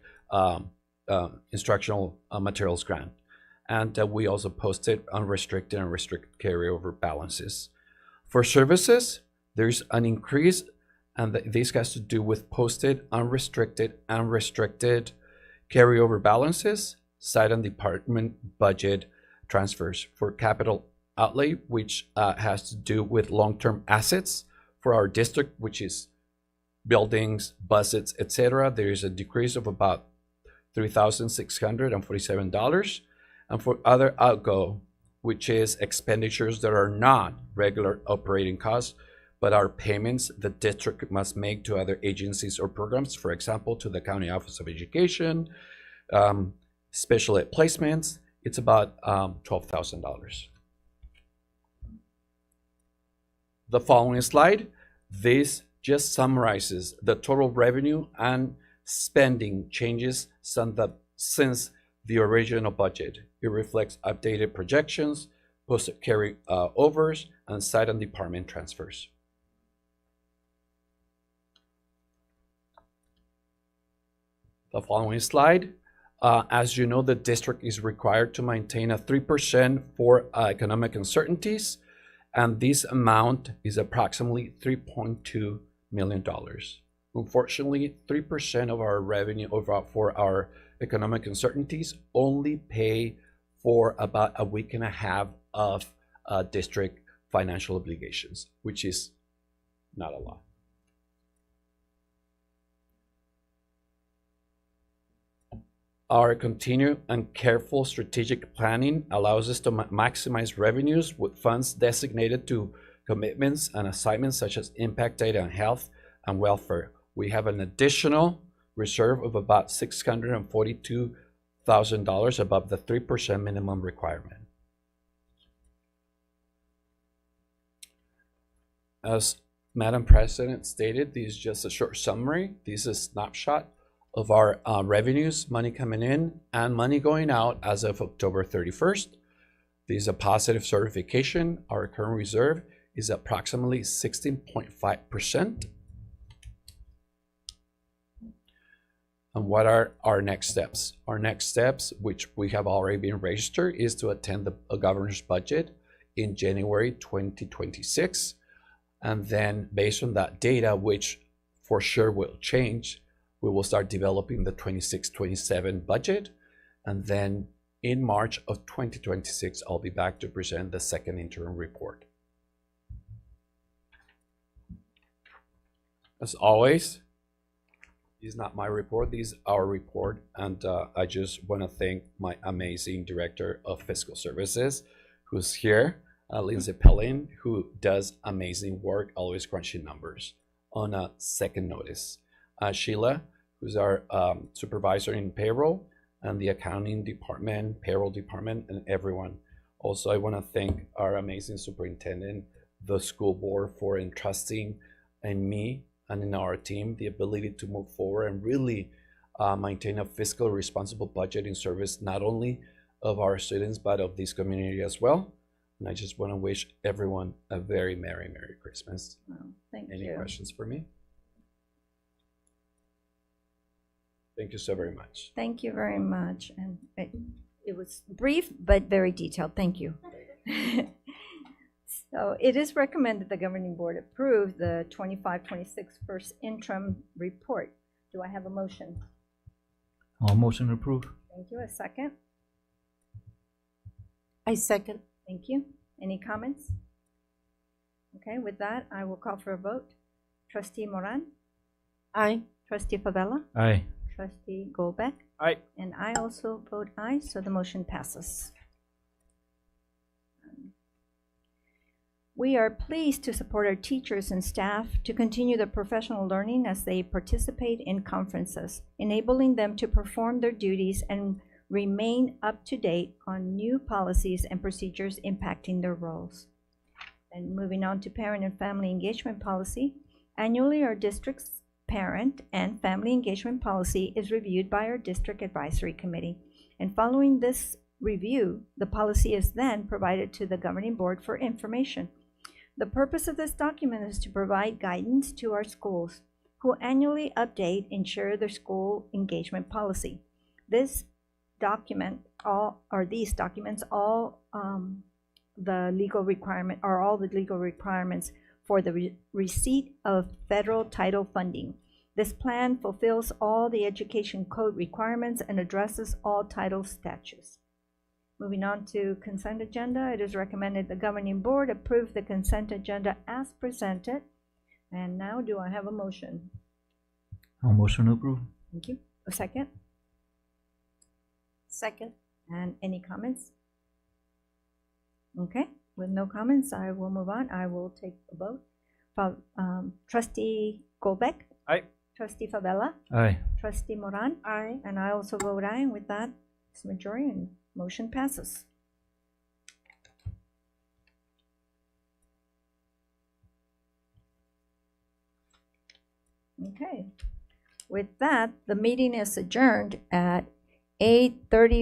instructional materials grant. And we also posted unrestricted and restricted carryover balances. For services, there's an increase, and this has to do with posted unrestricted and restricted carryover balances, site and department budget transfers. For capital outlay, which has to do with long-term assets for our district, which is buildings, buses, etc. There is a decrease of about $3,647. And for other outgo, which is expenditures that are not regular operating costs, but are payments the district must make to other agencies or programs, for example, to the County Office of Education, special ed placements, it's about $12,000. The following slide, this just summarizes the total revenue and spending changes since the original budget. It reflects updated projections, posted carry overs, and site and department transfers. The following slide, as you know, the district is required to maintain a 3% for economic uncertainties, and this amount is approximately $3.2 million. Unfortunately, 3% of our revenue for our economic uncertainties only pay for about a week and a half of district financial obligations, which is not a lot. Our continued and careful strategic planning allows us to maximize revenues with funds designated to commitments and assignments such as impact data and health and welfare. We have an additional reserve of about $642,000 above the 3% minimum requirement. As Madam President stated, this is just a short summary. This is a snapshot of our revenues, money coming in and money going out as of October 31st. This is a positive certification. Our current reserve is approximately 16.5%. And what are our next steps? Our next steps, which we have already been registered, is to attend the governor's budget in January 2026. And then based on that data, which for sure will change, we will start developing the 26-27 budget. And then in March of 2026, I'll be back to present the second interim report. as always, this is not my report, this is our report. And I just want to thank my amazing Director of Fiscal Services, who's here, Lindsay Pellin, who does amazing work, always crunching numbers on a second notice. Sheila, who's our supervisor in payroll, and the accounting department, payroll department, and everyone. Also, I want to thank our amazing superintendent, the school board, for entrusting in me and in our team the ability to move forward and really maintain a fiscal responsible budget in service not only of our students but of this community as well. And I just want to wish everyone a very Merry Christmas. Well, thank Any you. questions for me? Thank you so very much. Thank you very much. And it was brief but very detailed. Thank you. So it is recommended the governing board approve the 25-26 first interim report. Do I have a motion? All motion approved. Thank you. A second? I second. Thank you. Any comments? Okay, with that, I will call for a vote. Trustee Moran? Aye. Trustee Favela? Aye. Trustee Golbeck? Aye. And I also vote aye, so the motion passes. We are pleased to support our teachers and staff to continue their professional learning as they participate in conferences, enabling them to perform their duties and remain up to date on new policies and procedures impacting their roles. And moving on to parent and family engagement policy, annually our district's parent and family engagement policy is reviewed by our district advisory committee. And following this review, the policy is then provided to the governing board for information. The purpose of this document is to provide guidance to our schools who annually update and share their school engagement policy. This document, these documents, all the legal requirements for the receipt of federal title funding. This plan fulfills all the education code requirements and addresses all title statutes. Moving on to consent agenda, it is recommended the governing board approve the consent agenda as presented. And now, do I have a motion? All motion approved. Thank you. A second? Second. And any comments? Okay, with no comments, I will move on. I will take a vote. Trustee Golbeck? Aye. Trustee Favela? Aye. Trustee Moran? Aye. And I also vote aye, and with that, it's majority and motion passes. Okay. With that, the meeting is adjourned at 8:30.